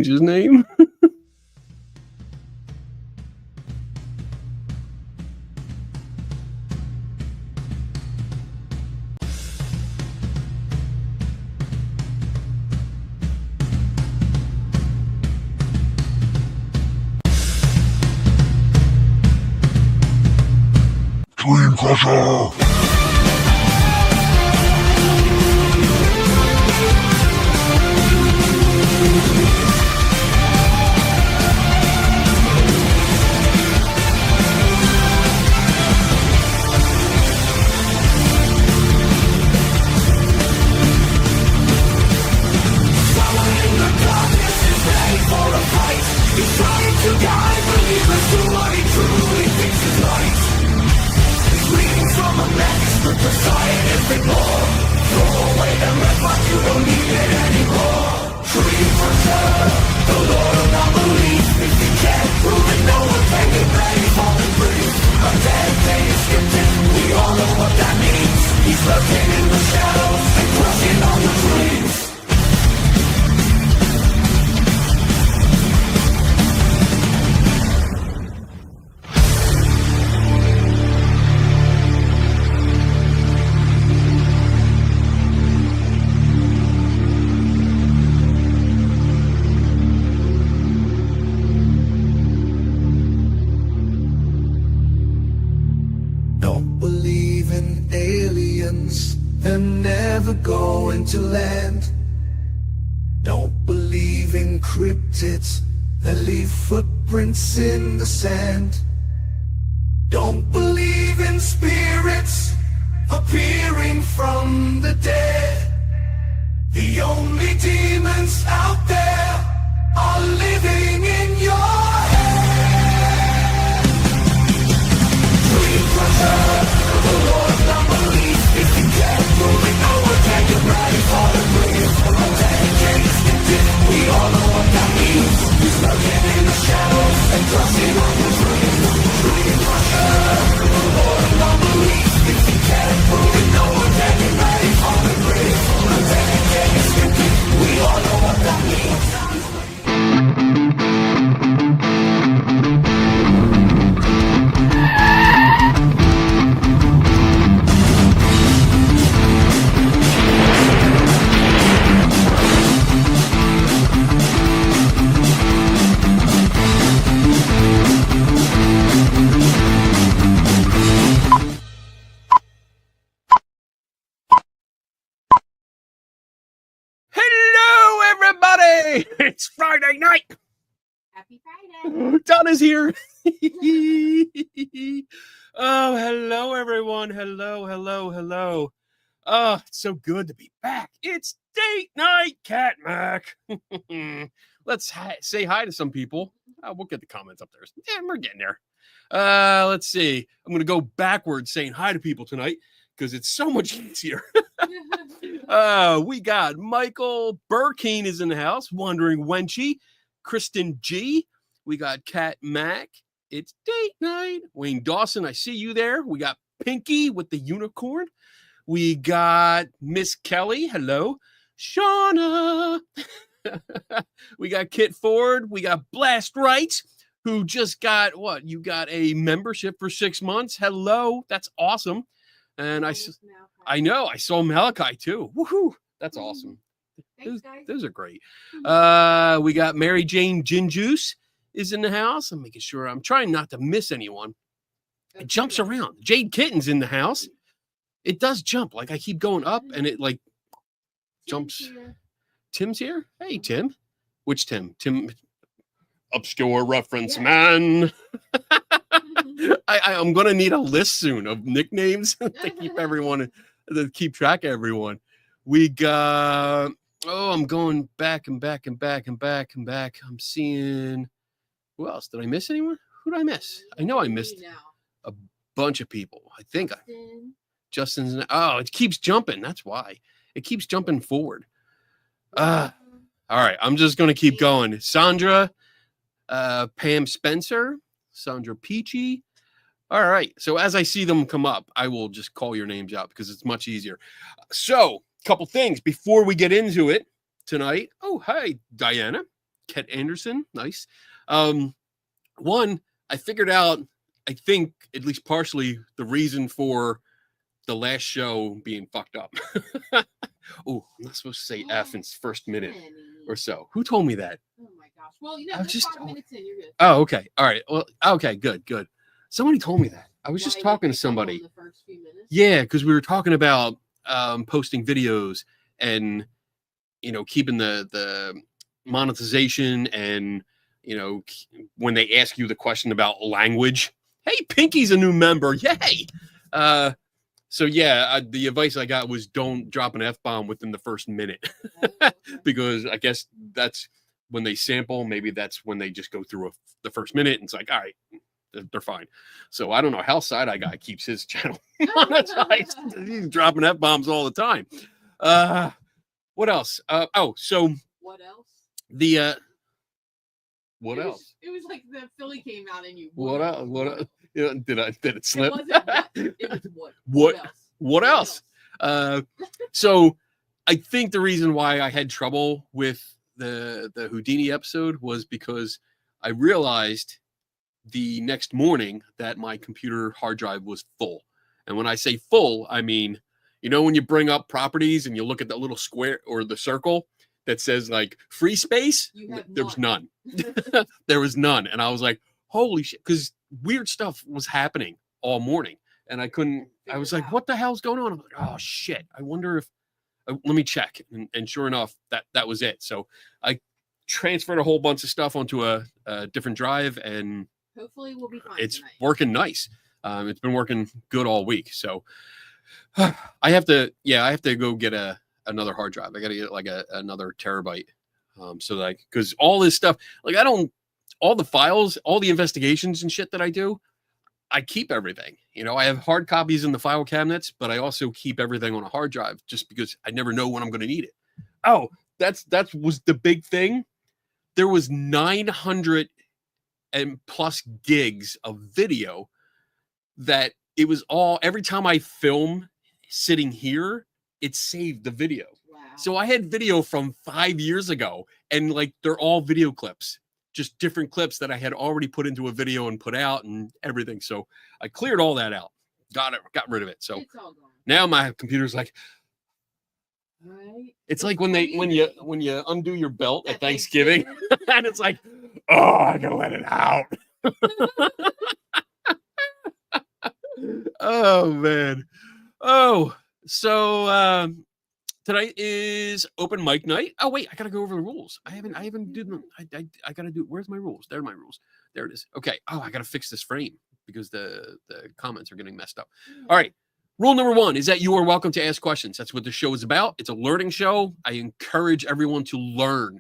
his name. Dream Crusher! Don't believe in aliens, they're never going to land. Don't believe in cryptids that leave footprints in the sand. Don't believe in spirits appearing from the dead. The only demons out there are living in your head. Dream Crusher, the Lord of non-belief. If you can't prove it, no one can. You're ready for the breeze. We all know what that means. He's lurking in the shadows and crushing on your dreams. Dream Crusher, the Lord of non-belief. If you can't prove it, no one can. Get ready for the breeze. We all know what that means. It's Friday night. Happy Friday. Donna's here. Oh, hello, everyone. Hello. Oh, it's so good to be back. It's date night, Cat Mac. Let's say hi to some people. We'll get the comments up there. Yeah, we're getting there. Let's see. I'm going to go backwards saying hi to people tonight because it's so much easier. We got Michael Burkeen is in the house. Wandering Wenchy. Kristen G. We got Cat Mac. It's date night. Wayne Dawson, I see you there. We got Pinky with the unicorn. We got Miss Kelly. Hello. Shauna. We got Kit Ford. We got Blast Rights, who just got what? You got a membership for 6 months. Hello. That's awesome. And I know. I saw Malachi too. Woohoo. That's awesome. Thanks, guys. Those are great. We got Mary Jane Gin Juice is in the house. I'm making sure I'm trying not to miss anyone. It jumps around. Jade Kitten's in the house. It does jump. Like I keep going up and it like jumps. Tim's here. Hey, Tim. Which Tim? Tim, obscure reference man. I'm going to need a list soon of nicknames to keep everyone, to keep track of everyone. We got, I'm going back and back. I'm seeing, who else? Did I miss anyone? Who did I miss? I know I missed a bunch of people. I think Justin's, it keeps jumping. That's why. It keeps jumping forward. All right. I'm just going to keep going. Sandra, Pam Spencer, Sandra Peachy. All right. So as I see them come up, I will just call your names out because it's much easier. So a couple things before we get into it tonight. Oh, hi, Diana. Ket Anderson. Nice. One, I figured out, I think, at least partially, the reason for the last show being fucked up. Oh, I'm not supposed to say F in first minute or so. Who told me that? Oh my gosh. Well, you know, I was just just- 5 minutes in, you're good. Oh, okay. All right. Well, okay, good. Somebody told me that. I was just Why talking did to they fumble somebody. in the first few minutes? Yeah, because we were talking about posting videos and keeping the monetization and when they ask you the question about language. Hey, Pinky's a new member. Yay! So yeah, the advice I got was don't drop an F-bomb within the first minute. Oh, okay. Because I guess that's when they sample. Maybe that's when they just go through the first minute. And it's like, all right, they're fine. So I don't know how Side Eye Guy keeps his channel monetized. He's dropping F-bombs all the time. What else? So What else? the what It was- else? It was like the Philly came out in you. What else? What? Did it slip? It wasn't what. It was what. What- else? What else? So I think the reason why I had trouble with the Houdini episode was because I realized the next morning that my computer hard drive was full. And when I say full, I mean, when you bring up properties and you look at the little square or the circle that says like free space, You have there was none. none. There was none. And I was like, holy shit, because weird stuff was happening all morning. And I couldn't, I was like, what the hell's going on? I'm like, oh shit. I wonder if, let me check. And sure enough, that was it. So I transferred a whole bunch of stuff onto a different drive, and Hopefully we'll be fine it's tonight. working nice. It's been working good all week. So I have to go get another hard drive. I got to get like another terabyte. So like, cause all this stuff, like all the files, all the investigations and shit that I do, I keep everything. I have hard copies in the file cabinets, but I also keep everything on a hard drive just because I never know when I'm going to need it. Oh, that was the big thing. There was 900 and plus gigs of video that it was all, every time I film sitting here, it saved the video. Wow. So I had video from 5 years ago, and like they're all video clips, just different clips that I had already put into a video and put out and everything. So I cleared all that out, got rid of it. So It's all gone. now my computer's like, Right. it's like when you undo your belt at Thanksgiving, Thanksgiving. and it's like, oh, I gotta let it out. Oh man. Oh, so tonight is open mic night. Oh wait, I gotta go over the rules. I haven't done them. I gotta do. Where's my rules? There are my rules. There it is. Okay. Oh, I gotta fix this frame because the comments are getting messed up. All right. Rule number 1 is that you are welcome to ask questions. That's what the show is about. It's a learning show. I encourage everyone to learn.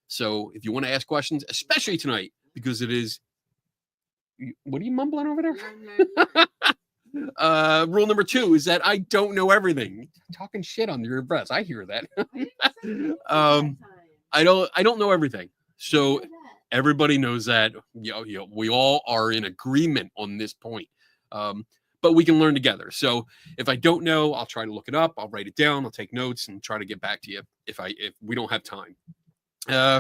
So if you want to ask questions, especially tonight, because it is. What are you mumbling over there? Rule number 2 is that I don't know everything. Talking shit under your breath. I hear that. I don't know everything. So everybody knows that. We all are in agreement on this point. But we can learn together. So if I don't know, I'll try to look it up. I'll write it down. I'll take notes and try to get back to you if we don't have time.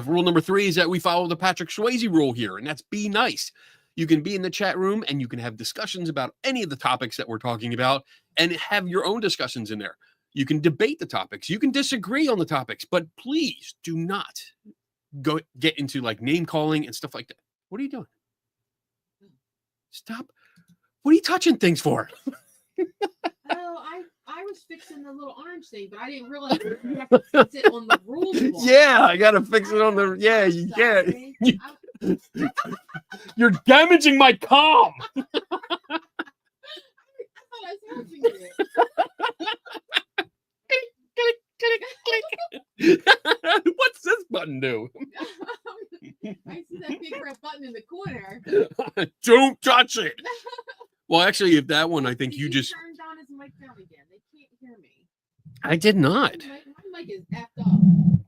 Rule number 3 is that we follow the Patrick Swayze rule here, and that's be nice. You can be in the chat room and you can have discussions about any of the topics that we're talking about and have your own discussions in there. You can debate the topics. You can disagree on the topics, but please do not get into like name calling and stuff like that. What are you doing? Stop. What are you touching things for? Oh, I was fixing the little orange thing, but I didn't realize you have to fix it on the rules block. Yeah, I gotta fix it on the. Yeah, you can't. Sorry. You're damaging my calm. I thought I was helping you. What's this button do? I see that big red button in the corner. Don't touch it. Well, actually, if that one, I think Did you just. turn down his mic down again. They can't hear me. I did not. My mic is effed up.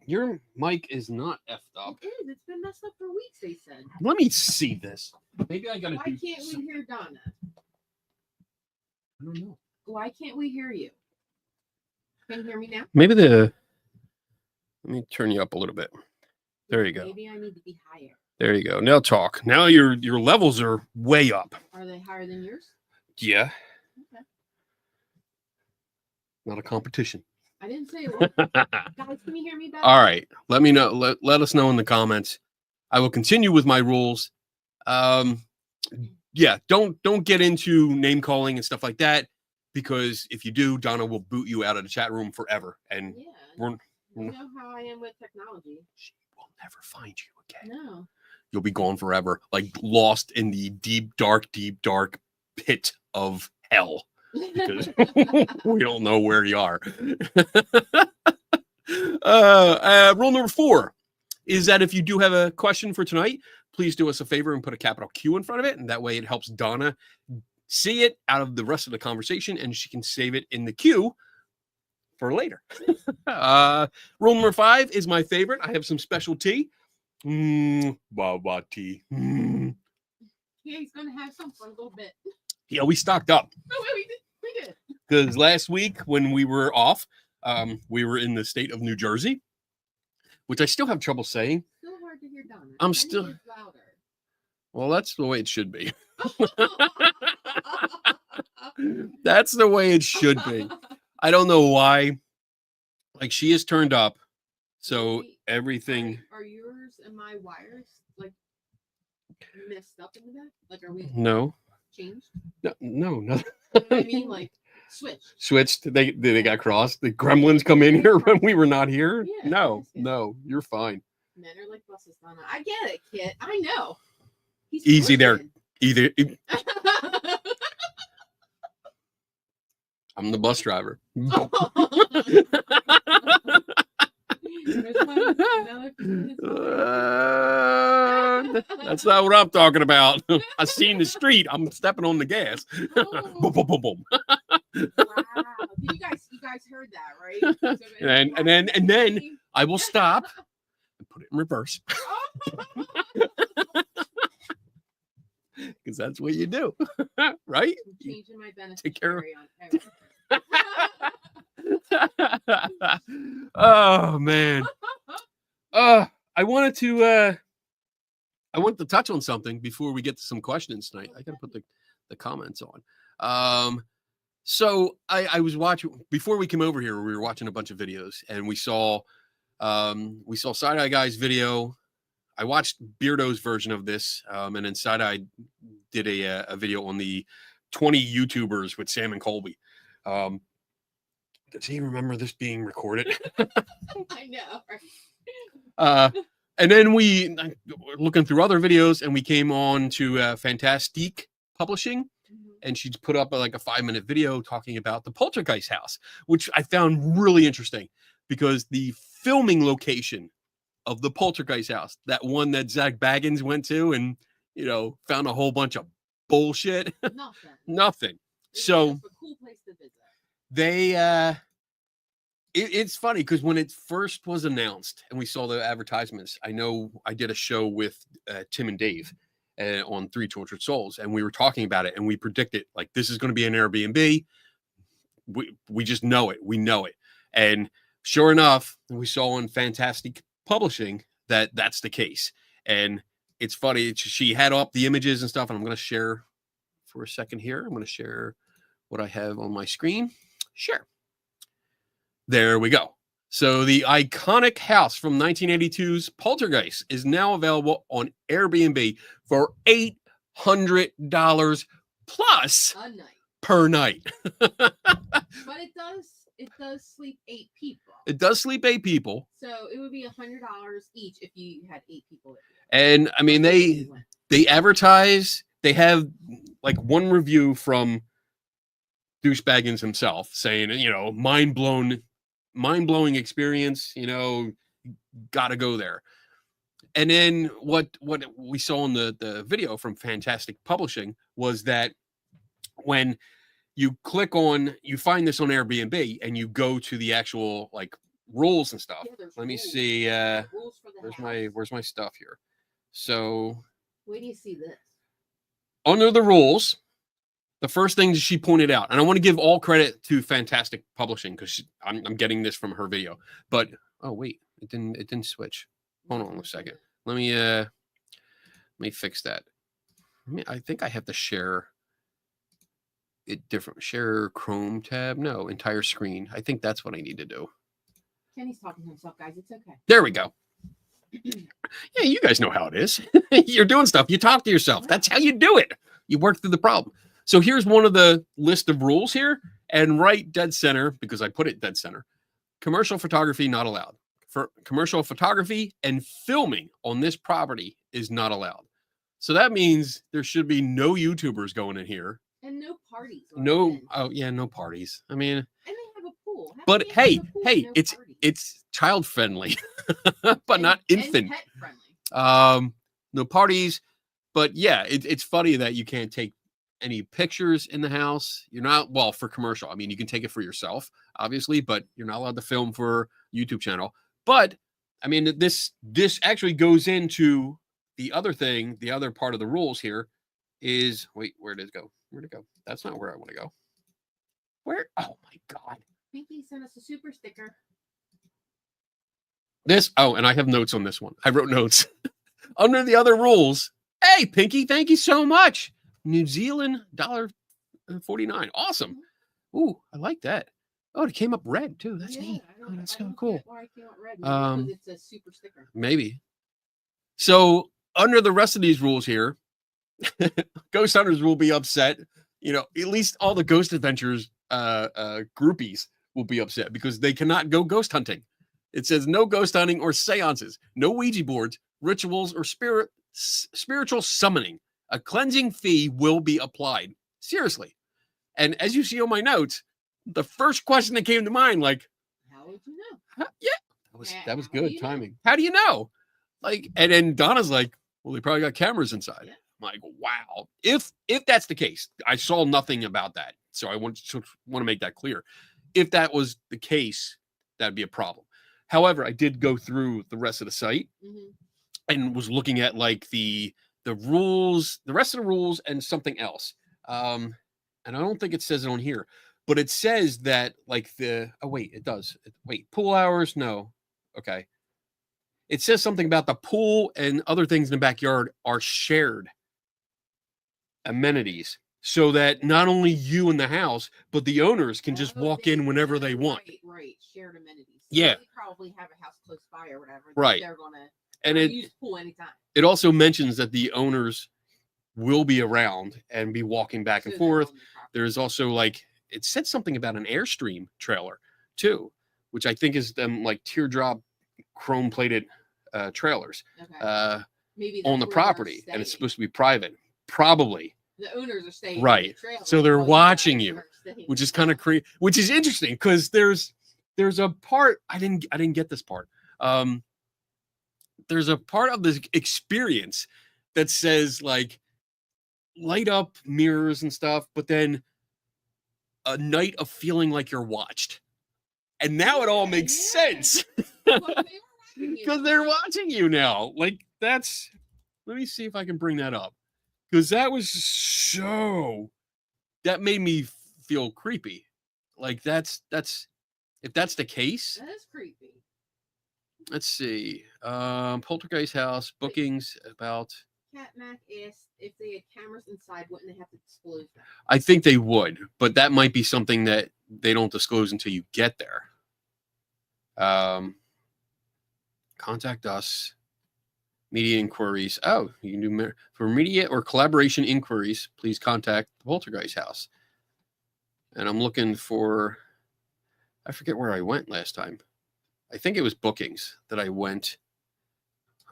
Your mic is not effed up. It is. It's been messed up for weeks. They said. Let me see this. Maybe I gotta. Why do can't we hear Donna? I don't know. Why can't we hear you? Can you hear me now? Maybe let me turn you up a little bit. There you go. Maybe I need to be higher. There you go. Now talk. Now your levels are way up. Are they higher than yours? Yeah. Okay. Not a competition. I didn't say it was. Guys, can you hear me better? All right. Let me know. Let us know in the comments. I will continue with my rules. Yeah, don't get into name calling and stuff like that, because if you do, Donna will boot you out of the chat room forever. And Yeah. we're You know how I am with technology. she will never find you again. No. You'll be gone forever, like lost in the deep, dark pit of hell, because we don't know where you are. Rule number 4 is that if you do have a question for tonight, please do us a favor and put a capital Q in front of it, and that way it helps Donna see it out of the rest of the conversation, and she can save it in the queue for later. Rule number 5 is my favorite. I have some special tea. Baba tea. Yeah, he's gonna have some for a little bit. Yeah, we stocked up. Oh, wait, we did. Because last week when we were off, we were in the state of New Jersey, which I still have trouble saying. Still hard to hear Donna. I'm Can still- you get louder? Well, that's the way it should be. That's the way it should be. I don't know why. Like, she is turned up, so Wait, everything. Are yours and my wires like messed up in the back? Like, are we No, changed? no. I mean, like switched. Switched. They got crossed. The gremlins come in here when we were not here. Yeah, No, yes. no, you're fine. Men are like buses, Donna. I get it, kid. I know. He's Easy there. pushing. Either I'm the bus driver. There's another piece. That's not what I'm talking about. I seen the street. I'm stepping on the gas. Boom, boom, boom, boom. Wow. You guys heard that, right? So And then I will stop and put it in reverse, because that's what you do, right? I'm changing my Take care of- beneficiary on Oh man. I wanted to touch on something before we get to some questions tonight. I gotta put the comments on. So I was watching before we came over here. We were watching a bunch of videos, and we saw Side Eye Guy's video. I watched Beardo's version of this, and then Side Eye did a video on the 20 YouTubers with Sam and Colby. Does he remember this being recorded? I know. Right? And then we were looking through other videos, and we came on to Fantastique Publishing, and she's put up like a 5-minute video talking about the Poltergeist house, which I found really interesting, because the filming location of the Poltergeist house, that one that Zach Baggins went to and, found a whole bunch of bullshit. Nothing. It's So just a cool place to visit. they, it's funny because when it first was announced and we saw the advertisements, I know I did a show with Tim and Dave on 3 Tortured Souls, and we were talking about it, and we predicted like this is going to be an Airbnb. We just know it. We know it. And sure enough, we saw on Fantastic Publishing that that's the case. And it's funny. She had up the images and stuff, and I'm going to share for a second here. I'm going to share what I have on my screen. Sure. There we go. So the iconic house from 1982's Poltergeist is now available on Airbnb for $800 plus A night. per night. But it does sleep 8 people. It does sleep 8 people. So it would be $100 each if you had 8 people. And I mean, they advertise, they have like one review from Douchebaggins himself saying, mind-blowing experience, gotta go there. And then what we saw in the video from Fantastic Publishing was that when you click on, you find this on Airbnb and you go to the actual like rules and stuff. Yeah, Let me rules. see. Rules for the Where's my stuff here? So Where do you see this? under the rules, the first thing she pointed out, and I want to give all credit to Fantastic Publishing because I'm getting this from her video. But oh wait, it didn't switch. Hold on a second. Let me fix that. I think I have to share it different. Share Chrome tab. No, entire screen. I think that's what I need to do. Kenny's talking to himself, guys. It's okay. There we go. Yeah, you guys know how it is. You're doing stuff. You talk to yourself. That's how you do it. You work through the problem. So here's one of the list of rules here. And right dead center, because I put it dead center, commercial photography not allowed. For commercial photography and filming on this property is not allowed. So that means there should be no YouTubers going in here. And no parties. No, oh yeah, no parties. I mean, and they have a pool. How but can they hey, have a pool hey, and no parties? it's child friendly, but not infant. And pet friendly. No parties, but yeah, it's funny that you can't take any pictures in the house. You're not, well, for commercial. I mean, you can take it for yourself, obviously, but you're not allowed to film for YouTube channel. But I mean, this actually goes into the other thing. The other part of the rules here is, wait, where did it go? Where'd it go? That's not where I want to go. Where? Oh my God. Pinky sent us a super sticker. This, oh, and I have notes on this one. I wrote notes. Under the other rules, hey, Pinky, thank you so much. New Zealand $1.49. Awesome. Ooh, I like that. Oh, it came up red too. That's neat. Oh, that's kind of cool. Why it came out red? Maybe because it's a super sticker. Maybe. So under the rest of these rules here, ghost hunters will be upset. You know, at least all the Ghost Adventures groupies will be upset because they cannot go ghost hunting. It says no ghost hunting or seances, no Ouija boards, rituals, or spiritual summoning. A cleansing fee will be applied. Seriously. And as you see on my notes, the first question that came to mind, like, how would you know? Yeah, that was good timing. How do you know? Like, and then Donna's like, well, they probably got cameras inside. Yeah. I'm like, wow. If that's the case, I saw nothing about that, so I want to make that clear. If that was the case, that'd be a problem. However, I did go through the rest of the site and was looking at like the rules, the rest of the rules, and something else. And I don't think it says it on here, but it says that like it does. Wait, pool hours? No. Okay. It says something about the pool and other things in the backyard are shared amenities so that not only you in the house, but the owners can just walk in whenever they want. Right. Shared amenities. So yeah. They probably have a house close by or whatever. Right. They're going to use pool anytime. It also mentions that the owners will be around and be walking back and forth. There's also like, it said something about an Airstream trailer too, which I think is them like teardrop chrome plated trailers maybe on the property, and it's supposed to be private. Probably the owners are staying right, in the trailer, so they're watching you, which is kind of creepy. Which is interesting because there's a part I didn't get this part. There's a part of this experience that says like light up mirrors and stuff, but then a night of feeling like you're watched. And now it all makes sense. Because they're watching you now. Like that's, let me see if I can bring that up. Because that was that made me feel creepy. Like that's, if that's the case. That is creepy. Let's see. Poltergeist house, bookings about. Cat Mac asked if they had cameras inside, wouldn't they have to disclose that? I think they would, but that might be something that they don't disclose until you get there. Contact us. Media inquiries. Oh, you can do for media or collaboration inquiries. Please contact the Poltergeist house. And I'm looking for. I forget where I went last time. I think it was bookings that I went.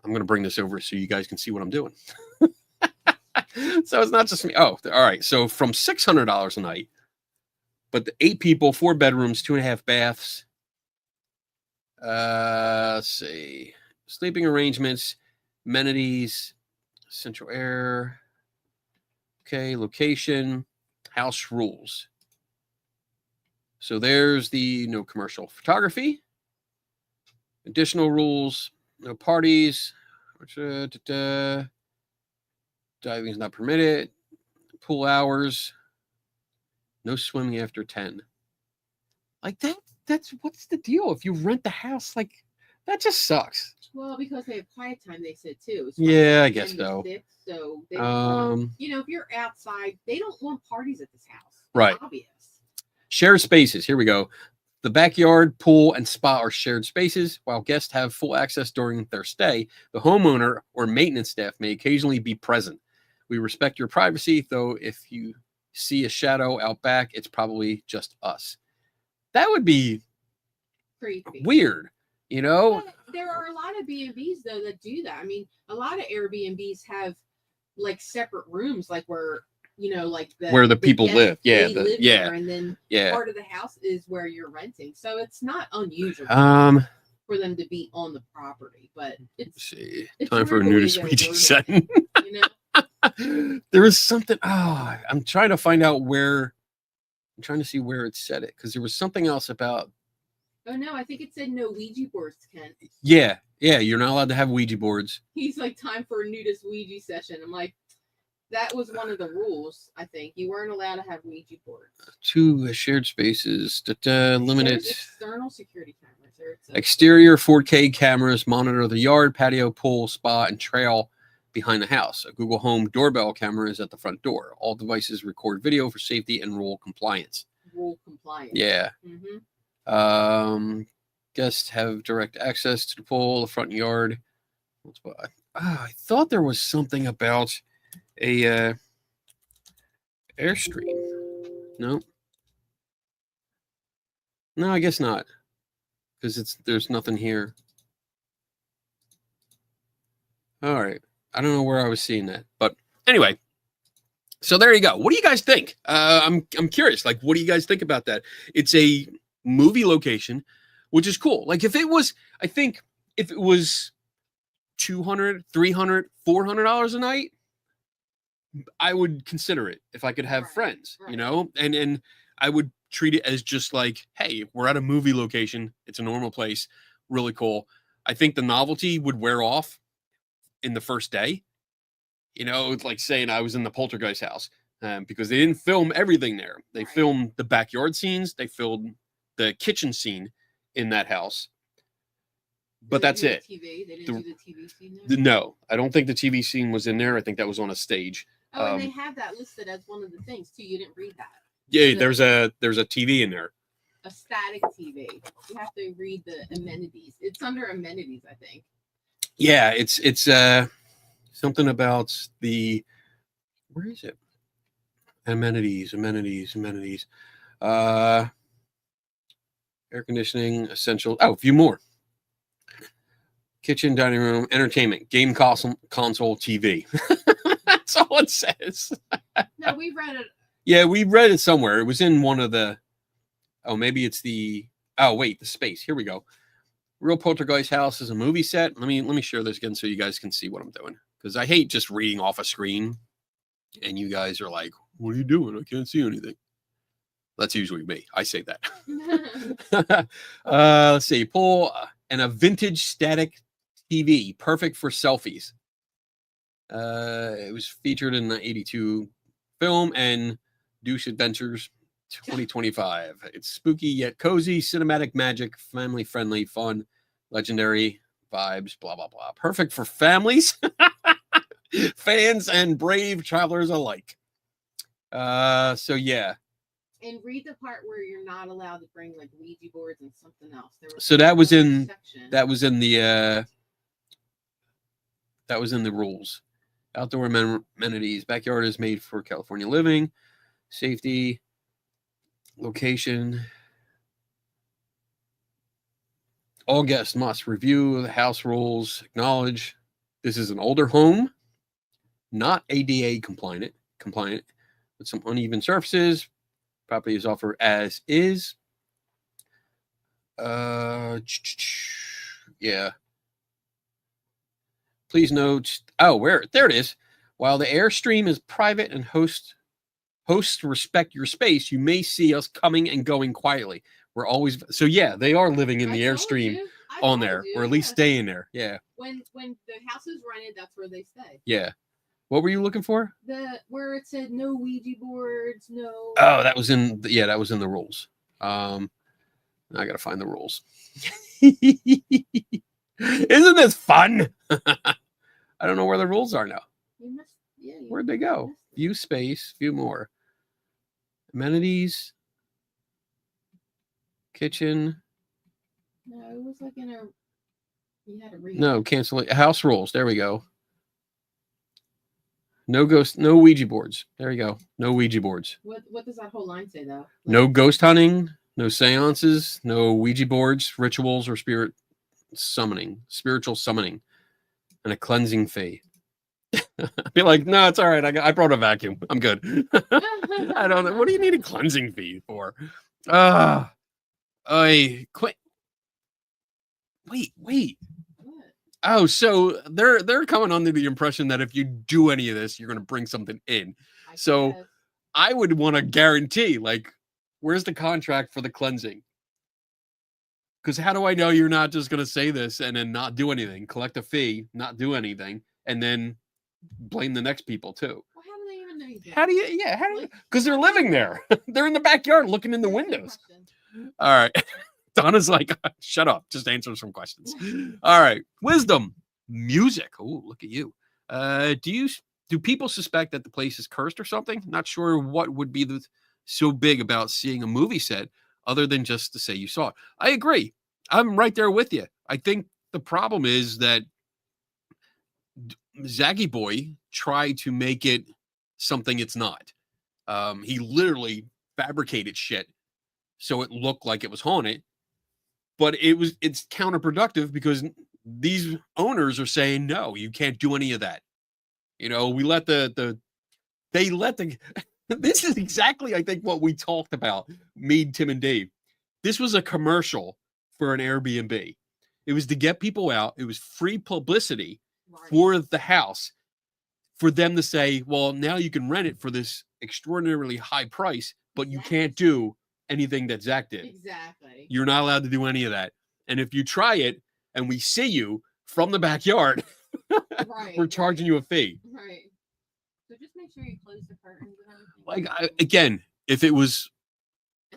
I'm going to bring this over so you guys can see what I'm doing. So it's not just me. Oh, all right. So from $600 a night, but the 8 people, 4 bedrooms, 2.5 baths. Let's see. Sleeping arrangements, amenities, central air. Okay, location, house rules. So there's the no commercial photography. Additional rules, no parties. Diving is not permitted. Pool hours. No swimming after 10. Like that's what's the deal? If you rent the house, like That just sucks. Well, because they have quiet time, they said too. It's Yeah, I from guess 10 to so. 6, so they don't, Um, if you're outside, they don't want parties at this house. It's Right. obvious. Shared spaces. Here we go. The backyard, pool, and spa are shared spaces. While guests have full access during their stay, the homeowner or maintenance staff may occasionally be present. We respect your privacy, though if you see a shadow out back, it's probably just us. That would be Creepy. weird, But there are a lot of B&Bs though that do that. I mean, a lot of Airbnbs have like separate rooms, like where like where the people guests, live. Yeah, they live yeah, there, and then yeah. part of the house is where you're renting. So it's not unusual for them to be on the property. But Let's see. it's Time for a weird the way nudist they're Ouija worded, setting. you know? There was something. I'm trying to find out where. I'm trying to see where it said it because there was something else about. Oh no, I think it said no Ouija boards, Ken. Yeah, you're not allowed to have Ouija boards. He's like, time for a nudist Ouija session. I'm like, that was one of the rules. I think you weren't allowed to have Ouija boards. 2 shared spaces. Limited. There's external security cameras. Exterior 4K cameras monitor the yard, patio, pool, spa, and trail behind the house. A Google Home doorbell camera is at the front door. All devices record video for safety and rule compliance. Rule compliance. Yeah. Mm-hmm. Guests have direct access to the pool, the front yard. I thought there was something about a Airstream. No, I guess not, because there's nothing here. All right, I don't know where I was seeing that, but anyway. So there you go. What do you guys think? I'm curious. Like, what do you guys think about that? It's a movie location, which is cool. Like if it was $200, $300, $400 a night, I would consider it if I could have friends, and I would treat it as just like, hey, we're at a movie location. It's a normal place. Really cool. I think the novelty would wear off in the first day. It's like saying I was in the Poltergeist house because they didn't film everything there. They filmed the backyard scenes. They filmed the kitchen scene in that house. But that's it. TV. They didn't do the TV scene there? No, I don't think the TV scene was in there. I think that was on a stage. Oh, and they have that listed as one of the things too. You didn't read that. Yeah, there's a TV in there. A static TV. You have to read the amenities. It's under amenities, I think. Yeah, it's something about the, where is it? Amenities. Air conditioning, essential. Oh, a few more. Kitchen, dining room, entertainment, game console, TV. That's all it says. No, we read it. Yeah, we read it somewhere. It was in one of the, maybe it's the space. Here we go. Real Poltergeist house is a movie set. Let me share this again so you guys can see what I'm doing. Because I hate just reading off a screen and you guys are like, what are you doing? I can't see anything. That's usually me. I say that. Let's see. Pool and a vintage static TV. Perfect for selfies. It was featured in the 82 film and Douche Adventures 2025. It's spooky yet cozy, cinematic magic, family friendly, fun, legendary vibes, blah, blah, blah. Perfect for families, fans, and brave travelers alike. So yeah. And read the part where you're not allowed to bring like Ouija boards and something else. So that was in the rules. Outdoor amenities. Backyard is made for California living. Safety. Location. All guests must review the house rules. Acknowledge this is an older home, not ADA compliant with some uneven surfaces. Property is offered as is. Yeah. Please note. There it is. While the Airstream is private and hosts respect your space, you may see us coming and going quietly. We're always they are living in the Airstream on there, or at least staying there. Yeah. When the house is rented, that's where they stay. Yeah. What were you looking for? Where it said no Ouija boards, no. Oh, that was in the rules. I gotta find the rules. Isn't this fun? I don't know where the rules are now. You must, yeah. Where'd they go? View space, view more. Amenities. Kitchen. No, it was like in a. You had to read. No, cancel it. House rules. There we go. No ghost, no Ouija boards. There you go. No Ouija boards. What does that whole line say though? No ghost hunting, no seances, no Ouija boards, rituals, or spiritual summoning, and a cleansing fee. I'd be like, no, it's all right. I brought a vacuum. I'm good. I don't know. What do you need a cleansing fee for? I quit. Wait. What? Oh, so they're coming under the impression that if you do any of this, you're going to bring something in. I So guess. I would want to guarantee, like, where's the contract for the cleansing? Because how do I know you're not just going to say this and then not do anything, collect a fee, not do anything, and then blame the next people too? Well, how do they even know you did? How do you? Yeah, how do you? Like, Because they're living there. They're in the backyard looking in the That's a good windows. question. All right. Donna's like, shut up. Just answer some questions. All right. Wisdom. Music. Oh, look at you. Do people suspect that the place is cursed or something? Not sure what would be so big about seeing a movie set other than just to say you saw it. I agree. I'm right there with you. I think the problem is that Zaggy Boy tried to make it something it's not. He literally fabricated shit so it looked like it was haunted, but it's counterproductive because these owners are saying, no, you can't do any of that. You know, we let they let the this is exactly, I think, what we talked about, me, Tim, and Dave. This was a commercial for an Airbnb. It was to get people out. It was free publicity Right. for the house for them to say, well, now you can rent it for this extraordinarily high price, but you can't do anything that Zach did. Exactly. You're not allowed to do any of that. And if you try it and we see you from the backyard, Right. we're charging you a fee. Right. So just make sure you close the curtains and everything. Like, again, if it was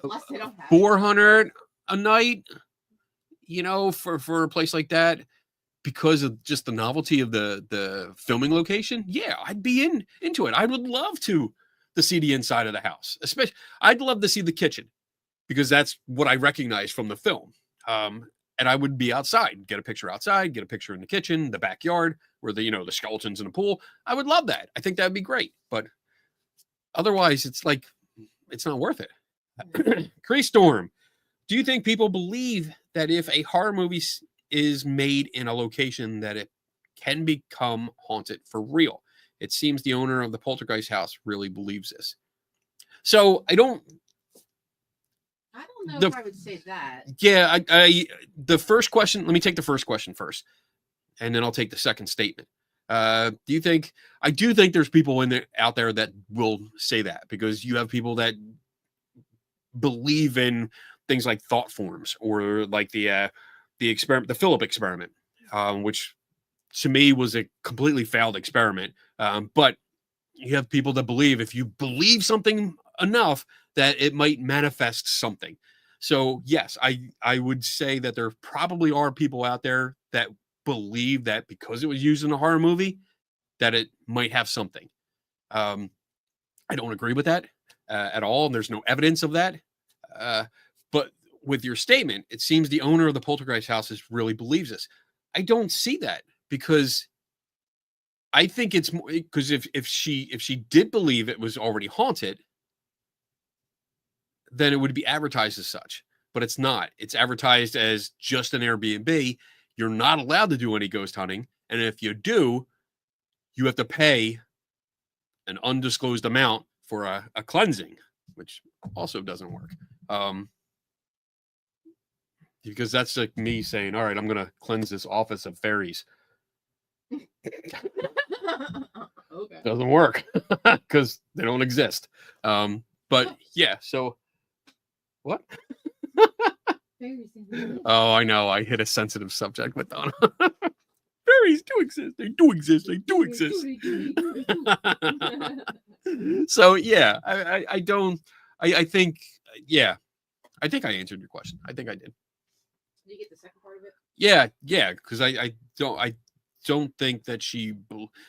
Unless they don't have 400 a night, you know, for a place like that, because of just the novelty of the filming location, yeah, I'd be into it. I would love to see the inside of the house. Especially, I'd love to see the kitchen because that's what I recognize from the film. And I would be outside, get a picture outside, get a picture in the kitchen, the backyard, where the skeletons in the pool. I would love that. I think that'd be great. But otherwise, it's like, it's not worth it. Cree Storm, do you think people believe that if a horror movie is made in a location that it can become haunted for real? It seems the owner of the Poltergeist house really believes this. So I don't know if I would say that. Yeah, the first question, let me take the first question first, and then I'll take the second statement. I do think there's people out there that will say that, because you have people that believe in things like thought forms, or like the experiment, the Philip experiment, which to me was a completely failed experiment. But you have people that believe if you believe something enough that it might manifest something. So yes, I would say that there probably are people out there that believe that because it was used in a horror movie, that it might have something. I don't agree with that at all, and there's no evidence of that. But with your statement, it seems the owner of the Poltergeist houses really believes this. I don't see that, because I think it's more because if she did believe it was already haunted, then it would be advertised as such. But it's not. It's advertised as just an Airbnb. You're not allowed to do any ghost hunting, and if you do, you have to pay an undisclosed amount for a cleansing, which also doesn't work. Because that's like me saying, all right, I'm going to cleanse this office of fairies. Okay. Doesn't work because they don't exist. But yeah, so what? Oh, I know. I hit a sensitive subject with Donna. Fairies do exist. They do exist. They do exist. So yeah, I don't. I think, yeah, I think I answered your question. I think I did. Did you get the second part of it? Yeah, because I don't think that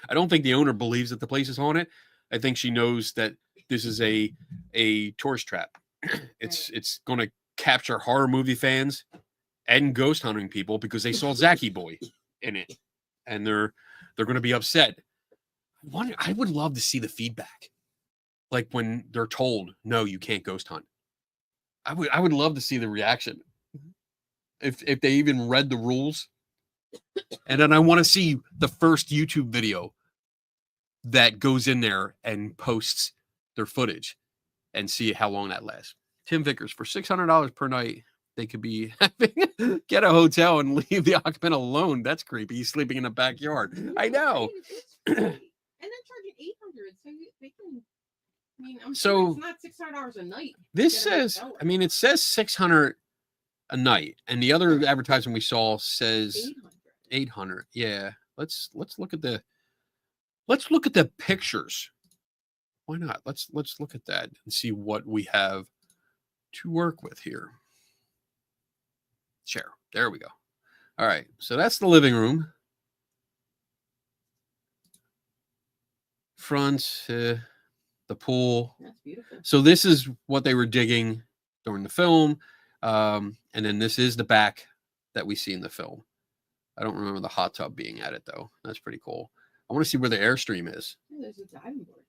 I don't think the owner believes that the place is haunted. I think she knows that this is a tourist trap. It's going to capture horror movie fans and ghost hunting people because they saw Zachy Boy in it, and they're going to be upset. I would love to see the feedback, like when they're told, "No, you can't ghost hunt." I would love to see the reaction if they even read the rules. And then I want to see the first YouTube video that goes in there and posts their footage and see how long that lasts. Tim Vickers, for $600 per night, they could be having get a hotel and leave the occupant alone. That's creepy. He's sleeping in the backyard. I know. And then charging $800, so they can. I mean, I'm So sure it's not $600 a night. this says, I mean, it says 600 a night, and the other advertisement we saw says 800. Yeah, let's look at the pictures. Why not? Let's look at that and see what we have to work with here. Share. There we go. All right, so that's the living room. Front, the pool. That's beautiful. So this is what they were digging during the film, and then this is the back that we see in the film. I don't remember the hot tub being at it though. That's pretty cool. I want to see where the Airstream is. Oh, there's a diving board.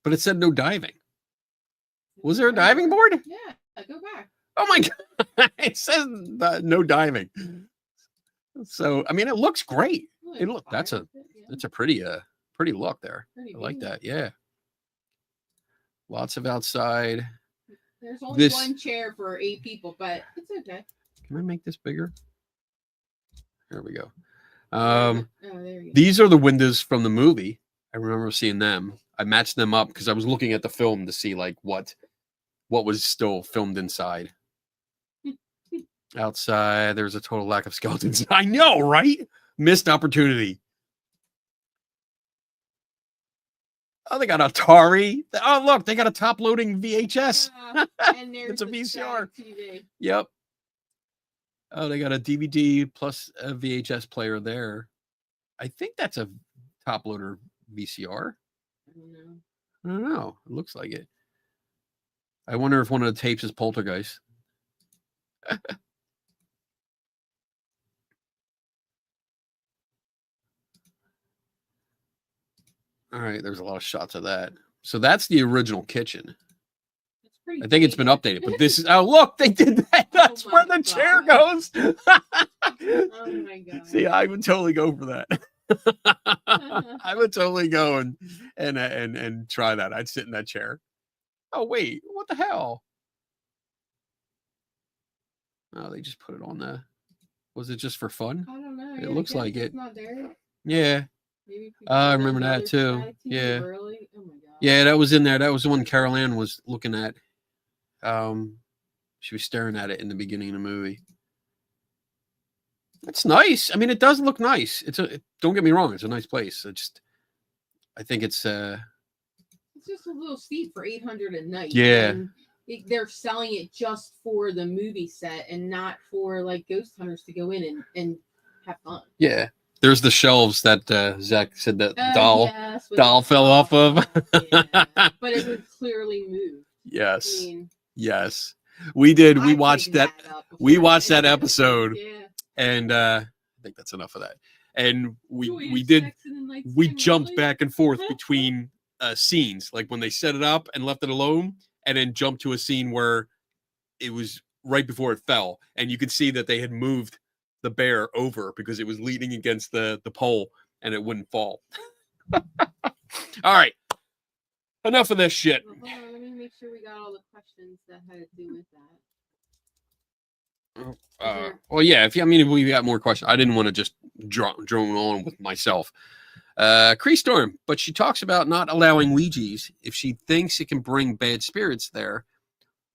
But it said no diving. Was there a diving board? Yeah, go back. Oh my god! It says no diving. So I mean, it looks great. That's a pretty look there. Pretty I like big. that. Yeah. Lots of outside. There's only one chair for 8 people, but it's okay. Can I make this bigger? There we go. There you go. These are the windows from the movie. I remember seeing them. I matched them up because I was looking at the film to see like what was still filmed inside. Outside, there's a total lack of skeletons. I know, right? Missed opportunity. Oh, they got Atari. Oh, look, they got a top-loading VHS. And there's It's a the VCR. TV. Yep. Oh, they got a DVD plus a VHS player there. I think that's a top-loader VCR. I don't know. It looks like it. I wonder if one of the tapes is Poltergeist. All right, there's a lot of shots of that. So that's the original kitchen. I think it's been updated, but this is, oh, look, they did that. That's where the chair goes. Oh my god. See, I would totally go for that. I would totally go and try that. I'd sit in that chair. Oh, wait, what the hell? Oh, they just put it on the, was it just for fun? I don't know. It looks like it. Not there. Yeah. I remember that too. Yeah. Early. Oh my god. Yeah, that was in there. That was the one Carol Ann was looking at. She was staring at it in the beginning of the movie. It's nice. I mean, it does look nice. Don't get me wrong, it's a nice place. I think it's just a little steep for $800 a night. Yeah. And they're selling it just for the movie set and not for like ghost hunters to go in and have fun. Yeah. There's the shelves that Zach said that Yes, doll fell off of. Yeah. But it would clearly move. Yes. I mean, yes. We did. We I've watched taken that. up We before. watched that episode. Yeah. And I think that's enough of that. And we Julius did. Jackson and Night We Sky jumped Lily. back and forth between scenes, like when they set it up and left it alone, and then jumped to a scene where it was right before it fell, and you could see that they had moved the bear over because it was leaning against the pole and it wouldn't fall. All right, enough of this shit. Well, hold on, let me make sure we got all the questions that had to do with that. Well, yeah. If we got more questions, I didn't want to just drone on with myself. Cree Storm, but she talks about not allowing Ouija's if she thinks it can bring bad spirits there,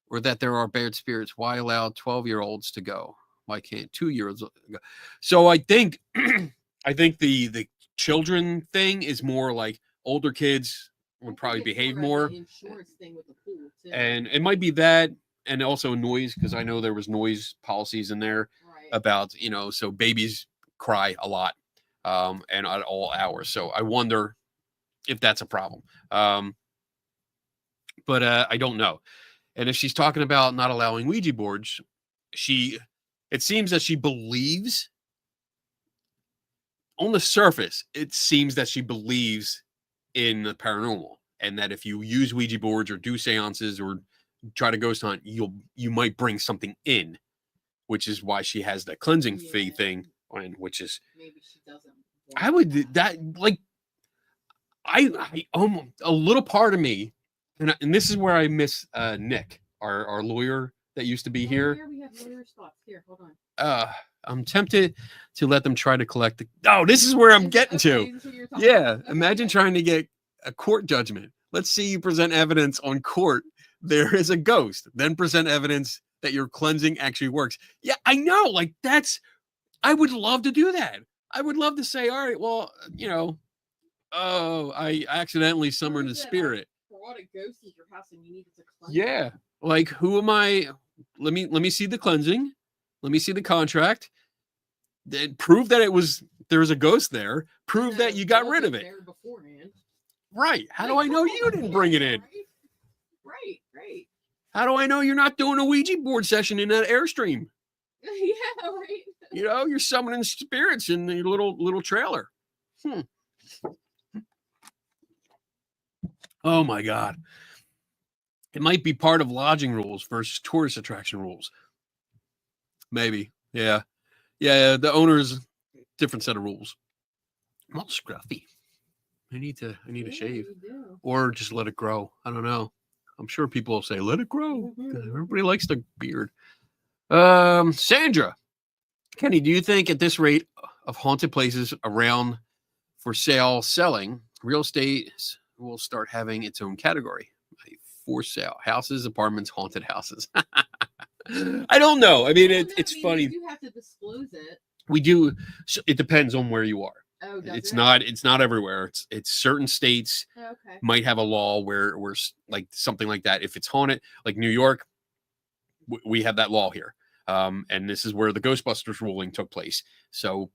or that there are bad spirits. Why allow 12-year-olds to go? Why can't 2-year-olds go? So I think, the children thing is more like older kids would probably behave more. Insurance thing with the pool too. And it might be that, and also noise, because I know there was noise policies in there. about, so babies cry a lot, and at all hours. So I wonder if that's a problem. But I don't know. And if she's talking about not allowing Ouija boards, it seems that she believes, on the surface, it seems that she believes in the paranormal, and that if you use Ouija boards or do seances or try to ghost hunt, you might bring something in, which is why she has that cleansing fee thing, and which is Maybe she doesn't. I would that like I a little part of me, and this is where I miss Nick, our lawyer that used to be here. Here we have lawyer spots. Here, hold on. I'm tempted to let them try to collect the. Oh, this is where I'm getting to. Yeah, imagine trying to get a court judgment. Let's see you present evidence on court. There is a ghost. Then present evidence that your cleansing actually works. Yeah, I know. Like I would love to do that. I would love to say, all right, well, I accidentally summoned a spirit. Brought a ghost in your house and you needed to cleanse. Yeah, like who am I? Let me see the cleansing. Let me see the contract. Then prove that there's a ghost there. Prove that you got rid of it. Beforehand. Right. How do I know you didn't bring it in? Right. How do I know you're not doing a Ouija board session in that Airstream? Yeah, right. You're summoning spirits in your little trailer. Oh my God. It might be part of lodging rules versus tourist attraction rules. Maybe. Yeah. Yeah. The owner's different set of rules. I'm all scruffy. I need to shave or just let it grow. I don't know. I'm sure people will say, let it grow. Everybody likes the beard. Sandra, Kenny, do you think at this rate of haunted places around for sale selling, real estate will start having its own category? For sale houses, apartments, haunted houses. I don't know. I mean, it's funny. You have to disclose it. We do. It depends on where you are. Oh, it's not everywhere. It's certain states might have a law where like something like that. If it's haunted, like New York, we have that law here. And this is where the Ghostbusters ruling took place. So,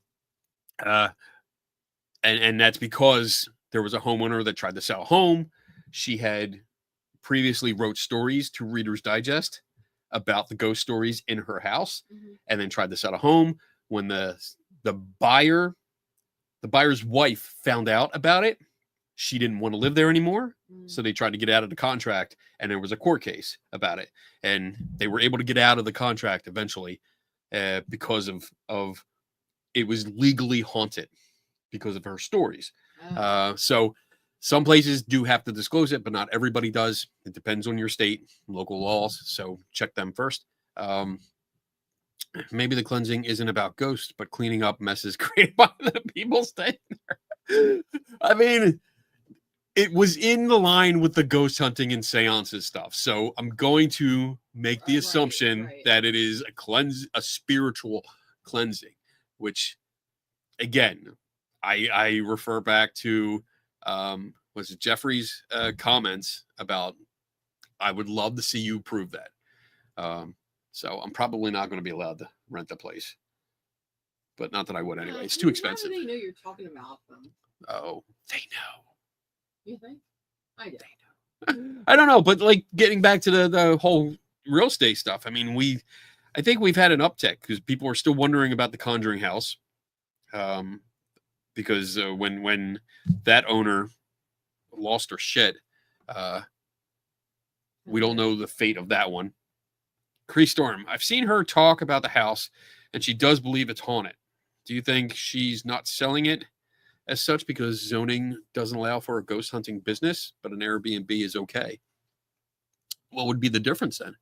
and that's because there was a homeowner that tried to sell a home. She had previously wrote stories to Reader's Digest about the ghost stories in her house, and then tried to sell a home. When the buyer's wife found out about it, she didn't want to live there anymore. So they tried to get out of the contract, and there was a court case about it. And they were able to get out of the contract eventually because of it was legally haunted because of her stories. So some places do have to disclose it, but not everybody does. It depends on your state, local laws. So check them first. Maybe the cleansing isn't about ghosts, but cleaning up messes created by the people staying there. I mean, it was in the line with the ghost hunting and seances stuff. So I'm going to make the assumption that it is a spiritual cleansing, which again, I refer back to, was it Jeffrey's comments about, I would love to see you prove that. So I'm probably not going to be allowed to rent the place, but not that I would anyway. It's too expensive. How do they know you're talking about them? Oh, they know. You think? I do. They know. I don't know, but like getting back to the whole real estate stuff. I mean, I think we've had an uptick because people are still wondering about the Conjuring house. Because when that owner lost her shit, we don't know the fate of that one. Cree Storm, I've seen her talk about the house, and she does believe it's haunted. Do you think she's not selling it as such because zoning doesn't allow for a ghost hunting business, but an Airbnb is okay? What would be the difference then?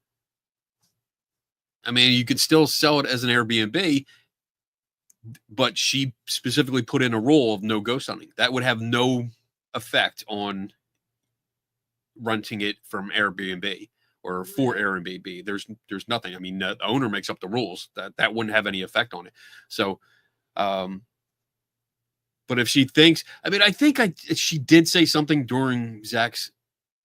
I mean, you could still sell it as an Airbnb, but she specifically put in a rule of no ghost hunting. That would have no effect on renting it from Airbnb or for Airbnb. There's nothing. I mean, the owner makes up the rules. That wouldn't have any effect on it. So, but if she thinks, I mean, I think she did say something during Zach's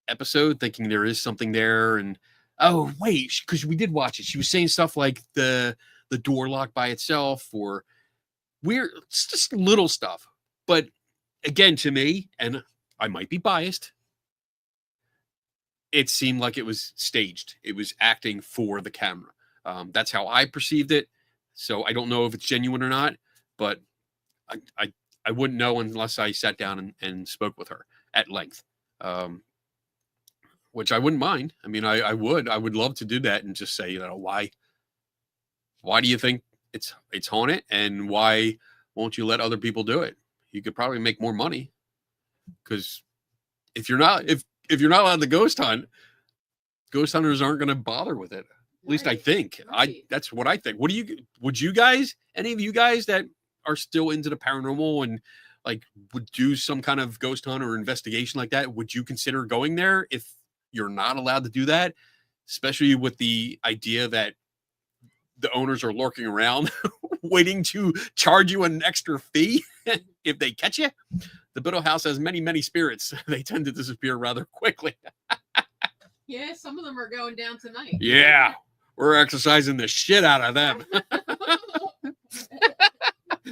episode, thinking there is something there. And oh wait, because we did watch it. She was saying stuff like the the door locked by itself, or weird, it's just little stuff. But again, to me, and I might be biased, it seemed like it was staged. It was acting for the camera. That's how I perceived it. So I don't know if it's genuine or not, but I wouldn't know unless I sat down and spoke with her at length, which I wouldn't mind. I mean, I would love to do that and just say, why do you think it's haunted, and why won't you let other people do it? You could probably make more money, because if you're not allowed to ghost hunt, ghost hunters aren't going to bother with it. At least I think. Right. That's what I think. Would you guys, any of you guys that are still into the paranormal and like would do some kind of ghost hunt or investigation like that, would you consider going there if you're not allowed to do that? Especially with the idea that the owners are lurking around waiting to charge you an extra fee if they catch you. The Biddle House has many, many spirits. They tend to disappear rather quickly. Yeah, some of them are going down tonight. Yeah, we're exercising the shit out of them.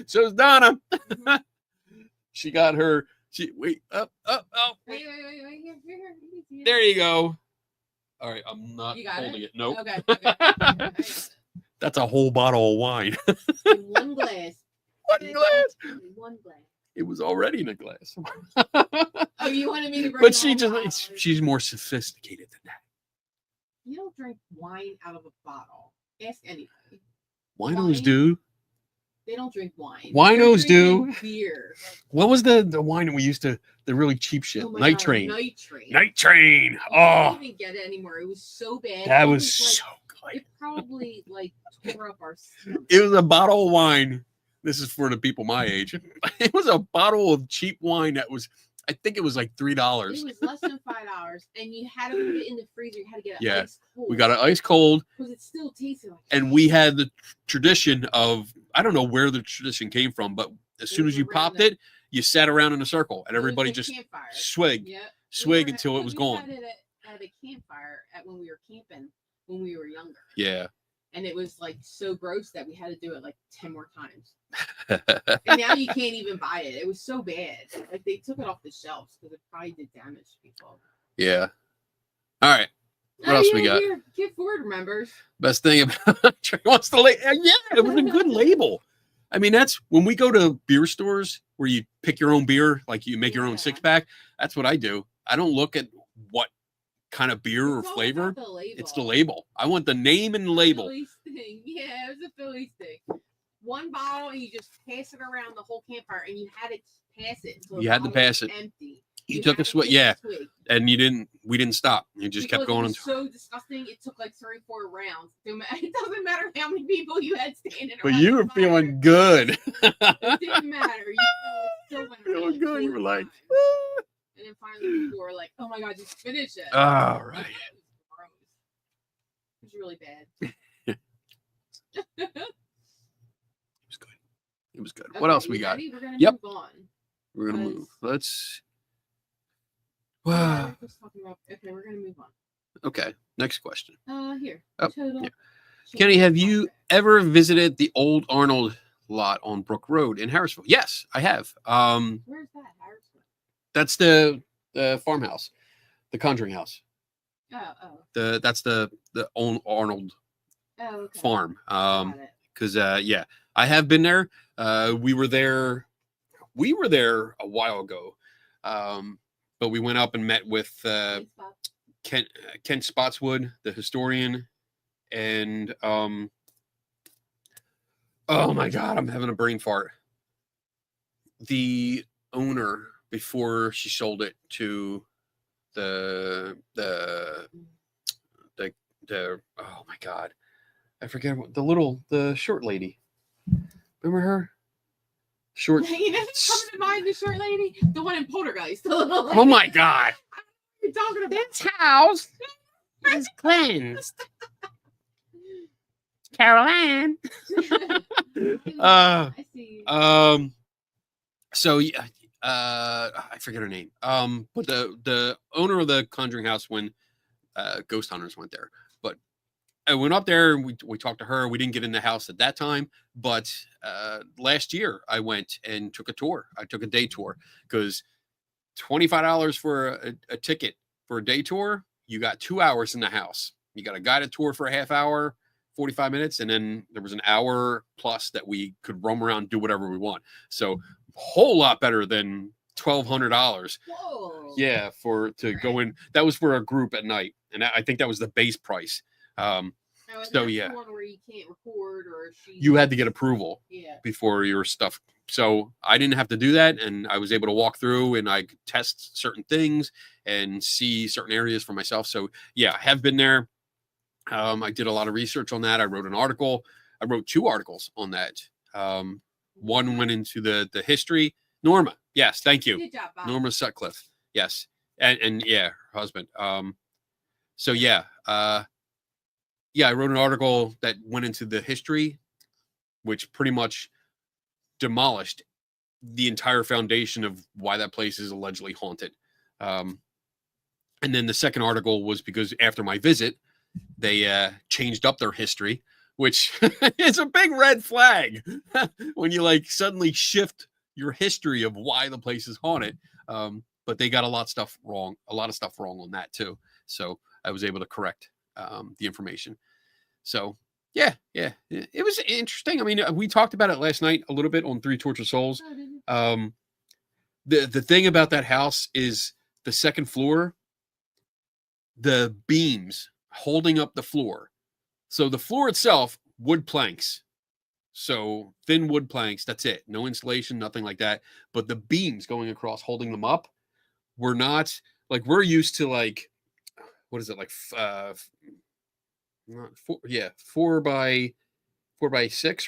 So's Donna. She got her. Wait. Wait. Here. There you go. All right, I'm not You got holding it. Nope. Okay. That's a whole bottle of wine. In one glass. One glass. One glass. It was already in a glass. Oh, you wanted me to bring But the she's more sophisticated than that. You don't drink wine out of a bottle. Ask anybody. Winos Wine? do. They don't drink wine. Winos They're do. drinking beer. What was the wine that we used to, the really cheap shit? Oh my Night God, Train. Night Train. Night Train. You Oh, can't even get it anymore. It was so bad. that It was so like, good. it probably like tore up our stomach. It was a bottle of wine. This is for the people my age. It was a bottle of cheap wine that was, I think it was like $3. It was less than $5, and you had to put it in the freezer. You had to get it ice cold. We got it ice cold, because it still tasted like. and we had the tradition of, I don't know where the tradition came from, but as soon as you popped it, you sat around in a circle, and everybody just campfire. swig until it was gone. We had it at a campfire when we were camping when we were younger. Yeah. And it was like so gross that we had to do it like 10 more times. And now you can't even buy it. It was so bad. Like they took it off the shelves because it probably did damage to people. Yeah. All right. What else we got? Kid Ford remembers. Best thing about wants to yeah, it was a good label. I mean, that's when we go to beer stores where you pick your own beer, like you make your own 6-pack. That's what I do. I don't look at what kind of beer or flavor. It's the label. I want the name and label. Phillies thing. Yeah, it was a Phillies thing. One bottle, and you just pass it around the whole campfire, and you had to pass it. You had to pass it. Empty. You took a swig, yeah, and we didn't stop. You just kept going. It was so disgusting. It took like 3 or 4 rounds. It doesn't matter how many people you had standing around. But you were feeling good. It didn't matter. You were feeling good. You were like, and then finally people were like, "Oh my God, just finish it." all right. It was really bad. It was good. Okay, what else we got? We're gonna move on. We're gonna move. Let's. Okay, we're gonna move on. Okay, next question. Here. Oh, yeah. Kenny, have you ever visited the old Arnold lot on Brook Road in Harrisville? Yes, I have. Where's that? Harrisville? That's the farmhouse, the Conjuring house. Oh. That's the old Arnold farm. Because yeah, I have been there. We were there a while ago. But we went up and met with Kent Spotswood, the historian, and oh my God, I'm having a brain fart. The owner before she sold it to the oh my God, I forget what the short lady. Remember her? Short. You know who's coming to mind? The short lady, the one in Poltergeist. Oh my God! You're talking about this house is cleansed. Carol Ann. I see. So yeah, I forget her name. But the owner of the Conjuring house when ghost hunters went there. But I went up there and we talked to her. We didn't get in the house at that time, but last year I went and took a tour. I took a day tour because $25 for a ticket for a day tour. You got 2 hours in the house. You got a guided tour for a half hour, 45 minutes, and then there was an hour plus that we could roam around, do whatever we want. So whole lot better than $1,200. Whoa. Yeah, to go in. That was for a group at night, and I think that was the base price. Now, So, that's yeah. the one where you can't record or You had to get approval Yeah. before your stuff. So I didn't have to do that, and I was able to walk through and I could test certain things and see certain areas for myself. So yeah, I have been there. I did a lot of research on that. I wrote an article. I wrote 2 articles on that. One went into the history. Norma, yes, thank you. Good job, Bob. Norma Sutcliffe, yes, and yeah, her husband. So yeah, I wrote an article that went into the history, which pretty much demolished the entire foundation of why that place is allegedly haunted. And then the second article was because after my visit, they changed up their history, which is a big red flag when you like suddenly shift your history of why the place is haunted. But they got a lot of stuff wrong on that too. So I was able to correct the information. So yeah, it was interesting. I mean, we talked about it last night a little bit on Three Tortured Souls. The thing about that house is the second floor, the beams holding up the floor. So the floor itself, wood planks. So thin wood planks, that's it. No insulation, nothing like that. But the beams going across, holding them up, were not like we're used to like, what is it, like 4x6 or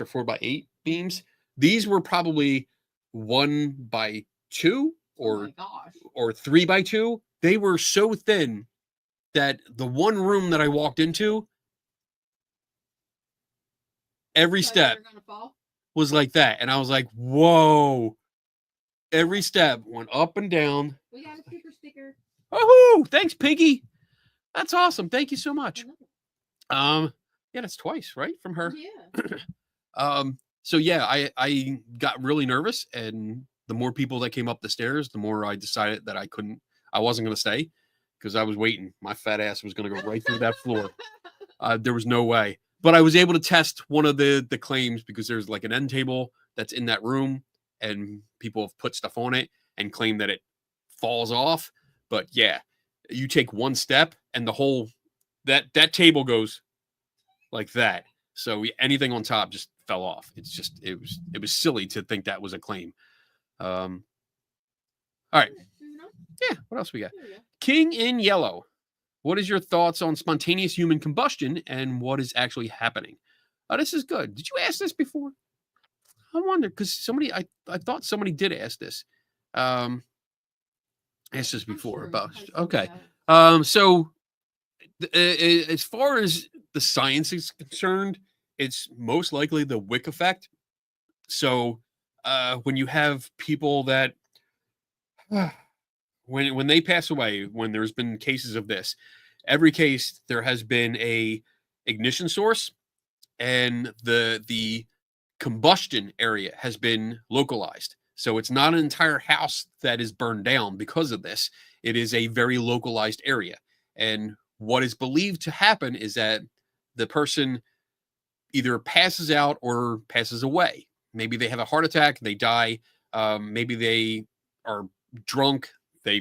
4x8 beams. These were probably 1x2 or 3x2. They were so thin that the one room that I walked into, every step was like that. And I was like, whoa. Every step went up and down. We got a sticker. Oh, thanks, Piggy. That's awesome. Thank you so much. Yeah, that's twice, right? From her. Yeah. So yeah, I got really nervous, and the more people that came up the stairs, the more I decided that I wasn't going to stay because I was waiting. My fat ass was going to go right through that floor. There was no way. But I was able to test one of the claims because there's like an end table that's in that room, and people have put stuff on it and claim that it falls off. But yeah, you take one step and the whole that table goes like that. So anything on top just fell off. It's just it was silly to think that was a claim. All right. Yeah, what else we got? King in Yellow. What is your thoughts on spontaneous human combustion and what is actually happening? Oh, this is good. Did you ask this before? I wonder because I thought somebody did ask this. Asked this before about okay. So as far as the science is concerned, it's most likely the wick effect. So when you have people that when they pass away, when there's been cases of this, every case there has been a ignition source, and the combustion area has been localized. So it's not an entire house that is burned down because of this. It is a very localized area. And what is believed to happen is that the person either passes out or passes away. Maybe they have a heart attack, they die. Maybe they are drunk, they're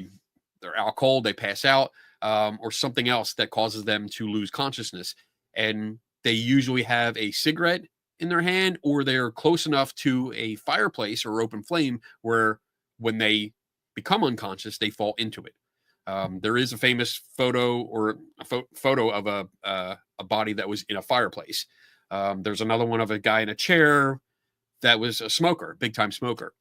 alcohol, they pass out, or something else that causes them to lose consciousness. And they usually have a cigarette in their hand, or they're close enough to a fireplace or open flame where when they become unconscious, they fall into it. There is a famous photo or a photo of a body that was in a fireplace. There's another one of a guy in a chair that was a smoker, big time smoker.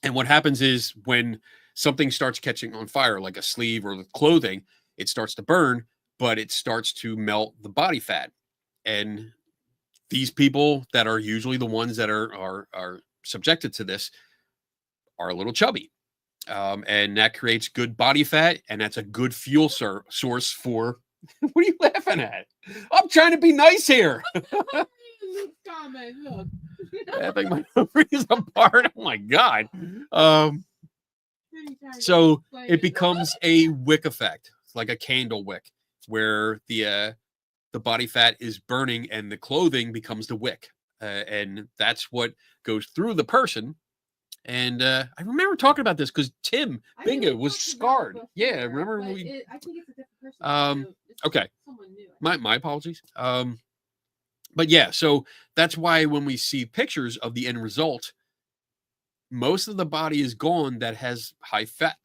And what happens is when something starts catching on fire, like a sleeve or the clothing, it starts to burn, but it starts to melt the body fat. And these people that are usually the ones that are subjected to this are a little chubby. And that creates good body fat, and that's a good fuel source for What are you laughing at? I'm trying to be nice here. Comment, look. Laughing my ovaries apart. Oh my god. So it becomes a wick effect. It's like a candle wick, where the body fat is burning and the clothing becomes the wick, and that's what goes through the person. And I remember talking about this because Tim Bingo was scarred. Yeah, remember I think it's a different person. Okay. Someone new. My apologies. But yeah, so that's why when we see pictures of the end result, most of the body is gone that has high fat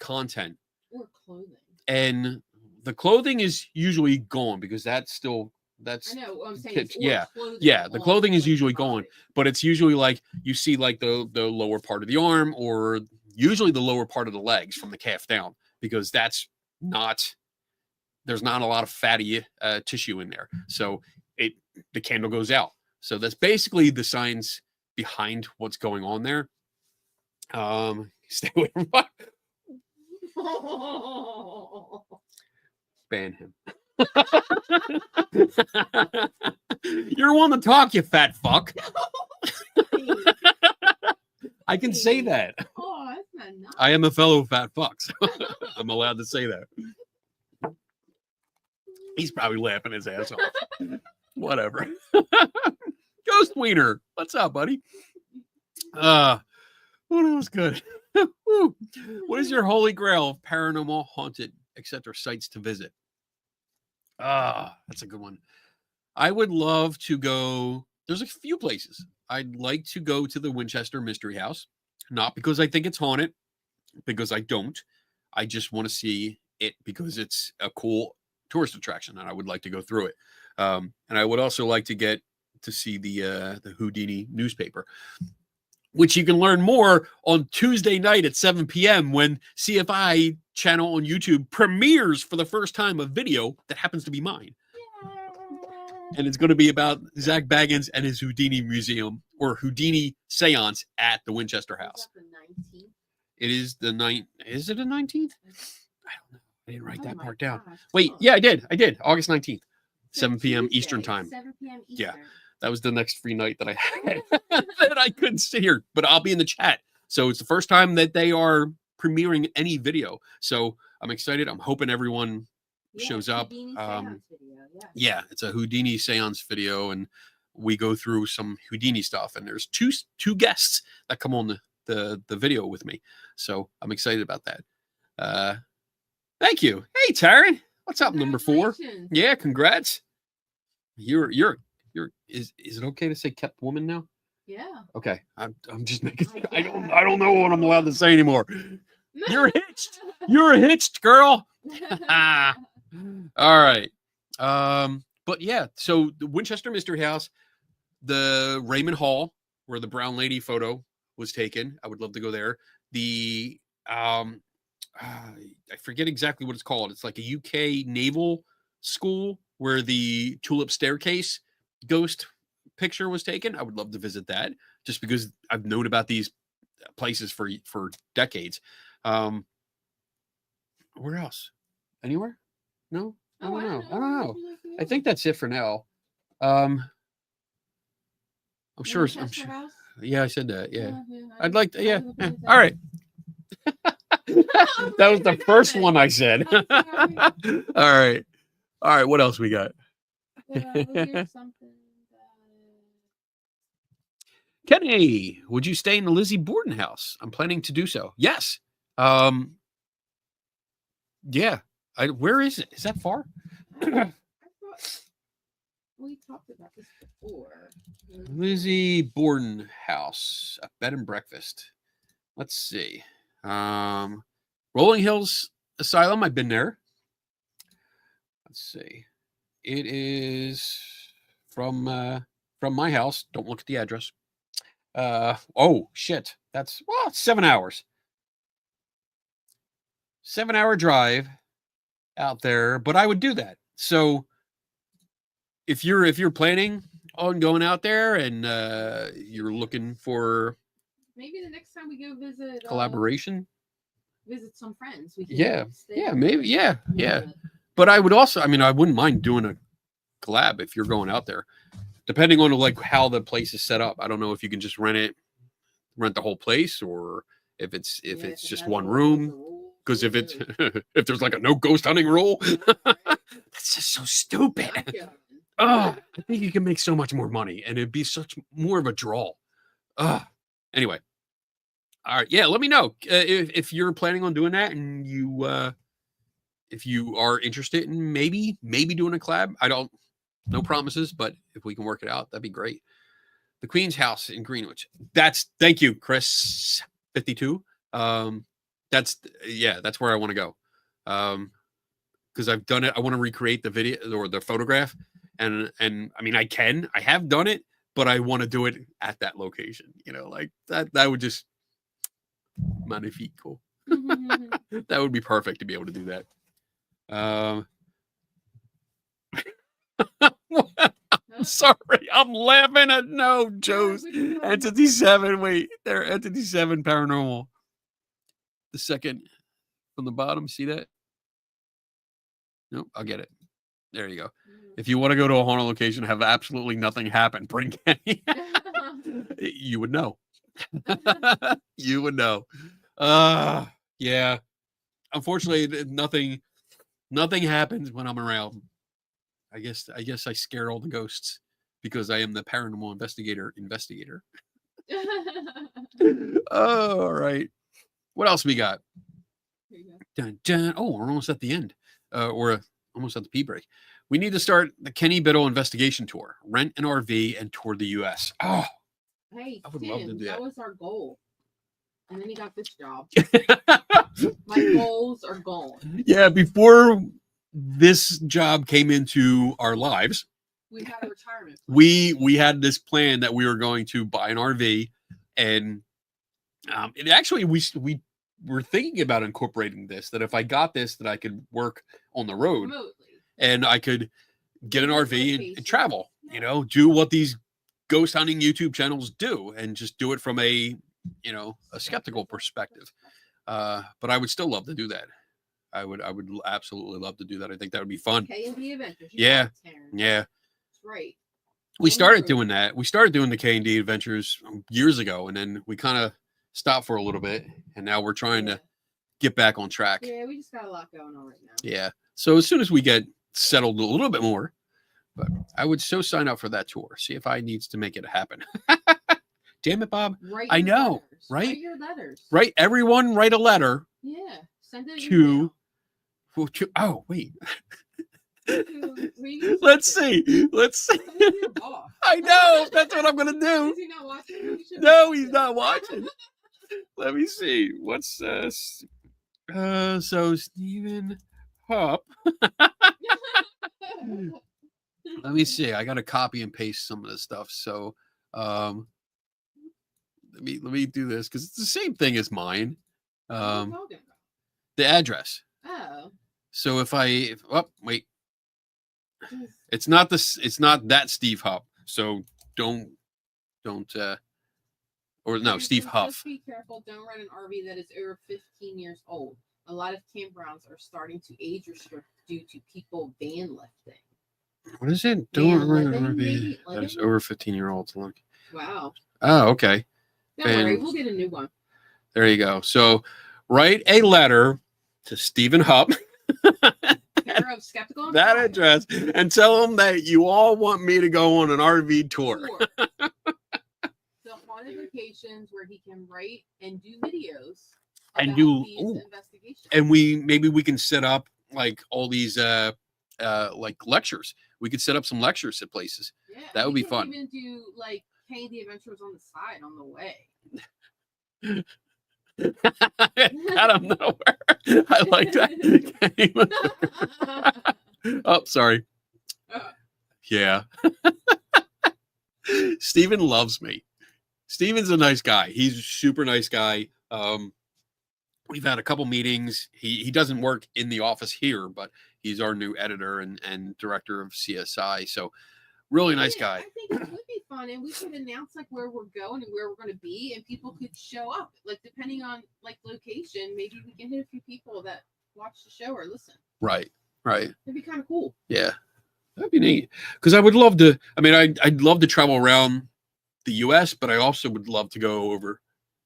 content, Or clothing. and the clothing is usually gone because that's I know what I'm saying. yeah, the clothing is usually gone, but it's usually like you see like the lower part of the arm, or usually the lower part of the legs from the calf down, because there's not a lot of fatty tissue in there, so the candle goes out. So that's basically the science behind what's going on there. Stay away from ban him. You're one to talk, you fat fuck. I can say that. Oh, that's not nice. I am a fellow fat fuck, so I'm allowed to say that. He's probably laughing his ass off. Whatever. Ghost Wiener, what's up, buddy? What was good? What is your holy grail of paranormal, haunted, etc. sites to visit? That's a good one. I would love to go. There's a few places. I'd like to go to the Winchester Mystery House, not because I think it's haunted, because I don't. I just want to see it because it's a cool tourist attraction, and I would like to go through it. And I would also like to get to see the Houdini newspaper, which you can learn more on Tuesday night at 7 p.m. when CFI channel on YouTube premieres for the first time a video that happens to be mine. And it's going to be about Zach Baggins and his Houdini museum, or Houdini seance at the Winchester House. The 19th? It is the 9th. Is it the 19th? I don't know. I didn't write that part down. Gosh. Wait, yeah, I did. August 19th, 7 p.m. Tuesday, Eastern time. 7 p.m. Eastern. Yeah. That was the next free night that I had that I couldn't sit here, but I'll be in the chat. So it's the first time that they are premiering any video. So I'm excited. I'm hoping everyone shows up. Yeah, it's a Houdini seance video, and we go through some Houdini stuff. And there's two guests that come on the video with me. So I'm excited about that. Thank you. Hey, Taryn. What's up, number 4? Yeah, congrats. You're is it okay to say kept woman now? Yeah. Okay. I'm just making I don't know what I'm allowed to say anymore. You're hitched. You're hitched, girl. All right. But yeah, so the Winchester Mystery House, the Raymond Hall, where the brown lady photo was taken. I would love to go there. The I forget exactly what it's called. It's like a UK naval school where the tulip staircase ghost picture was taken. I would love to visit that, just because I've known about these places for decades. Where else? Anywhere? No? I don't know. I think that's it for now. I'm sure. Yeah, I said that. Yeah. I'd like to. Yeah. All right. That was the first one I said. All right. What else we got? Kenny, would you stay in the Lizzie Borden house? I'm planning to do so. Yes. Yeah. Where is it? Is that far? We talked about this before. Lizzie Borden house, a bed and breakfast. Let's see. Rolling Hills Asylum. I've been there. Let's see. It is from my house. Don't look at the address. Oh shit. That's 7 hours. 7-hour drive out there, but I would do that. So if you're planning on going out there and you're looking for maybe the next time we go visit collaboration, visit some friends. We can yeah, maybe, yeah. But I would also, I mean, I wouldn't mind doing a collab if you're going out there, depending on like how the place is set up. I don't know if you can just rent the whole place, or if it's just one room. Because if it's if there's like a no ghost hunting rule, that's just so stupid. Oh, I think you can make so much more money, and it'd be such more of a draw. Anyway, all right, yeah. Let me know if you're planning on doing that, and if you are interested in maybe doing a collab. No promises, but if we can work it out, that'd be great. The Queen's House in Greenwich. Thank you, Chris 52. That's where I want to go. Because I've done it. I want to recreate the video or the photograph. And I mean, I have done it, but I want to do it at that location. Like that would just magnifico. That would be perfect to be able to do that. Sorry, I'm laughing at Joe's Entity 7. Wait, they're Entity 7 Paranormal. The second from the bottom, see that? Nope, I'll get it. There you go. If you want to go to a haunted location and have absolutely nothing happen, bring Kenny. You would know. You would know. Yeah. Unfortunately, nothing happens when I'm around. I guess I scare all the ghosts because I am the paranormal investigator. All right. What else we got? Dun, dun. Oh, we're almost at the end. We're almost at the pee break. We need to start the Kenny Biddle investigation tour. Rent an RV and tour the U.S. Oh, hey, I would love to do that. That was our goal. And then he got this job. My goals are gone. Yeah, before this job came into our lives, we had a retirement plan. We had this plan that we were going to buy an RV, and it actually we were thinking about incorporating this, that if I got this, that I could work on the road remotely, and I could get an RV and travel, do what these ghost hunting YouTube channels do, and just do it from a skeptical perspective. But I would still love to do that. I would absolutely love to do that. I think that would be fun. K&D Adventures. Yeah. That's right. We started doing that. We started doing the K&D Adventures years ago, and then we kind of stopped for a little bit, and now we're trying to get back on track. Yeah, we just got a lot going on right now. Yeah. So as soon as we get settled a little bit more, but I would so sign up for that tour. See if I needs to make it happen. Damn it, Bob. I know, letters. Right? Write your letters. Right. Everyone write a letter. Yeah. Send it to oh, wait. Let's see. I know. That's what I'm going to do. Is he not watching? No, he's not watching. Let me see. What's this? So Stephen Hupp. Let me see. I got to copy and paste some of this stuff. So let me do this because it's the same thing as mine. The address. Oh. So wait. It's not that Steve Hupp. So don't Steve Huff. Just be careful. Don't rent an RV that is over 15 years old. A lot of campgrounds are starting to age restrict due to people van lifting. What is it? Don't rent an RV that is over 15-year-olds. Look. Wow. Oh, okay. Don't worry, we'll get a new one. There you go. So write a letter to Stephen Hupp. Care of Skeptical. That address, and tell them that you all want me to go on an RV tour. The haunted locations where he can write and do videos and do investigations. And maybe we can set up like all these like lectures. We could set up some lectures at places. Yeah, that would be fun. Even do like K&D Adventures on the side on the way. Out of nowhere. I like that. Oh, sorry. Yeah. Steven loves me. Steven's a nice guy. He's a super nice guy. We've had a couple meetings. He doesn't work in the office here, but he's our new editor and director of CSI. So really nice guy. I think it would be fun, and we could announce like where we're going and where we're going to be, and people could show up. Like depending on like location, maybe we can hit a few people that watch the show or listen. Right. Right. It'd be kind of cool. Yeah. That'd be neat. Because I would love to. I mean, I'd love to travel around the U.S., but I also would love to go over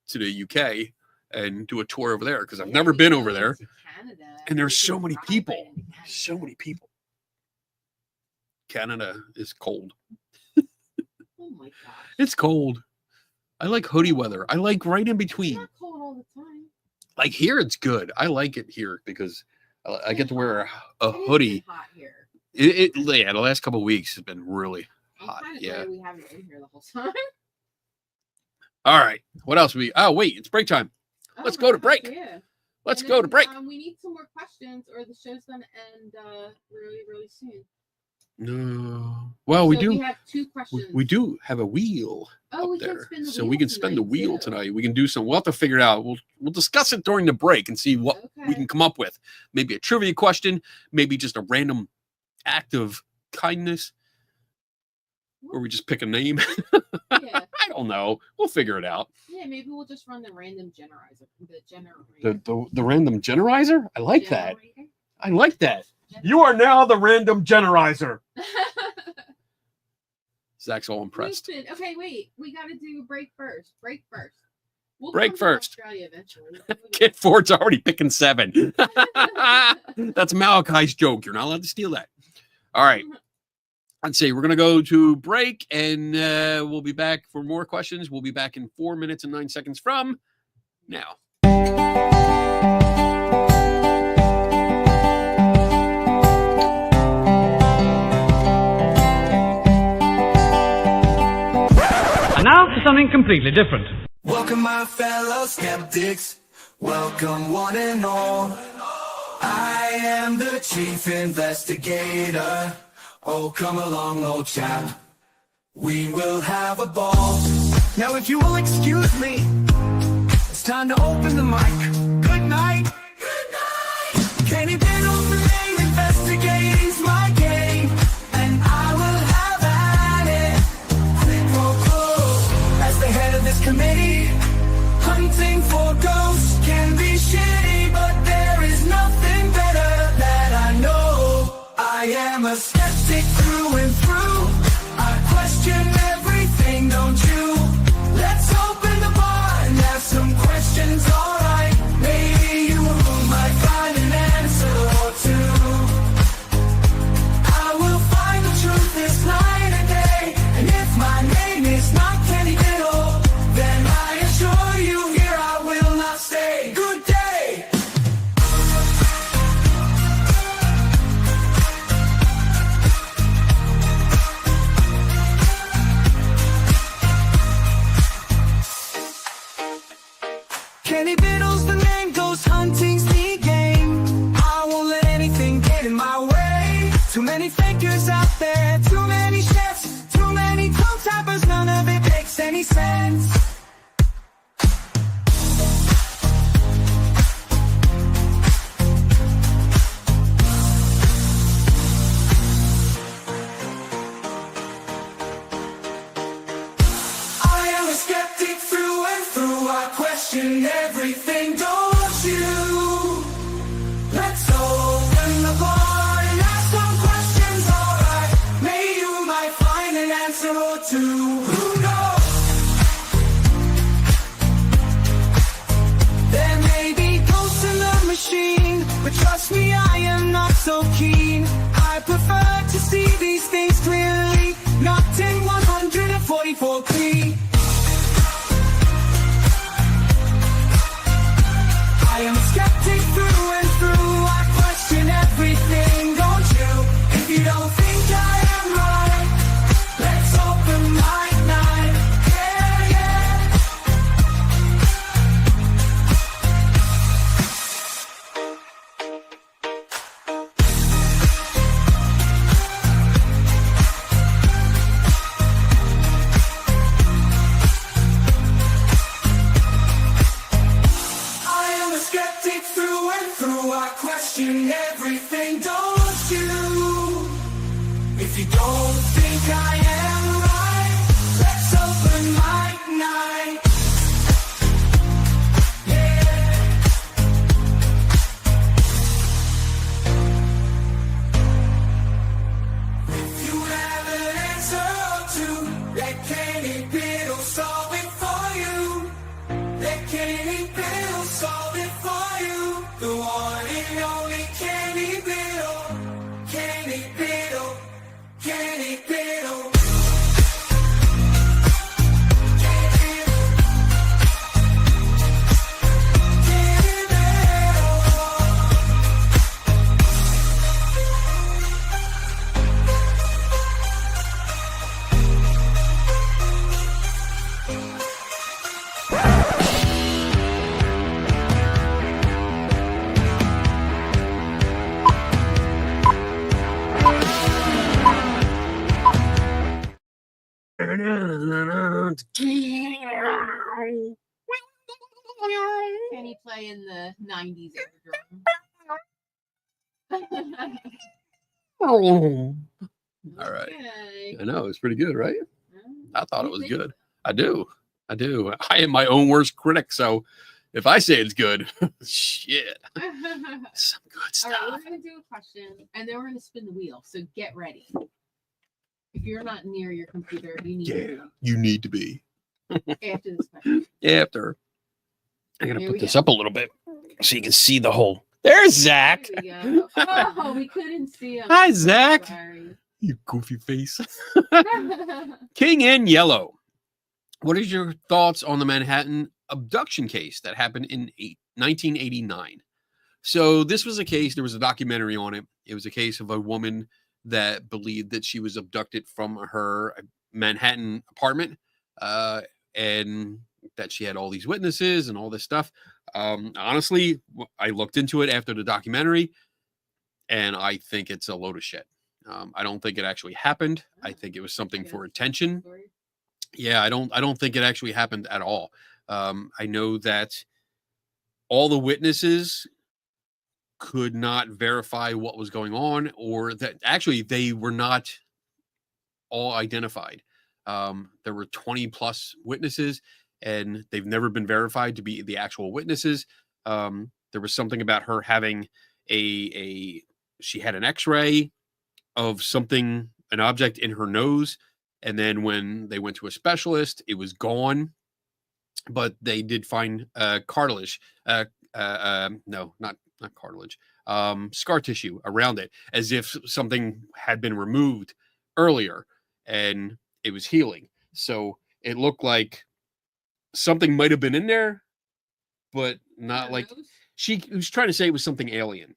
to the U.K. and do a tour over there because I've never been over there. Canada, and there's you so can many drive people. right into Canada. So many people. Canada is cold. Oh my gosh. It's cold. I like hoodie weather. I like right in It's between. not cold all the time. Like here, it's good. I like it here because I get to wear a It is hoodie. hot here. Yeah, the last couple of weeks has been really I'm hot. kind of Yeah. glad we haven't been here the whole time. All right. What else oh wait, it's break time. Let's Oh go my to gosh, break. Yeah. Let's And go to then, break. We need some more questions, or the show's gonna end really, really soon. No. Well, we So do. We have 2 questions. We do have a wheel Oh, up we there, can spin the so wheel we can spin the tonight, wheel too. tonight. We can do some. We'll have to figure it out. We'll discuss it during the break and see what we Okay. can come up with. Maybe a trivia question. Maybe just a random act of kindness, or we just pick a name. Yeah. I don't know. We'll figure it out. Yeah, maybe we'll just run the random generator. The random generizer. I like that. Generator? I like that. You are now the random generizer. Zach's all impressed. Listen, okay, wait. We got to do break first. We'll Break come to first. Australia eventually. Kid Ford's already picking 7. That's Malachi's joke. You're not allowed to steal that. All right. I'd say we're going to go to break and we'll be back for more questions. We'll be back in 4 minutes and 9 seconds from now. And now for something completely different. Welcome, my fellow skeptics. Welcome, one and all. I am the chief investigator. Oh, come along, old chap. We will have a ball. Now, if you will excuse me, it's time to open the mic. Good night. Good night. Kenny Biddle, the name investigating's my game, and I will have at it. Quid pro quo. As the head of this committee, hunting for ghosts can be shitty, but there is nothing better that I know. I am a skeptic through and through. I question everything, don't you? Let's open the bar and have some questions, alright. Maybe you might find an answer or two. I will find the truth this night and day. And if my name is not Kenny Biddle, then I assure you here I will not stay. Good day. Kenny Biddle's the name, ghost hunting's the game. I won't let anything get in my way. Too many fakers out there, too many chefs, too many toe tappers, none of it makes any sense. I am a skeptic through and through. I question everything, don't you? Let's open the bar and ask some questions, alright. Maybe you might find an answer or two. Who knows? There may be ghosts in the machine, but trust me, I am not so keen. I prefer to see these things clearly, not in 144p. I am a skeptic through and through. I question everything, don't you? If you don't think I am right, let's open mic night. Yeah, yeah. I am a skeptic through and through. I question everything, don't you? If you don't think I am right, let's open mic night. Yeah. The one and only Kenny Biddle. Kenny Biddle. Kenny Biddle. Can he play in the 90s drum? All right. Okay. I know, it's pretty good, right? I thought it You was think good. I do. I am my own worst critic, so if I say it's good, shit. so? Some good All stuff. right, we're going to do a question, and then we're going to spin the wheel. So get ready. If you're not near your computer, you need Yeah, you need to be. to after this question. After. I'm going to Here put we this go. up a little bit so you can see the whole. There's Zach. There we go. Oh, we couldn't see him. Hi, Zach. Sorry. You goofy face. King in Yellow. What is your thoughts on the Manhattan abduction case that happened in 1989? So this was a case, there was a documentary on it. It was a case of a woman that believed that she was abducted from her Manhattan apartment and that she had all these witnesses and all this stuff. Honestly, I looked into it after the documentary and I think it's a load of shit. I don't think it actually happened. I think it was something for attention. Yeah, I don't think it actually happened at all. I know that all the witnesses could not verify what was going on, or that actually they were not all identified. There were 20 plus witnesses, and they've never been verified to be the actual witnesses. There was something about her having she had an X-ray of something, an object in her nose. And then when they went to a specialist, it was gone, but they did find cartilage. No, not cartilage. Scar tissue around it, as if something had been removed earlier and it was healing. So it looked like something might have been in there, but not like she was trying to say it was something alien,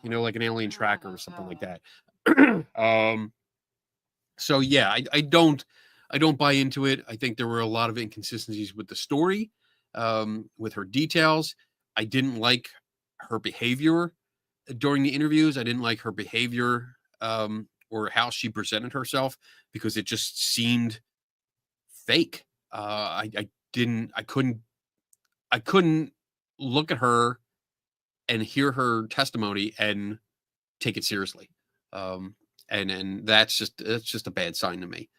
you know, like an alien tracker or something like that. So yeah, I don't buy into it. I think there were a lot of inconsistencies with the story, with her details. I didn't like her behavior during the interviews. I didn't like her behavior or how she presented herself, because it just seemed fake. I couldn't look at her and hear her testimony and take it seriously. And that's just a bad sign to me.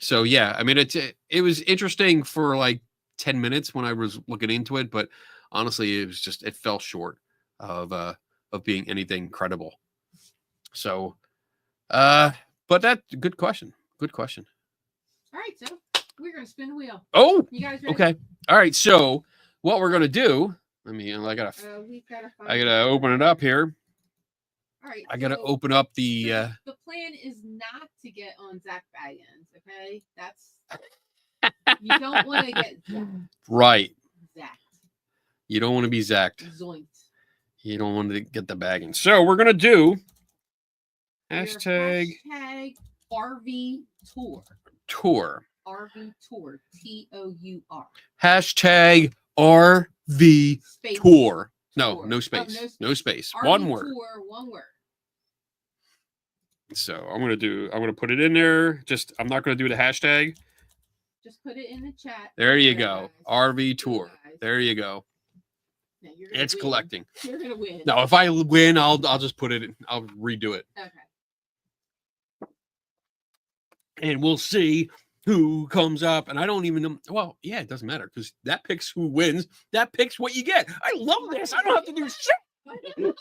So yeah, I mean, it was interesting for like 10 minutes when I was looking into it, but honestly, it fell short of being anything credible. So, but good question. Good question. All right, so we're gonna spin the wheel. Oh, You guys ready? okay. All right. So what we're gonna do? I gotta open it up here. All right. I gotta so open up the. The plan is not to get on Zach Baggins. Okay, that's you don't want to get Right. Zach. You don't want to be zacked. Zoinked. You don't want to get the bagging. So we're gonna do Hashtag RV Tour. tour. RV Tour. TOUR. Hashtag RV Space tour. No, tour. no space. No space. RV One word. Tour, one word. So I'm gonna put it in there. I'm not gonna do the hashtag. Just put it in the chat. There you Good, go. guys. RV Good, tour. guys. There you go. Now, you're gonna It's win. collecting. You're gonna win. No, if I win, I'll just put it in. I'll redo it. Okay. And we'll see who comes up. And I don't even know. Well, yeah, it doesn't matter, because that picks who wins. That picks what you get. I love this. I don't have to do shit.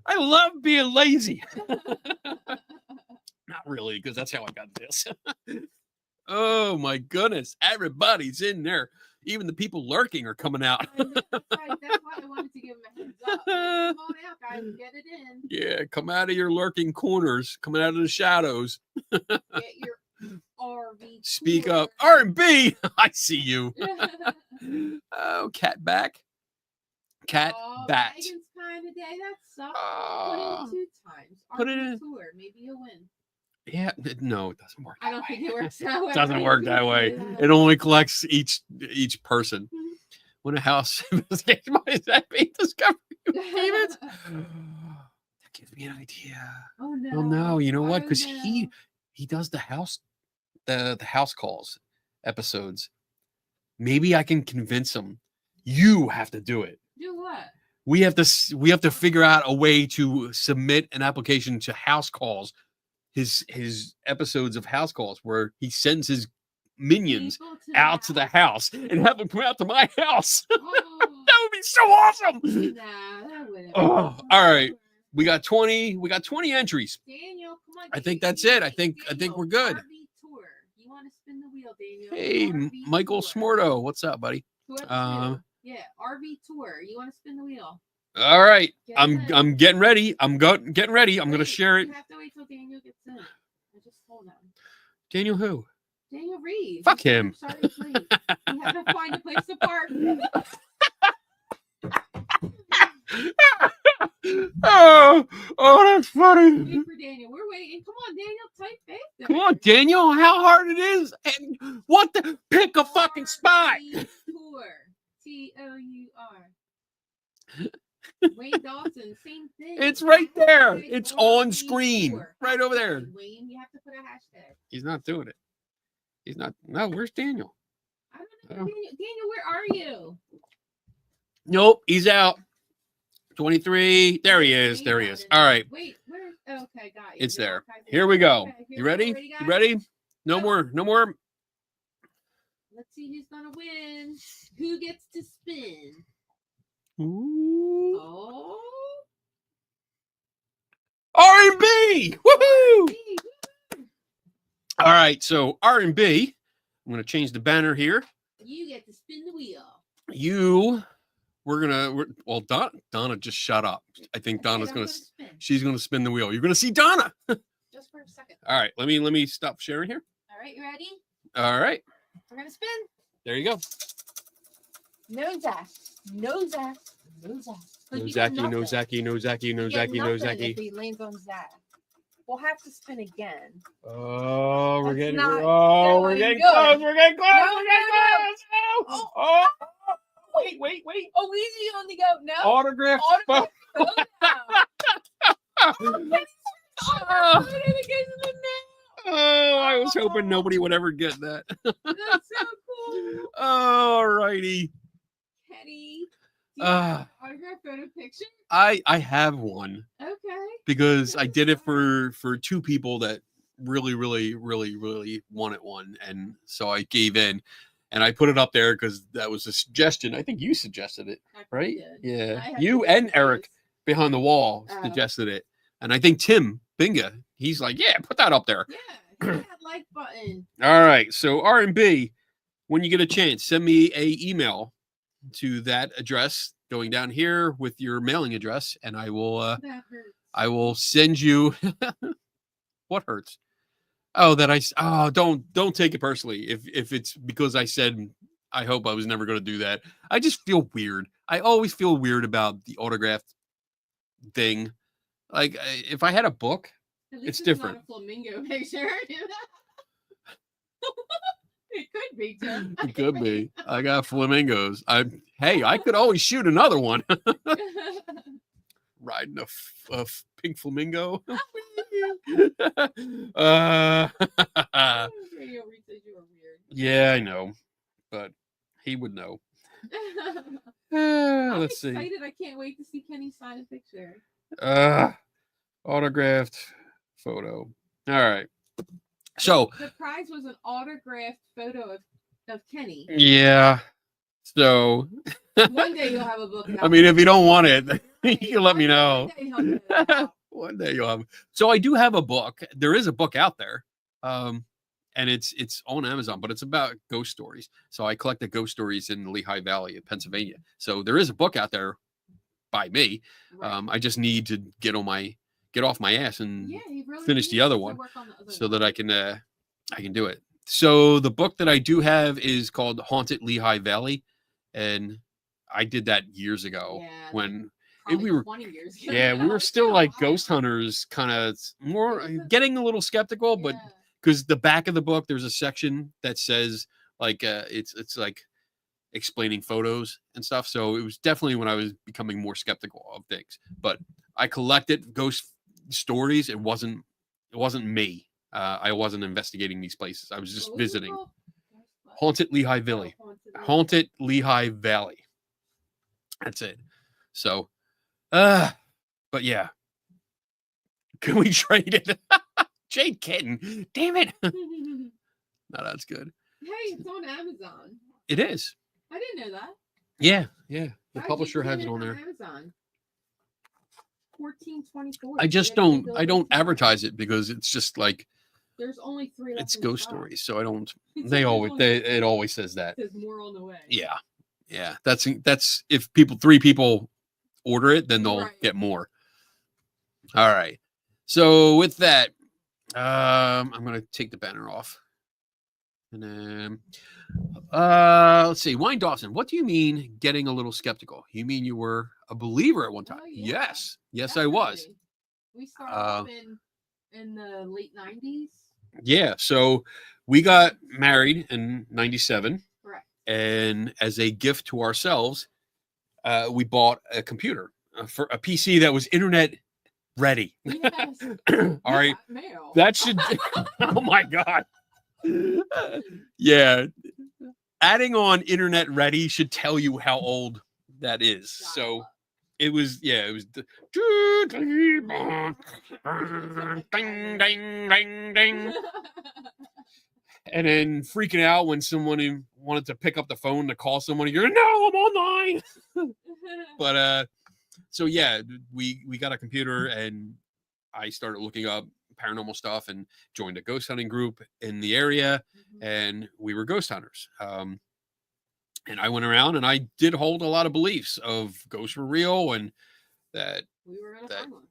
I love being lazy. Not really, because that's how I got this. Oh my goodness. Everybody's in there. Even the people lurking are coming out. That's why I wanted to give Yeah, come out of your lurking corners, coming out of the shadows. Get your RV. Speak tour. up. R&B. I see you. Oh, cat back. Cat bat. Megan's kind of day. That sucks. Oh, Put it in 2 times. put it RV in. tour. Maybe you'll win. Yeah, no, it doesn't work. I don't think it works that way. It doesn't work that way. It only collects each person. When a house investigation is that being discovered, demons. That gives me an idea. Oh no. Well, no, you know what? Because no. he does the house calls episodes. Maybe I can convince him. You have to do it. Do what? We have to figure out a way to submit an application to house calls. His episodes of house calls where he sends his minions People out to the house and have them come out to my house. Oh, That would be so awesome. nah, that wouldn't. Oh, all right. We got 20 entries. Daniel, come on. I think that's it. I think we're good. RV tour. You want to spin the wheel, Daniel? Hey, RV Michael tour. Smorto, what's up, buddy? Whoever's Um, new. Yeah, RV tour. You want to spin the wheel? All right. Get I'm in. getting ready. getting ready. I'm going to Wait, share it. You have to wait till Daniel gets in. I just told him. Daniel who? Daniel Reed. Fuck him. Sorry, please. You have to find a place to park. That's funny. Wait for Daniel. We're waiting. Come on, Daniel. Type fast. Come on, Daniel. How hard it is? And what the? Pick a fucking spot. RV Tour. TOUR. Wayne Dawson, same thing. It's right there. Okay, It's RV on screen. tour. Right over there. Wayne, you have to put a hashtag. He's not doing it. He's not. No, where's Daniel? I don't know. Daniel, where are you? Nope, he's out. 23. There he is. Wayne There he got is. it. All right. Wait, where? Okay, got you. It's You're there. archiving. Here we go. Okay, here You we go. ready? guys? You ready? No Go. more. No more. Let's see who's gonna win. Who gets to spin? Ooh. Oh, R&B. Woohoo! me. All right. So R&B. I'm going to change the banner here. You get to spin the wheel. Well, Donna just shut up. I think Okay, Donna's I'm going to, spin she's going to spin the wheel. You're going to see Donna. just for a second. All right. Let me stop sharing here. All right, you ready? All right. We're gonna spin. There you go. No Zach. No Zach. No Zach. No Zacky, no Zacky, no Zacky, no Zacky, no If Zacky. he lands on Zach, we'll have to spin again. Oh, we're That's getting, not we're going getting good. close. We're getting close. No, We're getting no, close. Oh. Oh, wait. Oh, easy on the go. No. Autograph. Autograph photo. Oh, I was hoping nobody would ever get that. That's so cool. All righty. Kenny. Do you have an autograph photo picture? I have one Okay. because I did it for 2 people that really wanted one, and so I gave in, and I put it up there because that was a suggestion. I think you suggested it, I right? did. Yeah, I had you to and do Eric this. behind the wall Oh. suggested it, and I think Tim Binga, he's like, yeah, put that up there. Yeah. Hit that like button. All right, so R&B, when you get a chance, send me a email to that address going down here with your mailing address, and I will That hurts. I will send you. What hurts? Oh, don't take it personally. If it's because I said I hope I was never going to do that. I just feel weird. I always feel weird about the autographed thing. Like if I had a book, At It's least different. Not a flamingo picture. It could be, Tim. it could be. I got flamingos. I could always shoot another one. Riding a pink flamingo. Radio Reed says you were weird. Yeah, I know, but he would know. I'm Let's see. excited. I can't wait to see Kenny sign a picture. Autographed photo. All right. So The prize was an autographed photo of Kenny. yeah. So One day you'll have a book. I mean, if you don't want it, you can let me One know. day he'll get it out. One day you'll have. So I do have a book. There is a book out there, and it's on Amazon, but it's about ghost stories. So I collected ghost stories in the Lehigh Valley of Pennsylvania. So there is a book out there by me. Right. I just need to get on my get off my ass and Yeah, he really finish the needs other to one work on the other so one. that I can do it. So the book that I do have is called Haunted Lehigh Valley, and I did that years ago Yeah, when probably we were 20 years ago. yeah, we now. were It's still been a like while. ghost hunters, kind of more It was a- getting a little skeptical, but Yeah. because the back of the book there's a section that says like it's like explaining photos and stuff. So it was definitely when I was becoming more skeptical of things. But I collected ghost stories. It wasn't me. I wasn't investigating these places. I was just What was it visiting. called? Haunted Lehigh Valley. Oh, Haunted Lehigh. Haunted Lehigh Valley. That's it. So but yeah. Can we trade it? Jade Kitten. Damn it. No, that's good. Hey, it's on Amazon. It is. I didn't know that. Yeah, yeah. The How'd publisher you has get it on there. Amazon. 14.24. I just don't advertise it because it's just like There's only 3 left. it's in ghost stock. stories, so I don't. It's They like always it always says that. There's more on the way. Yeah, yeah. That's if 3 people order it, then they'll Right. get more. All right. So with that, I'm gonna take the banner off, and then let's see. Wine Dawson, what do you mean getting a little skeptical? You mean you were a believer at one time? Oh, yeah. Yes, I was. Definitely. We started off in the late 90s. Yeah, so we got married in 97, Correct. and as a gift to ourselves, we bought a computer for a PC that was internet ready. Yes. All right, Mail. that should. Oh my god. Yeah, adding on internet ready should tell you how old that is. So it was, yeah, it was. Ding, ding, ding, ding. And then freaking out when someone wanted to pick up the phone to call someone. You're no, I'm online. But so yeah, we got a computer and I started looking up paranormal stuff and joined a ghost hunting group in the area, and we were ghost hunters. And I went around and I did hold a lot of beliefs of ghosts were real and that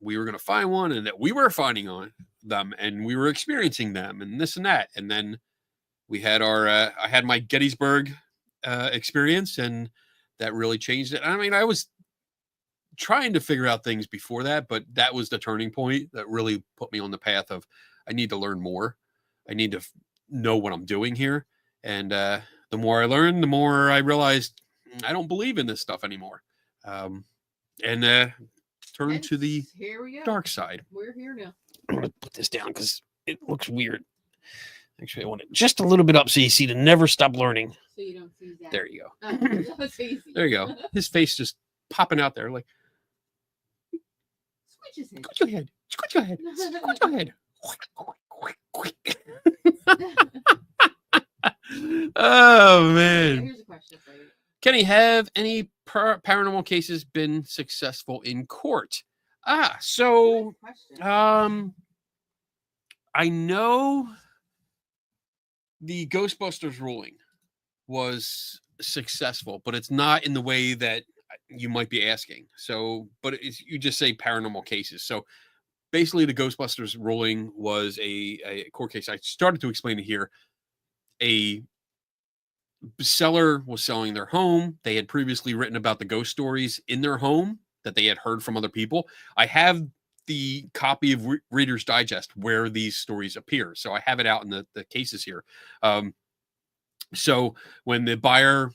we were going to find one and that we were finding on them and we were experiencing them and this and that. And then we had I had my Gettysburg experience, and that really changed it. I mean, I was trying to figure out things before that, but that was the turning point that really put me on the path of I need to learn more. I need to know what I'm doing here. And the more I learned, the more I realized I don't believe in this stuff anymore. And turn to the here we go. dark side. We're here now. I'm going to put this down because it looks weird. Actually, I want it just a little bit up so you see the never stop learning. So you don't see that. There you go. That's easy. There you go. His face just popping out there like, Switch his head. scratch your head. Scratch your head. Scratch your head. Oh, man. Here's a question for you. Kenny, have any paranormal cases been successful in court? So, Good question. I know the Ghostbusters ruling was successful, but it's not in the way that you might be asking. So, but you just say paranormal cases. So basically the Ghostbusters ruling was a court case. I started to explain it here. A seller was selling their home. They had previously written about the ghost stories in their home that they had heard from other people. I have the copy of Reader's Digest where these stories appear. So I have it out in the cases here. So when the buyer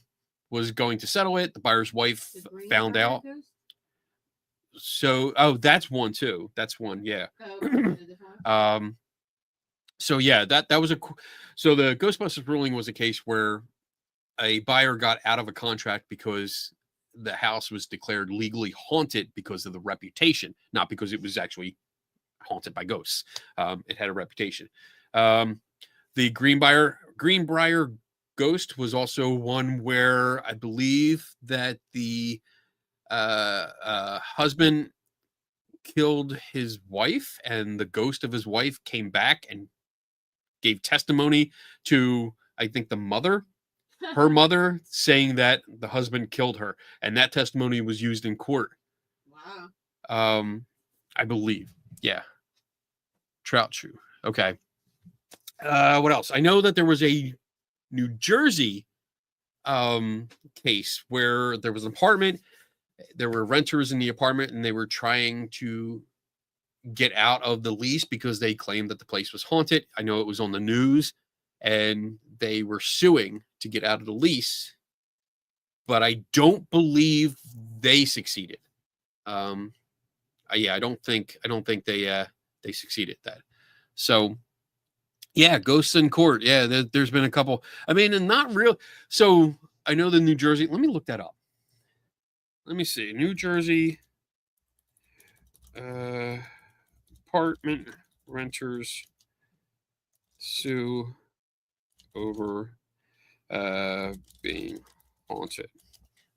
was going to settle it, the buyer's wife found out. So, that's one too. That's one. Yeah. So yeah, that was so the Ghostbusters ruling was a case where a buyer got out of a contract because the house was declared legally haunted because of the reputation, not because it was actually haunted by ghosts. It had a reputation. The Greenbrier ghost was also one where I believe that the husband killed his wife and the ghost of his wife came back and gave testimony to, I think, the mother, her mother, saying that the husband killed her, and that testimony was used in court. Wow. I believe. Yeah. Trout shoe. Okay. What else? I know that there was a New Jersey case where there was an apartment. There were renters in the apartment, and they were trying to get out of the lease because they claimed that the place was haunted. I know it was on the news, and they were suing to get out of the lease, but I don't believe they succeeded. Yeah, I don't think they succeeded at that. So yeah, ghosts in court. Yeah, there's been a couple. I mean, and not real. So I know the New Jersey. Let me look that up. Let me see. New Jersey apartment renters sue over being haunted.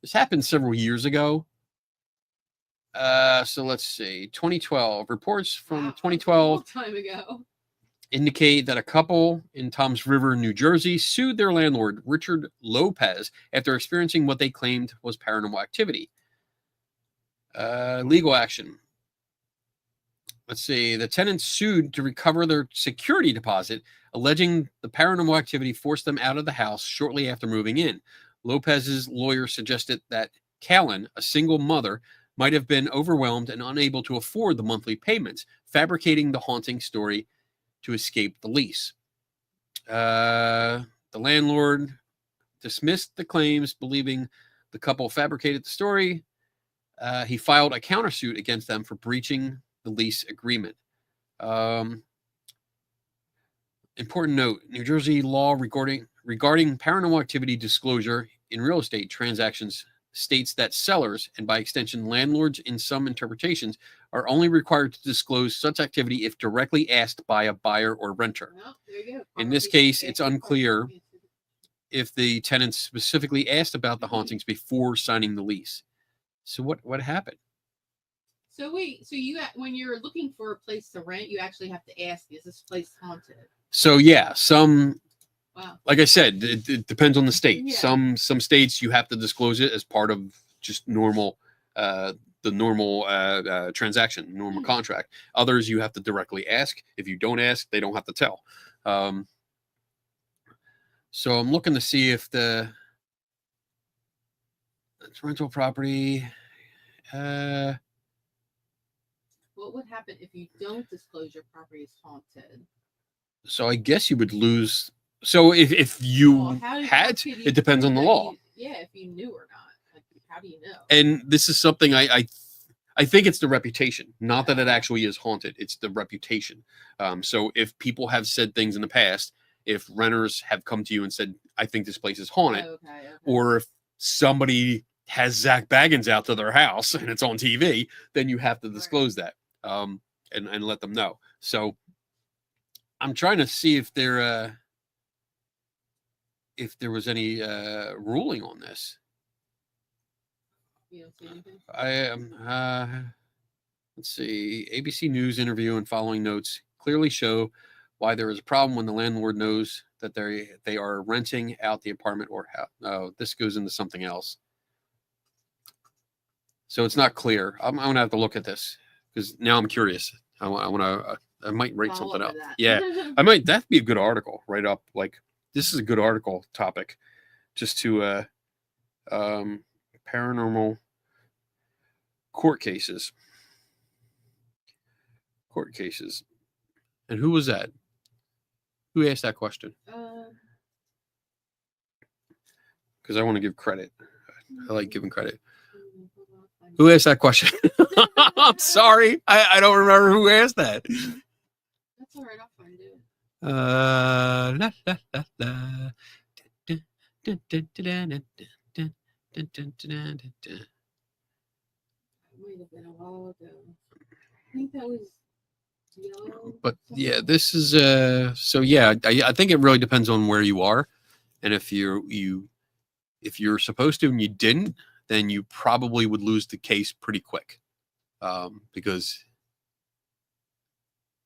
This happened several years ago. So let's see. 2012 reports from 2012. A long time ago. Indicate that a couple in Toms River, New Jersey, sued their landlord, Richard Lopez, after experiencing what they claimed was paranormal activity. Legal action. Let's see. The tenants sued to recover their security deposit, alleging the paranormal activity forced them out of the house shortly after moving in. Lopez's lawyer suggested that Callan, a single mother, might have been overwhelmed and unable to afford the monthly payments, fabricating the haunting story to escape the lease. The landlord dismissed the claims, believing the couple fabricated the story. He filed a countersuit against them for breaching the lease agreement. Important note: New Jersey law regarding paranormal activity disclosure in real estate transactions states that sellers, and by extension landlords in some interpretations, are only required to disclose such activity if directly asked by a buyer or renter. Well, there you go. In this case, it's unclear if the tenants specifically asked about the hauntings before signing the lease. So what happened? So wait, so you when you're looking for a place to rent, you actually have to ask, is this place haunted? So yeah, Wow. like I said, it depends on the state. Yeah. Some states you have to disclose it as part of just normal the normal transaction, normal contract. Others you have to directly ask. If you don't ask, they don't have to tell. So I'm looking to see if the rental property. What would happen if you don't disclose your property is haunted? So I guess you would lose. So if you had, it depends on the law. If you knew or not. Like, how do you know? And this is something I think it's the reputation, not that it actually is haunted. It's the reputation. So if people have said things in the past, if renters have come to you and said, I think this place is haunted, or if somebody has Zach Baggins out to their house and it's on TV, then you have to disclose that and let them know. So I'm trying to see if there was any ruling on this. You don't see anything? I am. Let's see. ABC News interview and following notes clearly show why there is a problem when the landlord knows that they are renting out the apartment or house. Oh, this goes into something else. So it's not clear. I'm gonna have to look at this because now I'm curious. I might write something up. Yeah, I might. That'd be a good article. Right up. Like this is a good article topic, just to paranormal court cases. And who was that? Who asked that question? Because I want to give credit. I like giving credit. Who asked that question? I'm sorry. I don't remember who asked that. That's all right. I'll find it. La, la, la, la. Might have been a while ago. I think that was yellow. But yeah, this is so yeah, I think it really depends on where you are, and if you're supposed to and you didn't, then you probably would lose the case pretty quick, because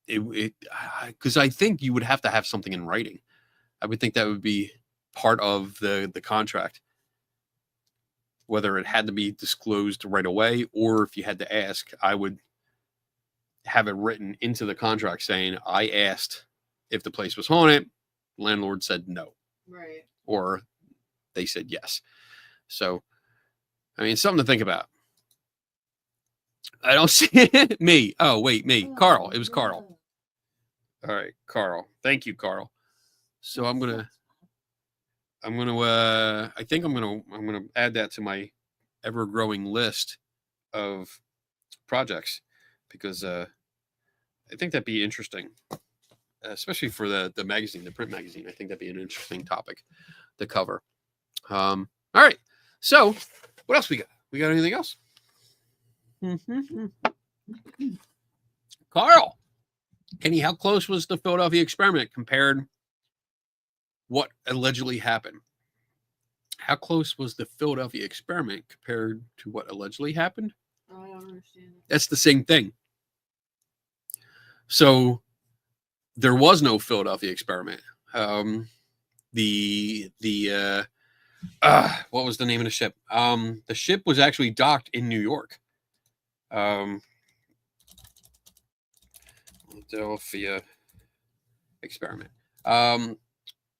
because I think you would have to have something in writing. I would think that would be part of the contract, whether it had to be disclosed right away or if you had to ask. I would have it written into the contract saying, I asked if the place was haunted. Landlord said no. Right. Or they said yes. So, I mean, it's something to think about. I don't see it. Me. Oh, wait, me. Carl. It was Carl. All right, Carl. Thank you, Carl. So I think I'm gonna add that to my ever-growing list of projects because I think that'd be interesting, especially for the magazine, the print magazine. I think that'd be an interesting topic to cover. All right. So what else we got? We got anything else? Carl, Kenny, how close was the Philadelphia experiment compared what allegedly happened? How close was the Philadelphia experiment compared to what allegedly happened? I don't understand. That's the same thing. So there was no Philadelphia experiment. What was the name of the ship? The ship was actually docked in New York. Philadelphia experiment.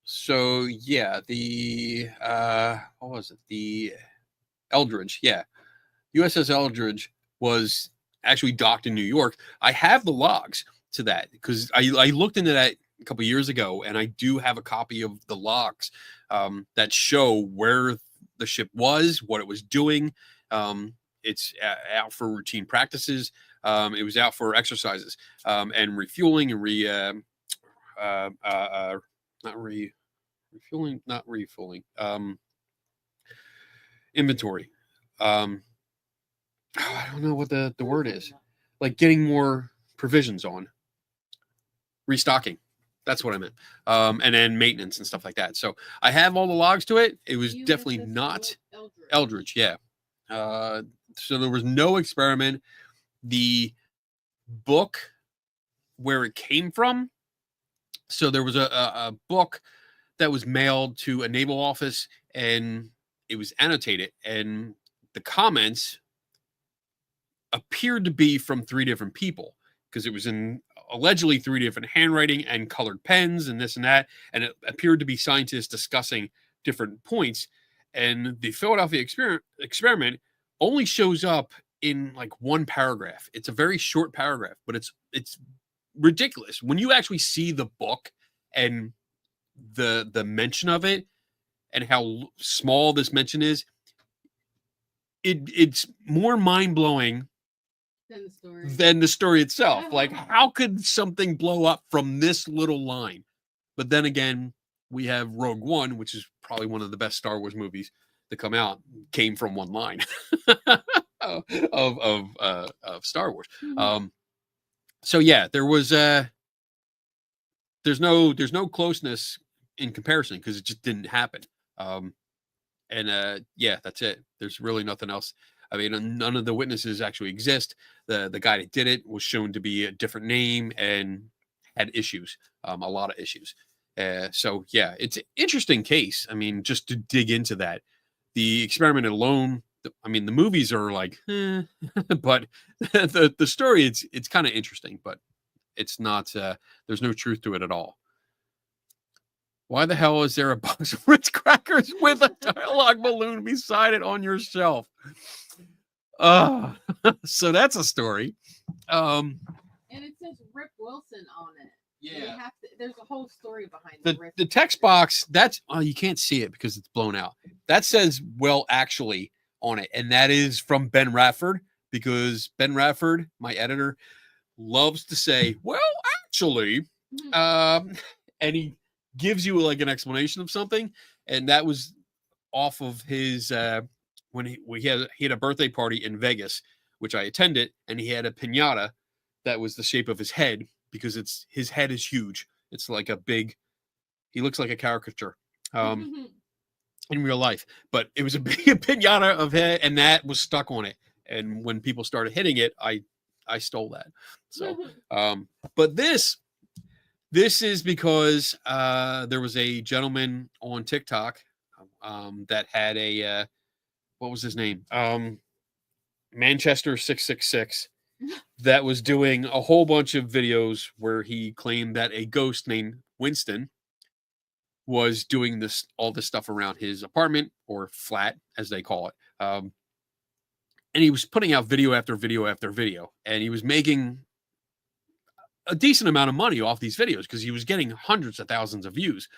So yeah, what was it? The Eldridge, yeah. USS Eldridge was actually docked in New York. I have the logs to that because I looked into that a couple of years ago, and I do have a copy of the logs that show where the ship was, what it was doing. It's out for routine practices. It was out for exercises and refueling and refueling, inventory. I don't know what the word is. Like getting more provisions on. Restocking. That's what I meant. And then maintenance and stuff like that. So I have all the logs to it. It was definitely not Eldridge. Yeah. So there was no experiment. The book where it came from. So there was a book that was mailed to a naval office, and it was annotated, and the comments appeared to be from 3 different people because it was in allegedly 3 different handwriting and colored pens and this and that, and it appeared to be scientists discussing different points. And the Philadelphia experiment only shows up in like 1 paragraph. It's a very short paragraph, but it's ridiculous when you actually see the book and the mention of it and how small this mention is. It's more mind-blowing than the story itself. Like, how could something blow up from this little line? But then again, we have Rogue One, which is probably one of the best Star Wars movies to come out, came from 1 line of Star Wars. So yeah, there's no closeness in comparison because it just didn't happen. Yeah, that's it. There's really nothing else. I mean, none of the witnesses actually exist. The guy that did it was shown to be a different name and had issues, a lot of issues. So yeah, it's an interesting case. I mean, just to dig into that, the experiment alone. I mean, the movies are like, but the story it's kind of interesting, but it's not. There's no truth to it at all. Why the hell is there a box of Ritz crackers with a dialogue balloon beside it on your shelf? So that's a story. And it says Rip Wilson on it. Yeah. There's a whole story behind the text box. That's you can't see it because it's blown out. That says "well, actually" on it, and that is from Ben Radford because Ben Radford, my editor, loves to say "well, actually," and he gives you like an explanation of something, and that was off of his when he had a birthday party in Vegas, which I attended, and he had a piñata that was the shape of his head because his head is huge. It's like he looks like a caricature in real life, but it was a big piñata of head, and that was stuck on it. And when people started hitting it, I stole that. So, but this is because there was a gentleman on TikTok that had a what was his name? Manchester 666, that was doing a whole bunch of videos where he claimed that a ghost named Winston was doing all this stuff around his apartment or flat, as they call it. And he was putting out video after video after video, and he was making a decent amount of money off these videos because he was getting hundreds of thousands of views.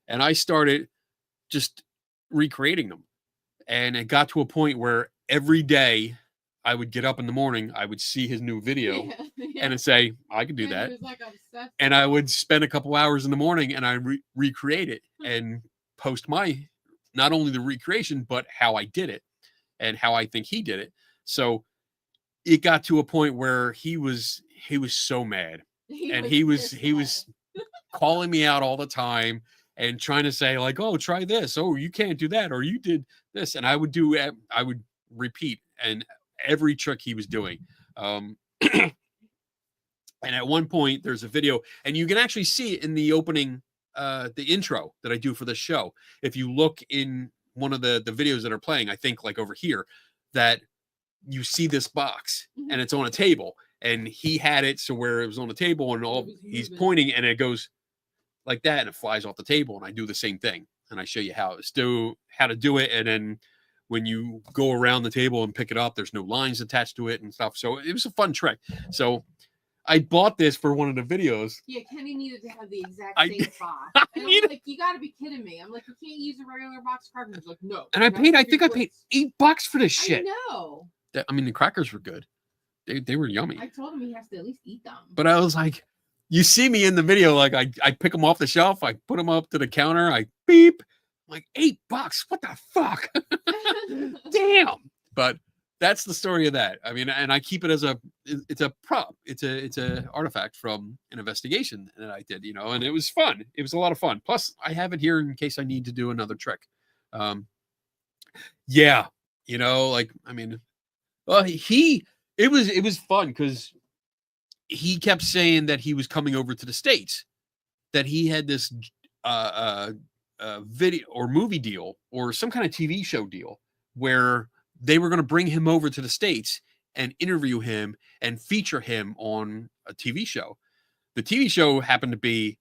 And I started just recreating them. And it got to a point where every day I would get up in the morning, I would see his new video and it'd say, I could do that. And I would spend a couple hours in the morning and I recreate it and post not only the recreation, but how I did it and how I think he did it. So it got to a point where he was so mad. He was calling me out all the time and trying to say like, oh, try this. Oh, you can't do that. Or you did this. And I would repeat and every trick he was doing. And at one point there's a video and you can actually see it in the opening, the intro that I do for the show. If you look in one of the videos that are playing, I think like over here, that you see this box and it's on a table and he had it so where it was on a table and he's pointing and it goes like that and it flies off the table and I do the same thing and I show you how to do it. And then when you go around the table and pick it up, there's no lines attached to it and stuff. So it was a fun trick. So I bought this for one of the videos. Yeah, Kenny needed to have the exact same box. And I'm like, you got to be kidding me. I'm like, you can't use a regular box of crackers. He's like, no. And I think I paid $8 for this shit. I know. I mean, the crackers were good. They were yummy. I told him he has to at least eat them. But I was like, you see me in the video, like I pick them off the shelf, I put them up to the counter, I beep. I'm like, $8. What the fuck? Damn. But that's the story of that. I mean, and I keep it as it's a prop. It's a artifact from an investigation that I did, and it was fun. It was a lot of fun. Plus, I have it here in case I need to do another trick. Yeah, like, I mean, well, it was fun because he kept saying that he was coming over to the States, that he had this video or movie deal or some kind of TV show deal where they were going to bring him over to the States and interview him and feature him on a TV show. The TV show happened to be,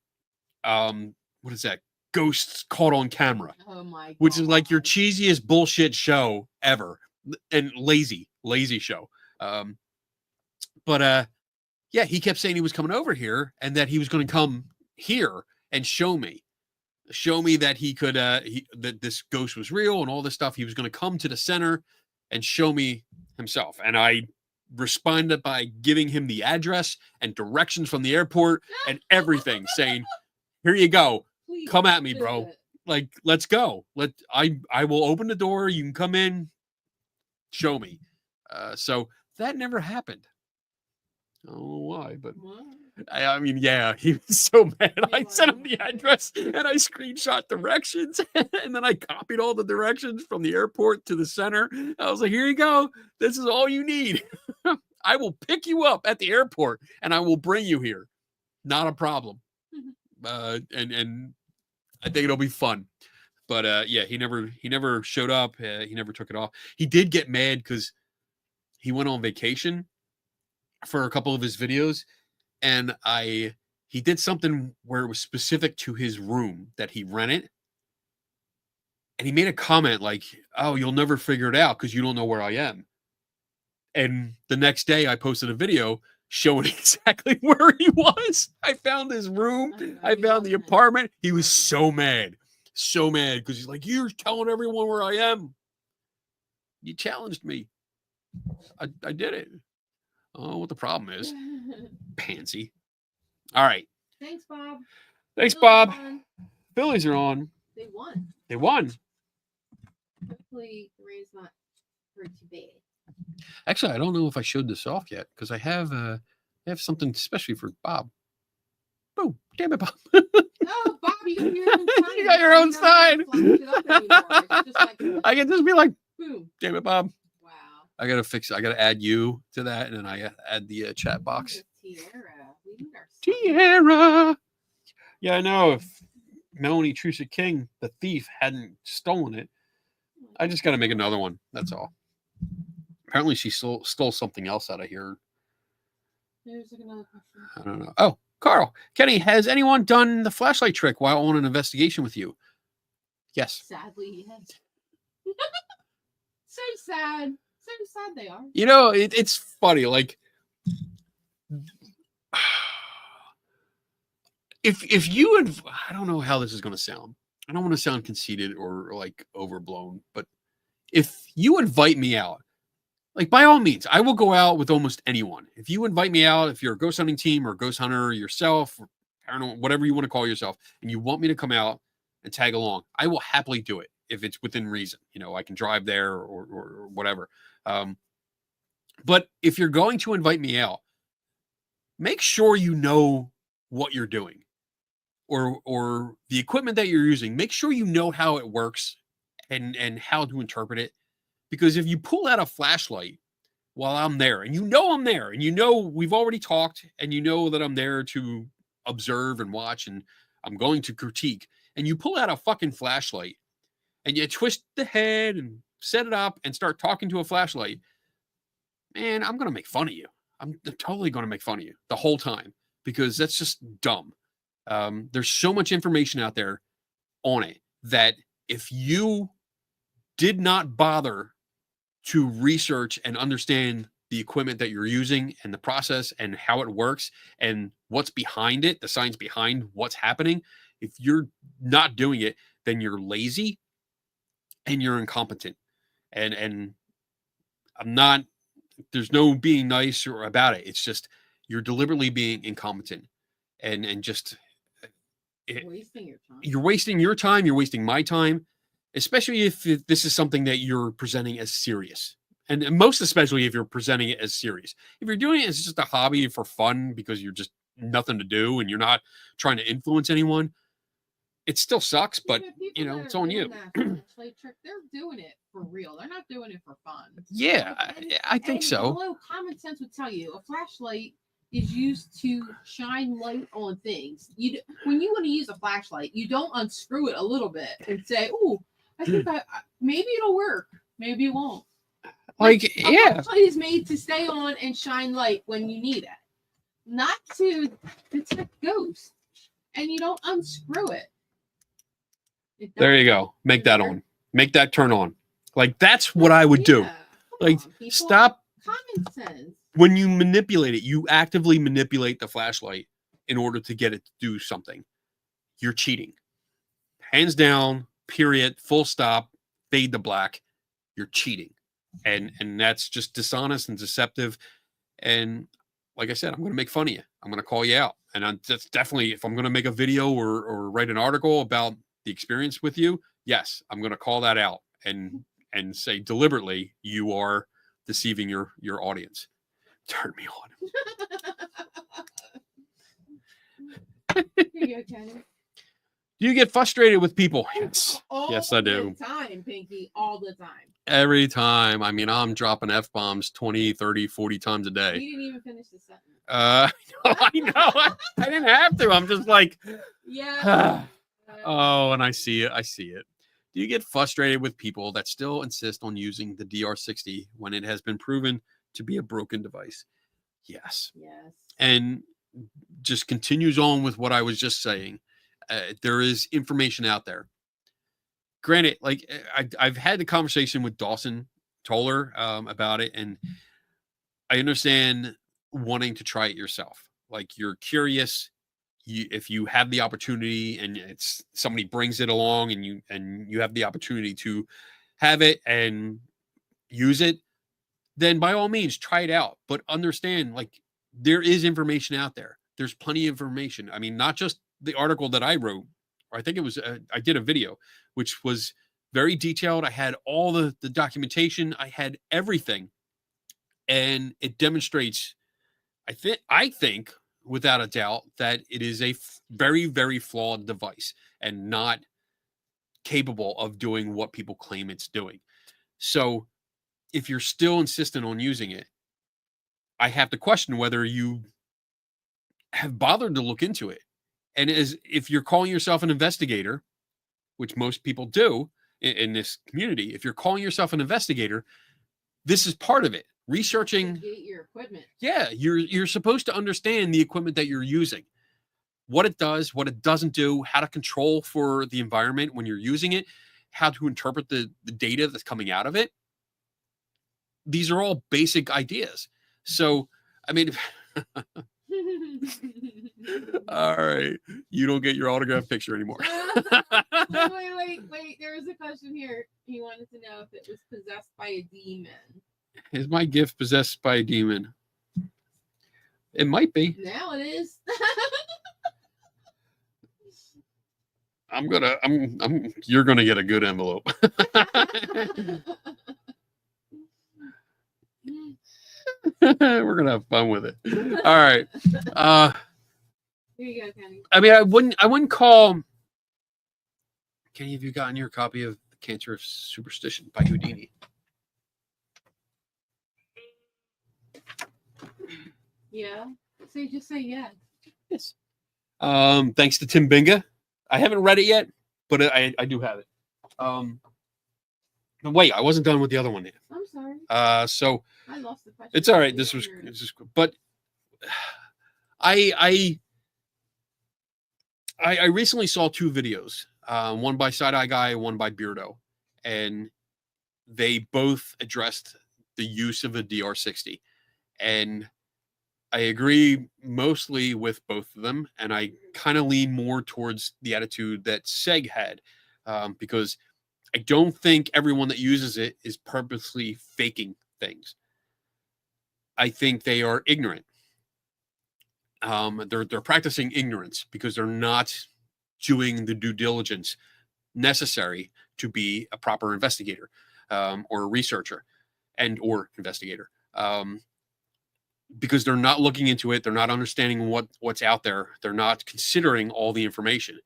what is that? Ghosts Caught on Camera. Oh my God. Which is like your cheesiest bullshit show ever. And lazy show. But yeah, he kept saying he was coming over here and that he was going to come here and show me that he could, that this ghost was real and all this stuff. He was going to come to the center and show me himself. And I responded by giving him the address and directions from the airport and everything, saying, here you go. Please, come at me, bro. Like, let's go. I will open the door. You can come in, show me. So that never happened. I don't know why, but I mean, yeah, he was so mad. I sent him the address and I screenshot directions and then I copied all the directions from the airport to the center. I was like, here you go. This is all you need. I will pick you up at the airport and I will bring you here. Not a problem. And I think it'll be fun. But yeah, he never showed up. He never took it off. He did get mad because he went on vacation for a couple of his videos, and he did something where it was specific to his room that he rented, and he made a comment like, oh, you'll never figure it out because you don't know where I am. And the next day I posted a video showing exactly where he was. I found his room. I found the apartment. He was so mad because he's like, you're telling everyone where I am. You challenged me. I did it. Oh, what the problem is. Pansy. All right. Thanks, Bob. Thanks, Bob. Phillies are on. They won. They won. Hopefully the rain's not hurt too bad. Actually, I don't know if I showed this off yet because I have something especially for Bob. Oh, damn it, Bob. Oh, Bob, you got your own sign. You got your own sign. Like, I can just be like, boom. Damn it, Bob. Wow. I got to add you to that, and then I add the chat box. Tiara. We need our sign. Tiara. Yeah, I know. If Melanie Trusa King, the thief, hadn't stolen it, I just got to make another one. That's all. Apparently, she stole something else out of here. There's another question. I don't know. Oh, Carl, Kenny, has anyone done the flashlight trick while on an investigation with you? Yes. Sadly, yes. So sad. So sad they are. You know, it's funny. Like, if you and I don't know how this is going to sound. I don't want to sound conceited or like overblown, but if you invite me out, like by all means, I will go out with almost anyone. If you invite me out, if you're a ghost hunting team or a ghost hunter yourself, or paranormal, whatever you want to call yourself, and you want me to come out and tag along, I will happily do it if it's within reason. You know, I can drive there or whatever. But if you're going to invite me out, make sure you know what you're doing or the equipment that you're using. Make sure you know how it works and how to interpret it. Because if you pull out a flashlight while I'm there, and you know I'm there, and you know we've already talked, and you know that I'm there to observe and watch, and I'm going to critique, and you pull out a fucking flashlight, and you twist the head and set it up and start talking to a flashlight, man, I'm going to make fun of you. I'm totally going to make fun of you the whole time, because that's just dumb. There's so much information out there on it that if you did not bother to research and understand the equipment that you're using and the process and how it works and what's behind it, the science behind what's happening, if you're not doing it, then you're lazy and you're incompetent. And I'm not, there's no being nice or about it. It's just you're deliberately being incompetent and just Wasting your time. you're wasting your time. You're wasting my time, especially if this is something that you're presenting as serious. And most especially if you're presenting it as serious. If you're doing it as just a hobby for fun because you're just nothing to do and you're not trying to influence anyone, it still sucks, but you know, it's on you. Flashlight trick, they're doing it for real. They're not doing it for fun. Yeah, I think and so. Although common sense would tell you a flashlight is used to shine light on things. When you want to use a flashlight, you don't unscrew it a little bit and say, "Oh, I think maybe it'll work, maybe it won't." Like, a yeah, flashlight is made to stay on and shine light when you need it, not to detect ghosts. And you don't unscrew it. there you go. Make that on. Make that turn on. Like, that's what I would do. Yeah, Like, people, stop. common sense. When you manipulate it, you actively manipulate the flashlight in order to get it to do something. You're cheating. Hands down, period, full stop, fade to black. You're cheating. And that's just dishonest and deceptive. And like I said, I'm going to make fun of you. I'm going to call you out. And that's definitely, if I'm going to make a video or write an article about the experience with you, yes, I'm going to call that out and say deliberately you are deceiving your audience. Turn me on. Here you go, Kenny. Do you get frustrated with people? Yes. All Yes, I do. the time, Pinky. All the time. Every time. I mean, I'm dropping F-bombs 20, 30, 40 times a You day. didn't even finish the sentence. I know. I didn't have to. I'm just like, Yeah. oh, and I see it. I see it. Do you get frustrated with people that still insist on using the DR60 when it has been proven to be a broken device? Yes. Yes. And just continues on with what I was just saying. There is information out there. Granted, like I've had the conversation with Dawson Toller about it, and I understand wanting to try it yourself. Like, you're curious. If you have the opportunity and it's somebody brings it along and you have the opportunity to have it and use it, then by all means try it out. But understand, like, there is information out there. There's plenty of information. I mean, not just the article that I wrote, or I think it was I did a video which was very detailed. I had all the documentation. I had everything, and it demonstrates, I think without a doubt, that it is a very, very flawed device and not capable of doing what people claim it's doing. So if you're still insistent on using it, I have to question whether you have bothered to look into it. And if you're calling yourself an investigator, which most people do in this community, if you're calling yourself an investigator, this is part of it. researching. Get your equipment. Yeah, you're supposed to understand the equipment that you're using, what it does, what it doesn't do, how to control for the environment when you're using it, how to interpret the data that's coming out of it. These are all basic ideas. So, I mean, all right, you don't get your autograph picture anymore. Wait. There was a question here. He wanted to know if it was possessed by a demon. Is my gift possessed by a demon? It might be. Now it is. You're gonna get a good envelope. We're gonna have fun with it. All right. Here you go, Kenny. I mean, I wouldn't call. Kenny, have you gotten your copy of The Cancer of Superstition by Houdini? Yeah. So just say yes. Yes. Thanks to Tim Binga. I haven't read it yet, but I do have it. But wait, I wasn't done with the other one yet. I'm sorry. So I lost the question. it's all right. This is but I recently saw two videos, one by Side Eye Guy, one by Beardo, and they both addressed the use of a DR60, and I agree mostly with both of them, and I kind of lean more towards the attitude that Seg had, because I don't think everyone that uses it is purposely faking things. I think they are ignorant. They're practicing ignorance because they're not doing the due diligence necessary to be a proper investigator, or a researcher or investigator. Because they're not looking into it, they're not understanding what's out there, they're not considering all the information.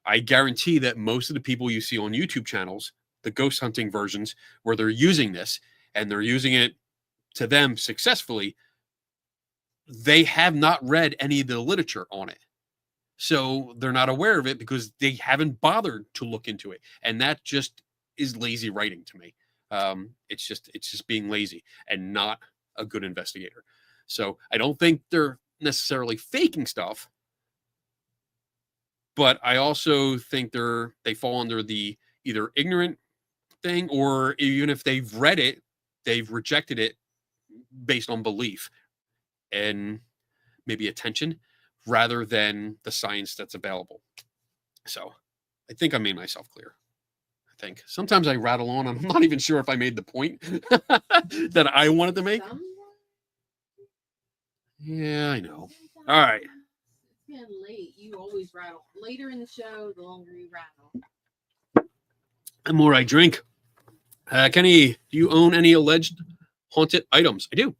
I guarantee that most of the people you see on YouTube channels, the ghost hunting versions, where they're using this and they're using it to them successfully, they have not read any of the literature on it. So they're not aware of it because they haven't bothered to look into it. And that just is lazy writing to me. It's just being lazy and not a good investigator. So I don't think they're necessarily faking stuff, but I also think they fall under the either ignorant thing, or even if they've read it, they've rejected it based on belief and maybe attention rather than the science that's available. So I think I made myself clear. I think sometimes I rattle on and I'm not even sure if I made the point that I wanted to make. Yeah, I know. All right. It's getting late. You always rattle. Later in the show, the longer you rattle. The more I drink. Kenny, do you own any alleged haunted items? I do.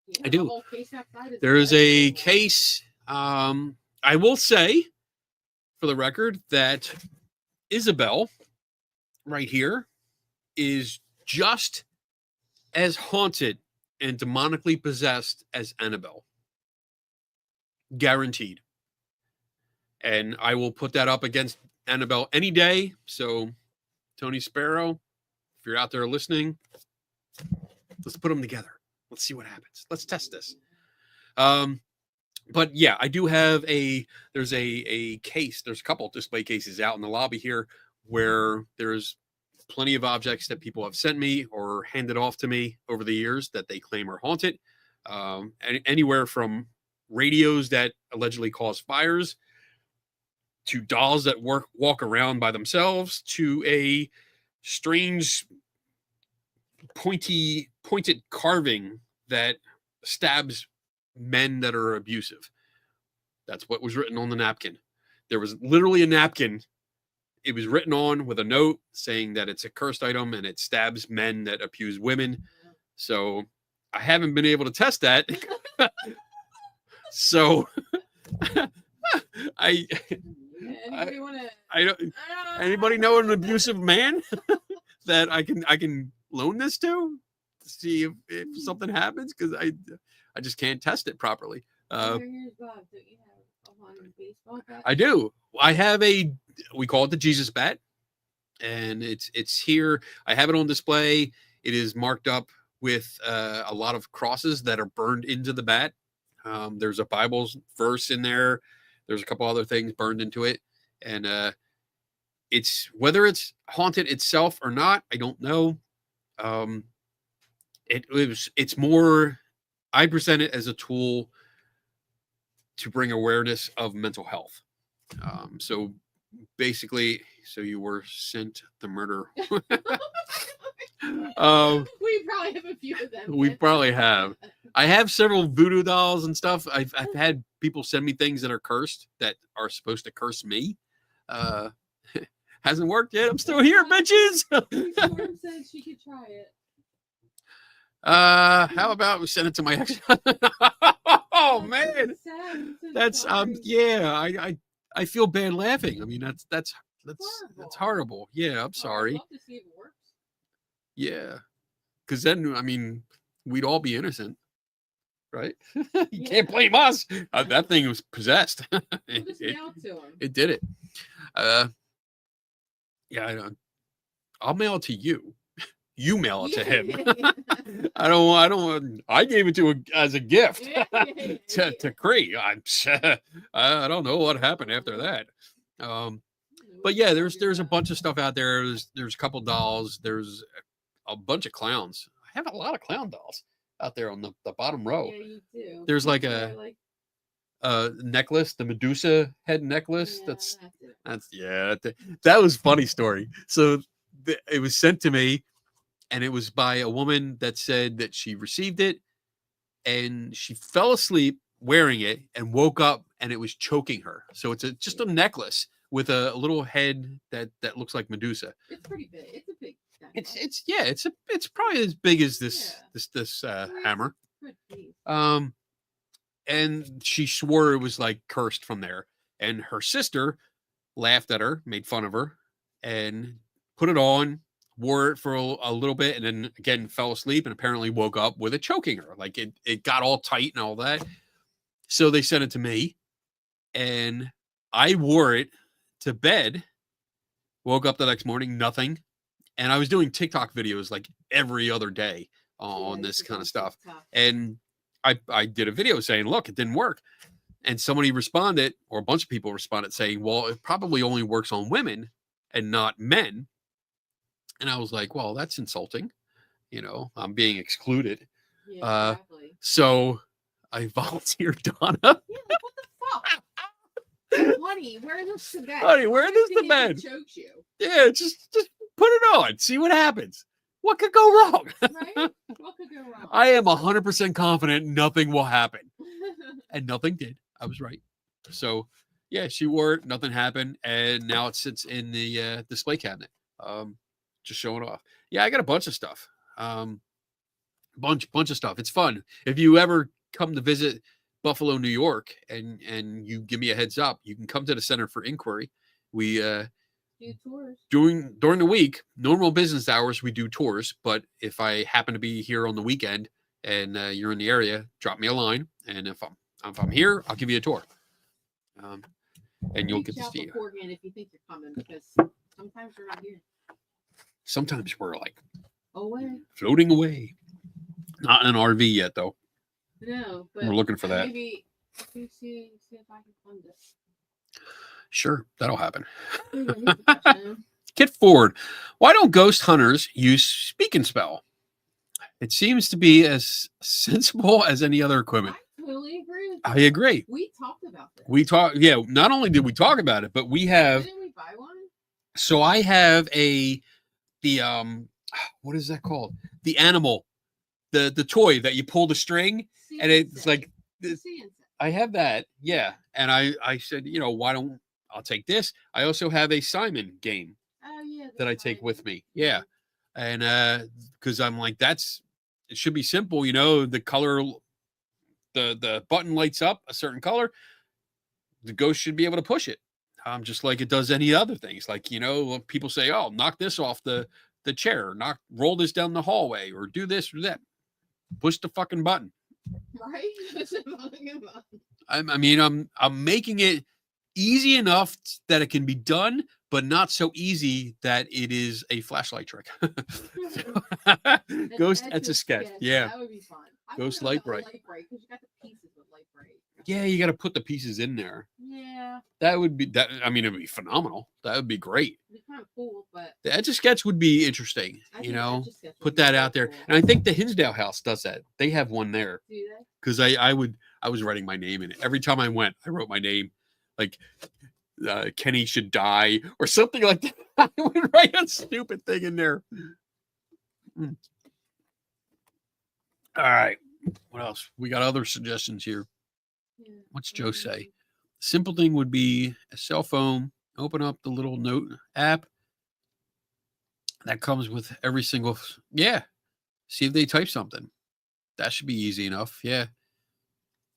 Yeah, I do. The whole case outside is There is a alleged. case. I will say, for the record, that Isabel, right here, is just as haunted and demonically possessed as Annabelle. Guaranteed. And I will put that up against Annabelle any day. So, Tony Sparrow, if you're out there listening, let's put them together. Let's see what happens. Let's test this. But yeah, I do have there's a case. There's a couple of display cases out in the lobby here where there's plenty of objects that people have sent me or handed off to me over the years that they claim are haunted. Anywhere from radios that allegedly cause fires to dolls that walk around by themselves to a strange pointed carving that stabs men that are abusive. That's what was written on the napkin. There was literally a napkin. It was written on with a note saying that it's a cursed item and it stabs men that abuse women. So I haven't been able to test that. So anybody know an abusive man that I can loan this to see if something happens, because I just can't test it properly. I do. I have we call it the Jesus bat, and it's here. I have it on display. It is marked up with a lot of crosses that are burned into the bat. There's a Bible verse in there. There's a couple other things burned into it. And it's whether it's haunted itself or not, I don't know. It's more, I present it as a tool to bring awareness of mental health. So basically, so you were sent the murder. We probably have a few of them. We probably have. I have several voodoo dolls and stuff. I've had people send me things that are cursed that are supposed to curse me. Hasn't worked yet. I'm still here, bitches. Storm said she could try it. How about we send it to my ex? Oh man, that's yeah. I feel bad laughing. I mean that's horrible. Yeah, I'm sorry. I'd love to see if it works. Yeah, because then I mean we'd all be innocent, right? You can't blame us. That thing was possessed. We'll just mail it to him. It did it. Yeah, I'll mail it to you. You mail it to him. I gave it to as a gift to Cree. I don't know what happened after that. But yeah, there's a bunch of stuff out there. There's a couple dolls. There's a bunch of clowns. I have a lot of clown dolls out there on the bottom row. Yeah, you do. There's like a necklace, the Medusa head necklace. Yeah, that was a funny story. So it was sent to me. And it was by a woman that said that she received it and she fell asleep wearing it and woke up and it was choking her. So it's just a necklace with a little head that looks like Medusa. It's pretty big. It's a big necklace. It's probably as big as this hammer. And she swore it was like cursed from there. And her sister laughed at her, made fun of her, and put it on. Wore it for a little bit and then again fell asleep and apparently woke up with it choking her. Like it got all tight and all that. So they sent it to me and I wore it to bed, woke up the next morning, nothing. And I was doing TikTok videos like every other day on this kind of stuff. And I did a video saying, look, it didn't work. And somebody responded, or a bunch of people responded saying, well, it probably only works on women and not men. And I was like, well, that's insulting. You know, I'm being excluded. Yeah, exactly. So I volunteered Donna. Yeah, like, what the fuck? Honey, wear this to bed. Honey, wear this to bed. Chokes you. Yeah, just put it on. See what happens. What could go wrong? Right? What could go wrong? I am 100% confident nothing will happen. And nothing did. I was right. So, yeah, she wore it. Nothing happened. And now it sits in the display cabinet. Just showing off. Yeah, I got a bunch of stuff. Bunch of stuff. It's fun. If you ever come to visit Buffalo, New York, and you give me a heads up, you can come to the Center for Inquiry. We do tours during the week, normal business hours. We do tours, but if I happen to be here on the weekend and you're in the area, drop me a line, and if I'm here, I'll give you a tour. And you'll get to see it. If you think you're coming, because sometimes we're not here. Sometimes we're like floating away. Not in an RV yet, though. No, but we're looking for that. Maybe see if I can fund it. Sure, that'll happen. Kit Ford, why don't ghost hunters use speak and spell? It seems to be as sensible as any other equipment. I totally agree with you. I agree. We talked about this. Yeah, not only did we talk about it, but we have. Didn't we buy one? So I have what is that called? The animal, the toy that you pull the string and it's like I have that. Yeah. And I said, why don't I'll take this. I also have a Simon game that I take with me. Yeah. And because I'm like, it should be simple, the color, the button lights up a certain color. The ghost should be able to push it. Just like it does any other things. Like, people say, oh, knock this off the chair, roll this down the hallway, or do this or that. Push the fucking button. Right? Push the fucking button. I'm making it easy enough that it can be done, but not so easy that it is a flashlight trick. An Ghost etch a sketch. Yeah. That would be fun. I Ghost wonder light about bright. Light bright, because you got the pieces with light bright. Yeah, you got to put the pieces in there. Yeah. That would be that. I mean, it would be phenomenal. That would be great. It'd be kind of cool, but The etch a sketch would be interesting. I You think know, Etch-a-Sketch would put be that so out there. cool. And I think the Hinsdale house does that. They have one there Do they? because I was writing my name in it every time I went. I wrote my name, like Kenny should die or something like that. I would write a stupid thing in there. Mm. All right, what else? We got other suggestions here. Yeah. What's Joe say? Simple thing would be a cell phone. Open up the little note app that comes with every single. Yeah, see if they type something. That should be easy enough. Yeah,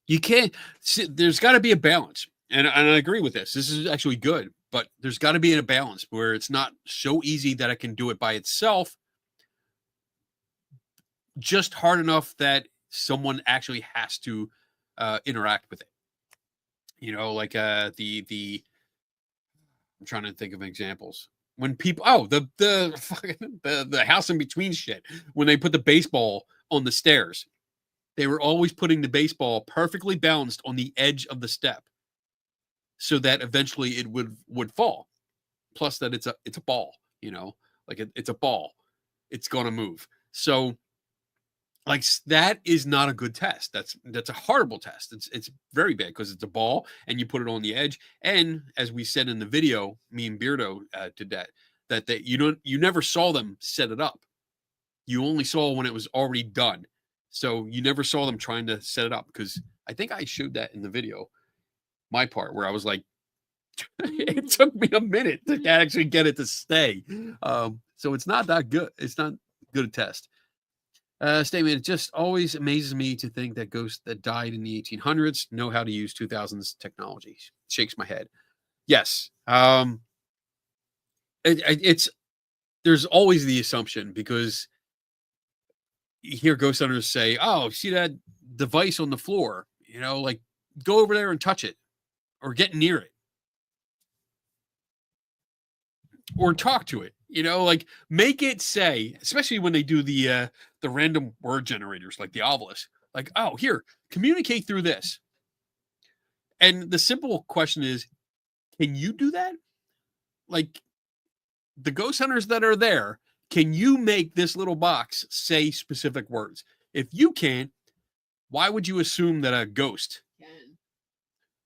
you can't. See, there's got to be a balance, and I agree with this. This is actually good, but there's got to be a balance where it's not so easy that it can do it by itself, just hard enough that someone actually has to interact with it. You know, like the I'm trying to think of examples. When people the house in between shit, when they put the baseball on the stairs, they were always putting the baseball perfectly balanced on the edge of the step so that eventually it would fall. Plus that it's a ball, you know, like it's a ball. It's going to move. So like that is not a good test. That's a horrible test. It's very bad because it's a ball and you put it on the edge. And as we said in the video, me and Beardo did that you never saw them set it up. You only saw when it was already done. So you never saw them trying to set it up because I think I showed that in the video, my part where I was like, it took me a minute to actually get it to stay. So it's not that good. It's not good a test. Statement, it just always amazes me to think that ghosts that died in the 1800s know how to use 2000s technology. Shakes my head. Yes. It's there's always the assumption because you hear ghost hunters say, oh, see that device on the floor, you know, like go over there and touch it or get near it or talk to it, you know, like make it say, especially when they do the random word generators like the Ovilus, like, oh, here, communicate through this. And the simple question is, can you do that? Like the ghost hunters that are there, can you make this little box say specific words? If you can't, why would you assume that a ghost Can.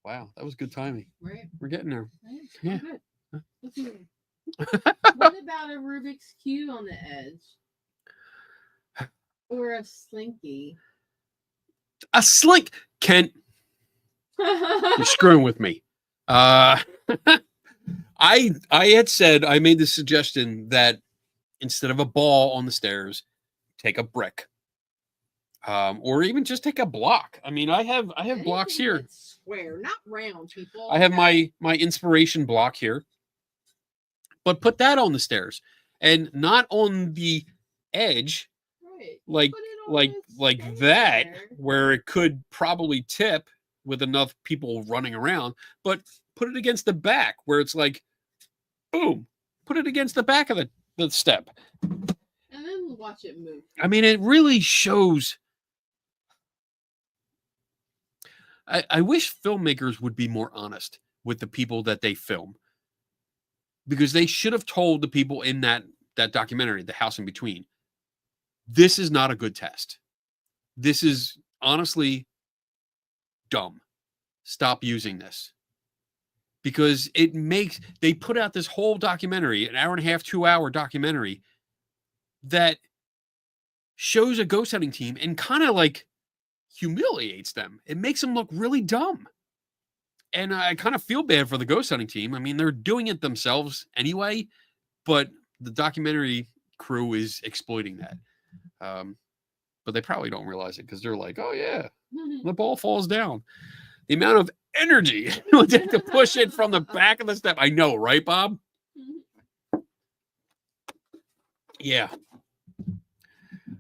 Wow, that was good timing. Right. We're getting there. Right. Yeah. Good. Let's see. What about a Rubik's Cube on the edge? Or a Slinky? A slink. Kent, you're screwing with me. I had said, I made the suggestion that instead of a ball on the stairs, take a brick. Or even just take a block. I mean, I have blocks Anything here. that's square, not round, people. I have okay? my inspiration block here. But put that on the stairs and not on the edge Right. like Put it on like its that center. where it could probably tip with enough people running around, but put it against the back where it's like boom, put it against the back of the step. And then watch it move. I mean, it really shows. I wish filmmakers would be more honest with the people that they film, because they should have told the people in that documentary, The House in Between, this is not a good test. This is honestly dumb. Stop using this. Because they put out this whole documentary, an hour and a half, 2 hour documentary that shows a ghost hunting team and kind of like humiliates them. It makes them look really dumb. And I kind of feel bad for the ghost hunting team. I mean, they're doing it themselves anyway, but the documentary crew is exploiting that. But they probably don't realize it because they're like, oh yeah, the ball falls down. The amount of energy it would take to push it from the back of the step. I know, right, Bob? Yeah.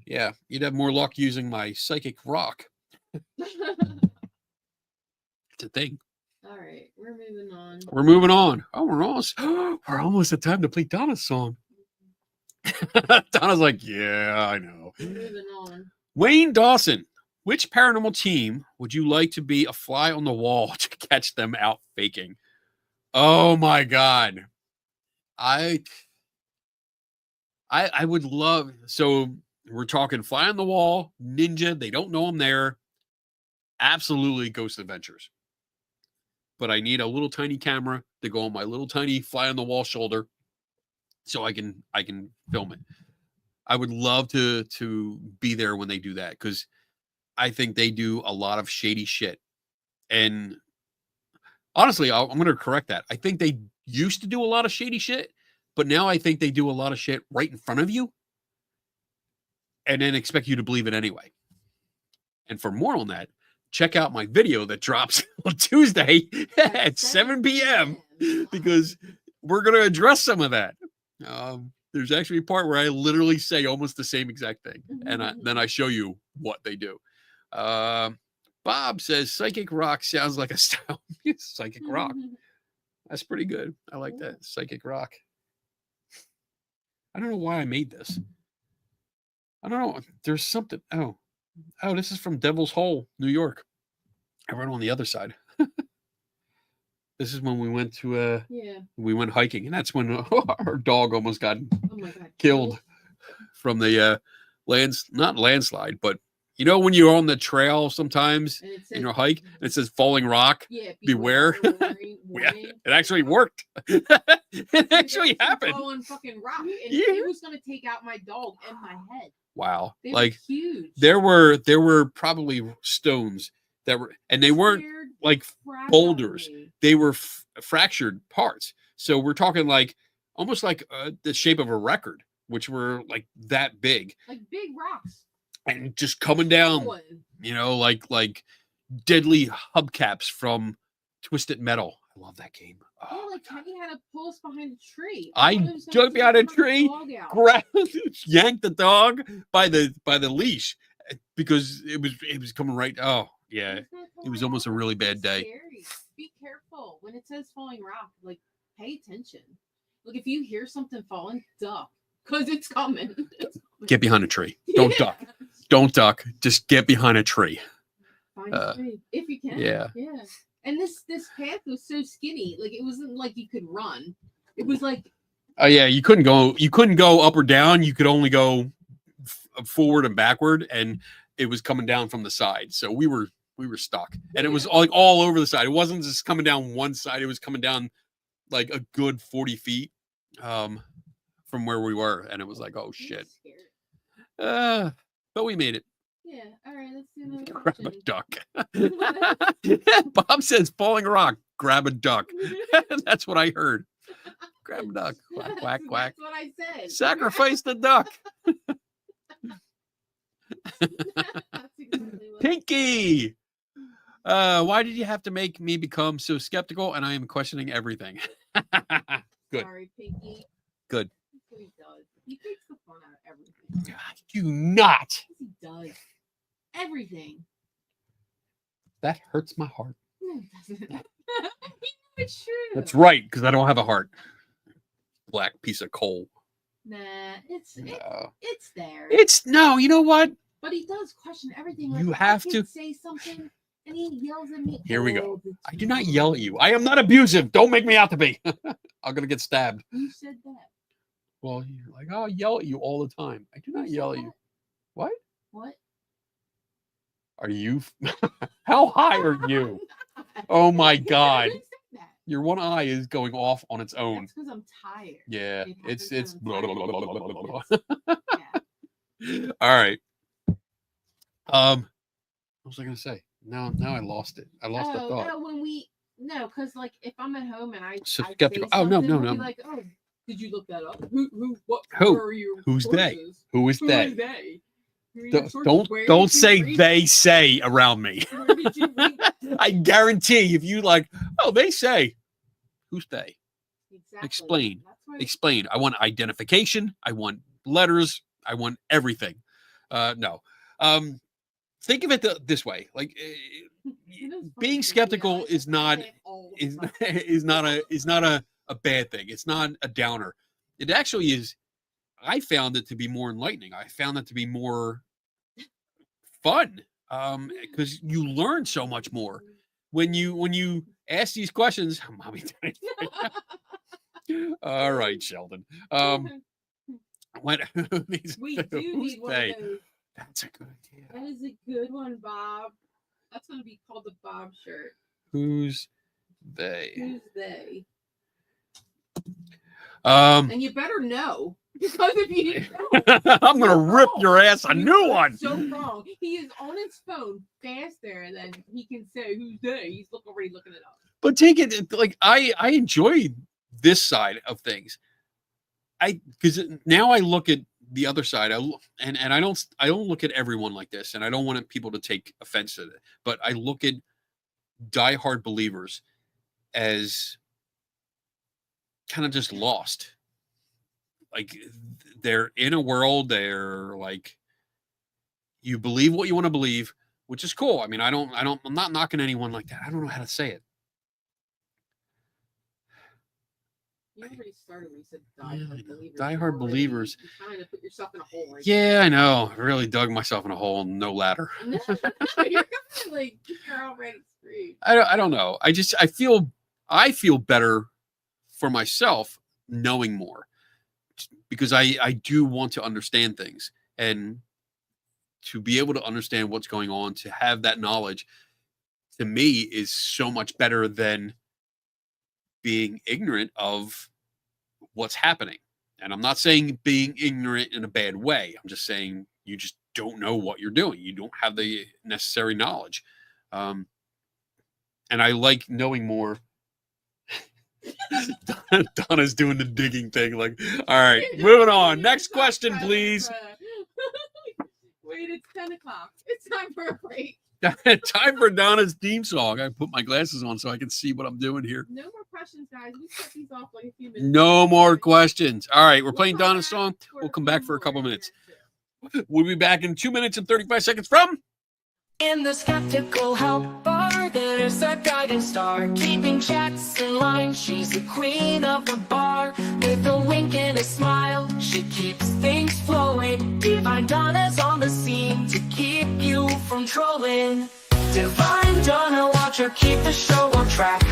Yeah, you'd have more luck using my psychic rock. It's a thing. All right. we're moving on. We're moving on. Oh, we're almost at time to play Donna's song. Donna's like, yeah, I know. We're moving on. Wayne Dawson, which paranormal team would you like to be a fly on the wall to catch them out faking? Oh my God. I would love, so we're talking fly on the wall, ninja, they don't know I'm there. Absolutely Ghost Adventures. But I need a little tiny camera to go on my little tiny fly on the wall shoulder so I can film it. I would love to be there when they do that, because I think they do a lot of shady shit. And honestly, I'm going to correct that. I think they used to do a lot of shady shit, but now I think they do a lot of shit right in front of you and then expect you to believe it anyway. And for more on that, check out my video that drops on Tuesday at 7 p.m. because we're going to address some of that. There's actually a part where I literally say almost the same exact thing. And then I show you what they do. Bob says psychic rock sounds like a style. Psychic rock. That's pretty good. I like that. Psychic rock. I don't know why I made this. I don't know. There's something. Oh, this is from Devil's Hole, New York. I went on the other side. This is when we went to we went hiking, and that's when our dog almost got killed from the not landslide, but you know when you're on the trail sometimes in your hike and it says falling rock, beware. Yeah, it actually worked. It actually happened. Falling fucking rock, and it was gonna take out my dog and my head. Wow, they like were huge. There were probably stones that were, and they weren't like boulders. They were fractured parts. So we're talking like almost like the shape of a record, which were like that big, like big rocks, and just coming down. You know, like deadly hubcaps from Twisted Metal. I love that game. Oh, like Kenny had to pull us behind a tree. I jumped behind a tree, yanked the dog by the leash because it was coming right. Oh yeah, it was almost a really bad day. Scary. Be careful when it says falling rock. Like pay attention. Like if you hear something falling, duck because it's coming. Get behind a tree. Don't duck. Don't duck. Just get behind a tree. Find a tree if you can. Yeah. And this path was so skinny, like it wasn't like you could run. It was like, oh yeah, you couldn't go up or down. You could only go forward and backward, and it was coming down from the side. So we were stuck, and it was like all over the side. It wasn't just coming down one side; it was coming down like a good 40 feet from where we were, and it was like, oh shit. But we made it. Yeah, all right, let's do another grab a duck. Bob says falling rock, grab a duck. That's what I heard. Grab a duck. Quack, quack, quack. That's what I said. Sacrifice the duck. That's exactly what Pinky. Why did you have to make me become so skeptical? And I am questioning everything. Good. Sorry, Pinky. Good. He does. He takes the fun out of everything. Do not. He does. Everything. That hurts my heart. No, it doesn't. It's true. That's right, because I don't have a heart. Black piece of coal. Nah, it's there. It's no, you know what? But he does question everything. Like, you have to say something, and he yells at me. Here we go. I do not yell at you. I am not abusive. Don't make me out to be. I'm gonna get stabbed. You said that. Well, you're like, I'll yell at you all the time. I do not yell at you. What? What? Are you? How high are you? Oh my God. Your one eye is going off on its own. That's because I'm tired. Yeah, it's blah, blah, blah, blah, blah, blah, blah. Yeah. All right. What was I gonna say? Now I lost it. I lost the thought. No, because like if I'm at home and I skeptical. Oh no. Like, oh, did you look that up? What? Who? Are your Who's sources? they? Who is they? Who is they? Don't say they say around me. I guarantee if you like, oh, they say, who's they? Exactly. Explain. I want identification. I want letters. I want everything. No. Think of it this way. Like being skeptical is not. is not a bad thing. It's not a downer. It actually is. I found it to be more enlightening. I found it to be more fun because you learn so much more when you ask these questions. Mommy, all right, Sheldon. When We do need one of those. That's a good idea. That is a good one, Bob. That's going to be called the Bob shirt. Who's they? Who's they? Um, And you better know. Because if you didn't know, I'm gonna rip your ass a new one. so wrong. He is on his phone faster, and then he can say who's they. He's already looking it up. But take it like I enjoy this side of things. Because now I look at the other side. And I don't look at everyone like this, and I don't want people to take offense to it. But I look at diehard believers as kind of just lost. Like they're in a world, they're like, you believe what you want to believe, which is cool. I mean, I'm not knocking anyone like that. I don't know how to say it. You already started when you said diehard believers. Diehard believers. You're trying to put yourself in a hole. Right Yeah, I know. I really dug myself in a hole, no ladder. now. You're like, you're already screwed. I don't know. I feel better for myself knowing more. Because I do want to understand things, and to be able to understand what's going on, to have that knowledge, to me is so much better than being ignorant of what's happening. And I'm not saying being ignorant in a bad way. I'm just saying you just don't know what you're doing. You don't have the necessary knowledge. And I like knowing more. Donna's doing the digging thing. Like, all right, moving on. Next question, please. Wait, it's 10 o'clock. It's time for a break. Time for Donna's theme song. I put my glasses on so I can see what I'm doing here. No more questions, guys. We set these off like a few minutes. No more questions. All right, we're playing Donna's song. We'll come back for a couple minutes. We'll be back in 2 minutes and 35 seconds from... In the skeptical helper, there's a guiding star, keeping chats in line. She's the queen of the bar, with a wink and a smile. She keeps things flowing. Divine Donna's on the scene to keep you from trolling. Divine Donna, watch her keep the show on track.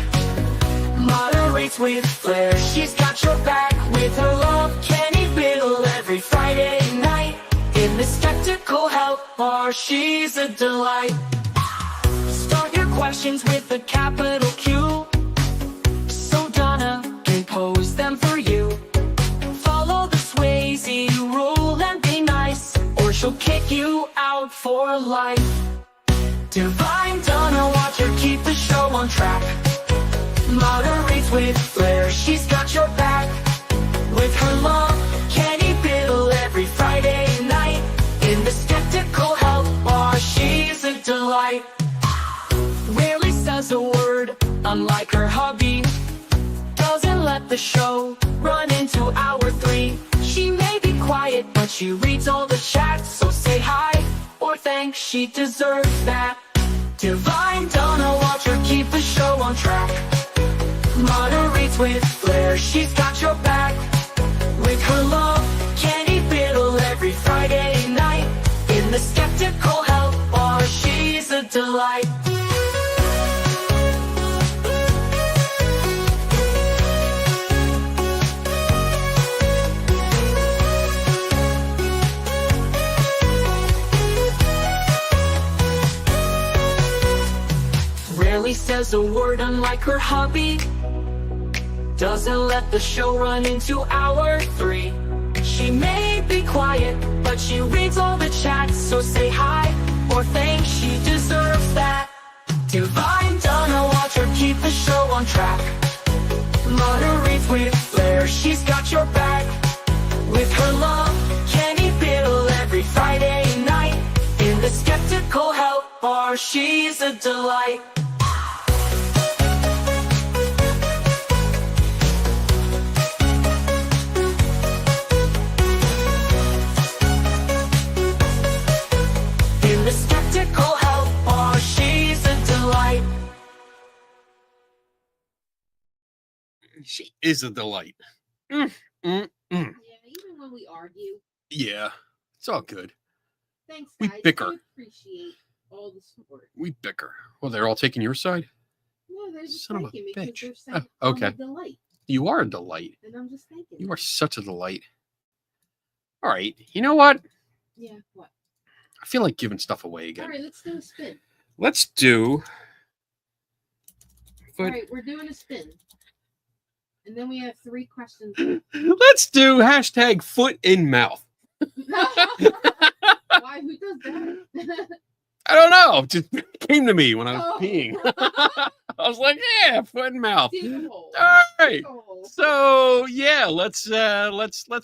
Moderates with flair, she's got your back. With her love, Kenny Biddle every Friday night. In the skeptical help bar, she's a delight. Start your questions with a capital Q, so Donna can pose them for you. Follow the Swayze rule and be nice, or she'll kick you out for life. Divine Donna, watch her keep the show on track. Moderates with flair, she's got your back. With her love, Kenny Biddle every Friday night. In the skeptical help bar, she's a delight. Rarely says a word, unlike her hubby. Doesn't let the show run into hour 3. She may be quiet, but she reads all the chats. So say hi, or thanks, she deserves that. Divine Donna, watch her keep the show on track. Moderates with flair, she's got your back. With her love, Kenny Biddle every Friday night. In the skeptical help bar, she's a delight. Rarely says a word, unlike her hubby. Doesn't let the show run into hour 3. She may be quiet, but she reads all the chats. So say hi, or thanks, she deserves that. Divine Donna, watch her keep the show on track. Moderates with flair, she's got your back. With her love, Kenny Biddle every Friday night. In the skeptical help bar, she's a delight. The skeptical help bar, she's a delight. She is a delight. Mm, mm, mm. Yeah, even when we argue. Yeah, it's all good. Thanks, We guys. bicker. I appreciate all the support. We bicker. Well, they're all taking your side. No, they're just Son of a thanking me because bitch. they're saying Oh, I'm a okay. delight. You are a delight. And I'm just thanking You them. are such a delight. All right. You know what? Yeah, what? I feel like giving stuff away again. All right, let's do a spin. Let's do. All right, we're doing a spin. And then we have 3 questions. Let's do hashtag foot in mouth. Why? Who does that? I don't know. It just came to me when I was Oh. peeing. I was like, yeah, foot in mouth. Dig a hole. All right. Dig a hole. So yeah, let's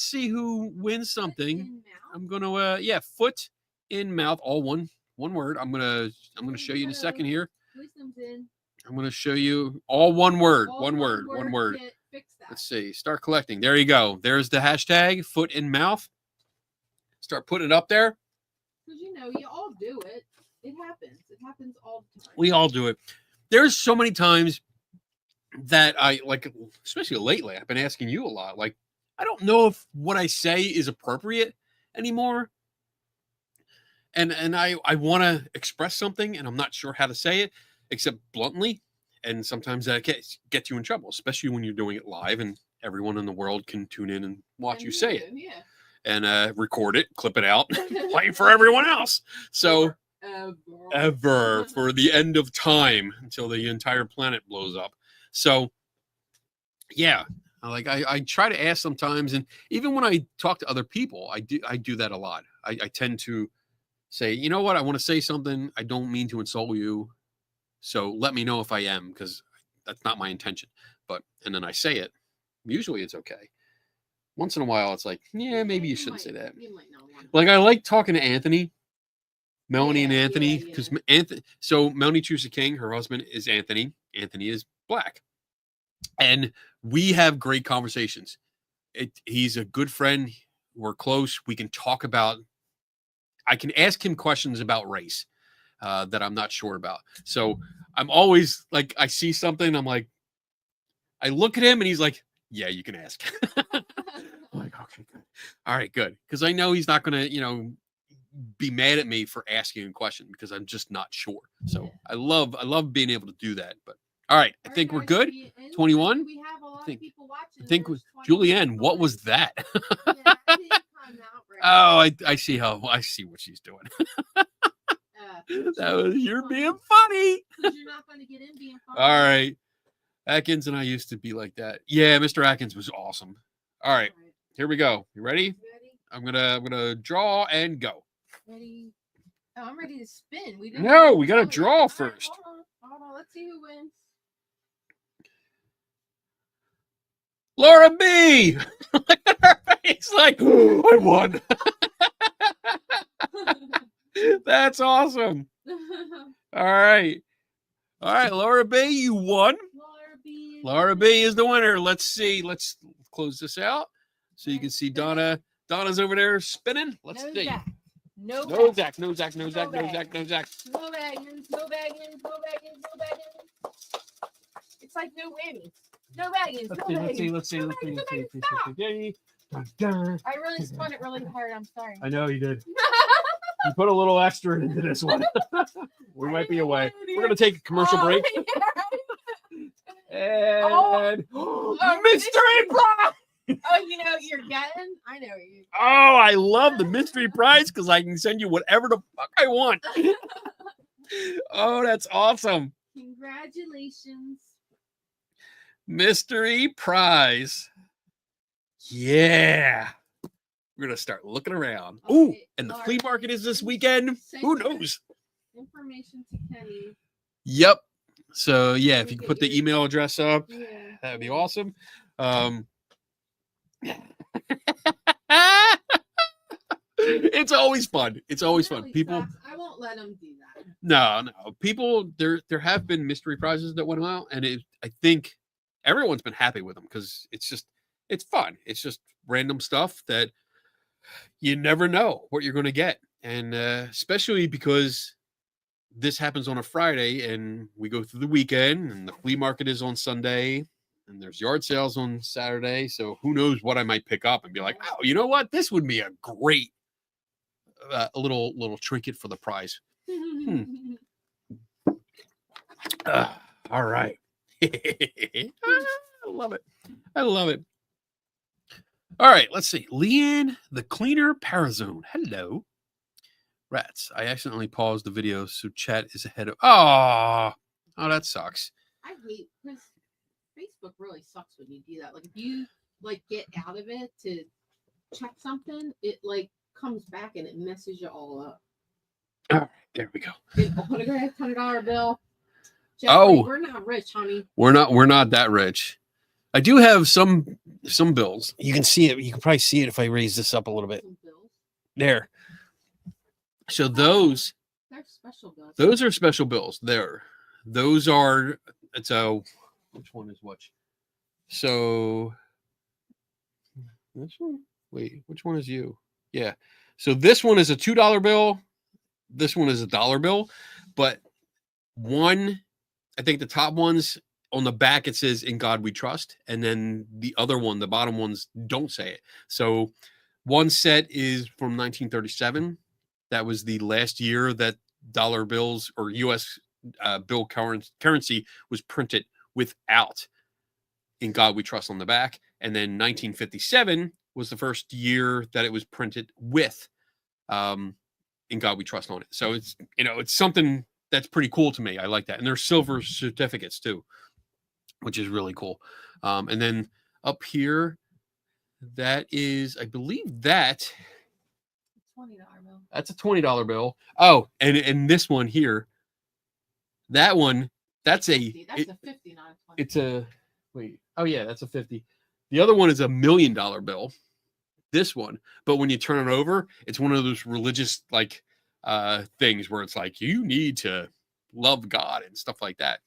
see who wins something. In mouth? I'm gonna foot in mouth, all one word. I'm gonna show you in a second here. Wisdom's in. I'm gonna show you all one word. All One word. Yeah, fix that. Let's see. Start collecting. There you go. There's the hashtag foot in mouth. Start putting it up there. Because you all do it. It happens. It happens all the time. We all do it. There's so many times that I like, especially lately, I've been asking you a lot. Like, I don't know if what I say is appropriate anymore. And I want to express something and I'm not sure how to say it except bluntly. And sometimes that gets you in trouble, especially when you're doing it live and everyone in the world can tune in and watch And you say it. Yeah. And record it, clip it out, play it for everyone else. So ever for the end of time until the entire planet blows up. So yeah, I try to ask sometimes, and even when I talk to other people, I do that a lot. I tend to say, you know what, I want to say something. I don't mean to insult you, so let me know if I am, because that's not my intention. And then I say it. Usually it's okay. Once in a while, it's like, yeah, maybe you shouldn't say that. You might not want to. Like, I like talking to Anthony, Melanie and Yeah, Anthony, yeah. because Anthony. So Melanie Trusa King, her husband is Anthony. Anthony is Black, and we have great conversations. He's a good friend. We're close. We can talk about. I can ask him questions about race that I'm not sure about. So I'm always like, I see something, I'm like, I look at him, and he's like, "Yeah, you can ask." I'm like, okay, good. All right, good. Because I know he's not going to, be mad at me for asking a question because I'm just not sure. So Yeah. I love being able to do that. But all right, I All think right, we're guys, good. we end. 21? We have a lot think- of people watching. I think There's 21 Julianne, people what was in. that? Yeah, that didn't come out right. Oh, I see what she's doing. You're being funny. You're not going to get in being funny. All right. Atkins and I used to be like that. Yeah, Mr. Atkins was awesome. All right, here we go. You ready? Ready? I'm gonna draw and go. Ready? Oh, I'm ready to spin. No, we gotta Oh, draw all right, first. Hold on. Let's see who wins. Laura B. It's like, oh, I won. That's awesome. All right, Laura B, you won. Laura B is the winner. Let's see. Let's close this out so you can see Donna. Donna's over there spinning. Let's see. No Zach. baggins, no baggins. It's like no whammies. No baggins, Let's see. I really spun it really hard. I'm sorry. I know you did. You put a little extra into this one. We might be away. We're gonna take a commercial break. And mystery prize. Oh, you're getting? I know you. Oh, I love the mystery prize because I can send you whatever the fuck I want. Oh, that's awesome. Congratulations. Mystery prize. Yeah. We're gonna start looking around. Ooh, Okay, and the Laura, flea market is this weekend. send Who your knows? Information to Kenny. Yep. So yeah, if you Okay, could put the email address up, Yeah. that'd be awesome. It's always fun. It's always fun. Really People, sucks. I won't let him do that. no. People, there have been mystery prizes that went out, and I think everyone's been happy with them because it's fun. It's just random stuff that you never know what you're going to get, and especially because this happens on a Friday, and we go through the weekend, and the flea market is on Sunday. And there's yard sales on Saturday. So who knows what I might pick up and be like, oh, you know what? This would be a great little trinket for the prize. All right. I love it. I love it. All right, let's see. Leanne, the cleaner Parazone. Hello. Rats. I accidentally paused the video, so chat is ahead of. Oh, that sucks. I hate because Facebook really sucks when you do that. Like if you like get out of it to check something, it like comes back and it messes you all up. All right, there we go. $100 bill. Jeffrey, Oh, we're not rich, honey. We're not that rich. I do have some bills. You can see it. You can probably see it if I raise this up a little bit. There. So those they're special bills. Those are special bills. There. Those are. So which one is which? So this one. Wait, which one is you? Yeah. So this one is a $2 bill. This one is a dollar bill, but one, I think the top ones on the back, it says "In God We Trust." And then the other one, the bottom ones don't say it. So one set is from 1937. That was the last year that dollar bills or U.S. Bill currency was printed without "In God We Trust" on the back. And then 1957 was the first year that it was printed with "In God We Trust" on it. So it's, it's something that's pretty cool to me. I like that. And there's silver certificates too, which is really cool. And then up here, that is, I believe that's $20 bill. That's a $20 bill. Oh, and this one here, that one, that's a 50. That's a 50, not a 20. It's a, wait, oh yeah, that's a 50. The other one is a $1 million bill. This one, but when you turn it over, it's one of those religious things where it's like you need to love God and stuff like that.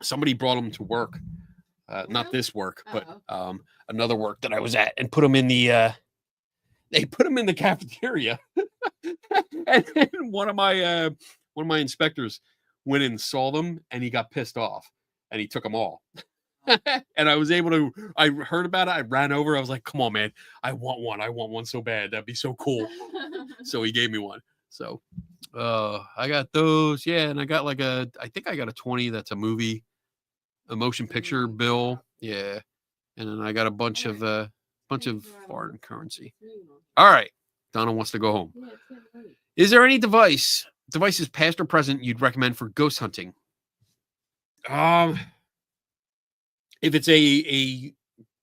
Somebody brought them to work, not this work, but another work that I was at, and put them in the they put them in the cafeteria. And then one of my inspectors went and saw them, and he got pissed off, and he took them all. And I was able to, I heard about it. I ran over. I was like, come on, man. I want one. I want one so bad. That'd be so cool. So he gave me one. So I got those. Yeah. And I got I think I got a 20. That's a motion picture bill. Yeah. And then I got a bunch of foreign currency. All right. Donna wants to go home. Is there any devices past or present you'd recommend for ghost hunting? If it's a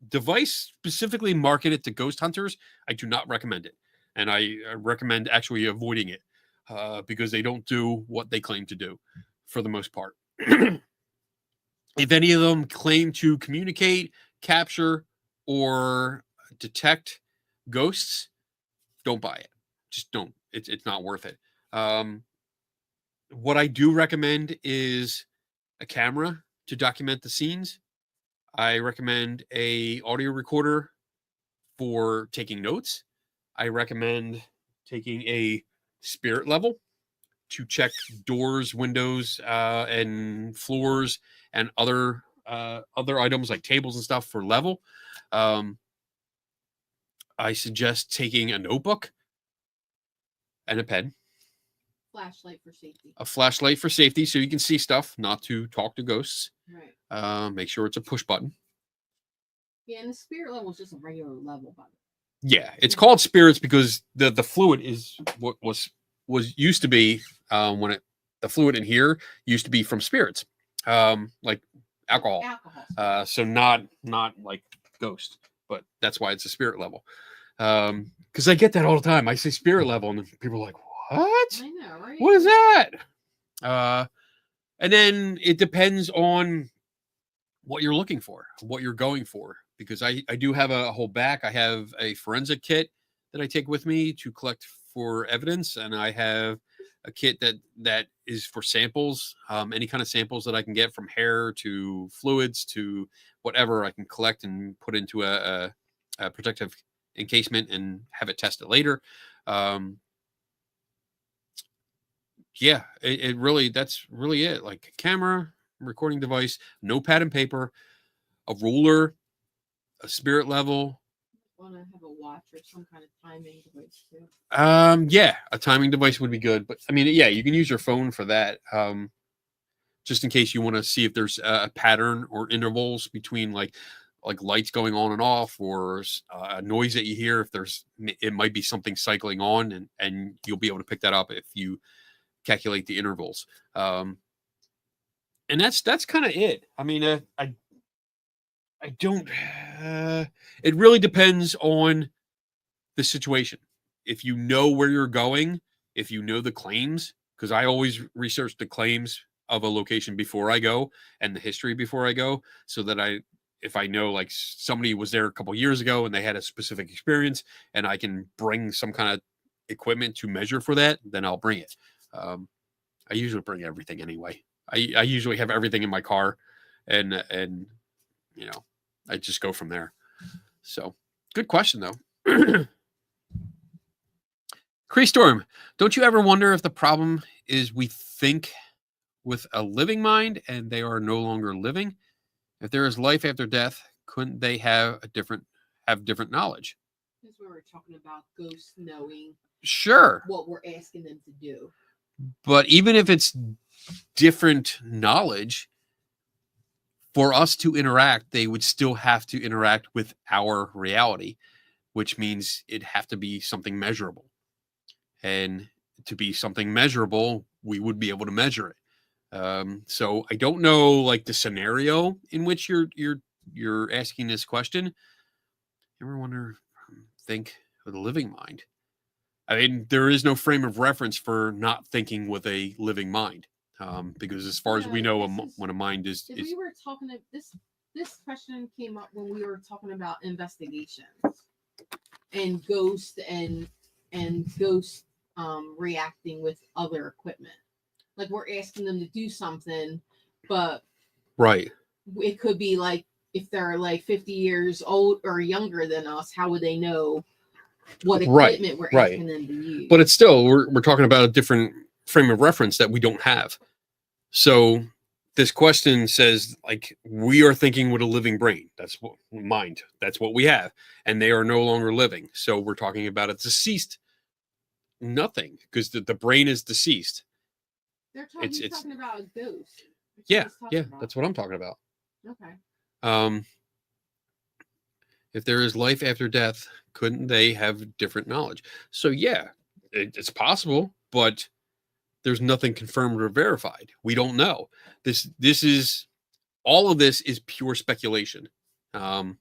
device specifically marketed to ghost hunters, I do not recommend it. And I recommend actually avoiding it because they don't do what they claim to do for the most part. If any of them claim to communicate, capture, or detect ghosts, don't buy it. Just don't. It's not worth it. What I do recommend is a camera to document the scenes. I recommend a audio recorder for taking notes. I recommend taking a spirit level to check doors, windows, and floors and other items like tables and stuff for level. I suggest taking a notebook and a pen. Flashlight for safety. A flashlight for safety so you can see stuff, not to talk to ghosts. Right. Make sure it's a push button. Yeah, and the spirit level is just a regular level button. Yeah, it's called spirits because the fluid is what was used to be the fluid in here used to be from spirits, like alcohol. So not like ghost, but that's why it's a spirit level. Because I get that all the time. I say spirit level, and people are like, "What? I know, right? What is that?" And then it depends on what you're looking for, what you're going for. Because I do have a whole back. I have a forensic kit that I take with me to collect for evidence, and I have a kit that is for samples, any kind of samples that I can get, from hair to fluids to whatever I can collect and put into a protective encasement and have it tested later. Yeah, it really, that's really it. Like camera, recording device, notepad and paper. a ruler, a spirit level. Want to have a watch or some kind of timing device too. Yeah, a timing device would be good. But I mean, yeah, you can use your phone for that. Just in case you want to see if there's a pattern or intervals between like lights going on and off, or a noise that you hear. If it might be something cycling on, and you'll be able to pick that up if you calculate the intervals. And that's kind of it. I mean, I don't. It really depends on the situation. If you know where you're going, if you know the claims, because I always research the claims of a location before I go and the history before I go, so that if I know like somebody was there a couple years ago and they had a specific experience and I can bring some kind of equipment to measure for that, then I'll bring it. I usually bring everything anyway. I usually have everything in my car, and I just go from there. So good question though. Cree Storm, don't you ever wonder if the problem is we think with a living mind and they are no longer living? If there is life after death, couldn't they have different knowledge? Because we were talking about ghosts knowing Sure. what we're asking them to do. But even if it's different knowledge, for us to interact, they would still have to interact with our reality, which means it'd have to be something measurable. And to be something measurable, we would be able to measure it. So I don't know, like, the scenario in which you're asking this question. You ever wonder, think with a living mind? I mean, there is no frame of reference for not thinking with a living mind, because as far as we know, when a mind is, we were talking to this question came up when we were talking about investigations and ghosts and ghosts reacting with other equipment. Like, we're asking them to do something, but right, it could be like, if they're like 50 years old or younger than us, how would they know what equipment we're asking them to use? But it's still, we're talking about a different frame of reference that we don't have. So this question says, like, we are thinking with a living brain. That's what mind. That's what we have, and they are no longer living. So we're talking about a deceased nothing, because the brain is deceased. He's talking about a ghost. Yeah, that's what I'm talking about. Okay. If there is life after death, couldn't they have different knowledge? So yeah, it's possible, but there's nothing confirmed or verified. We don't know. This is all of this is pure speculation. And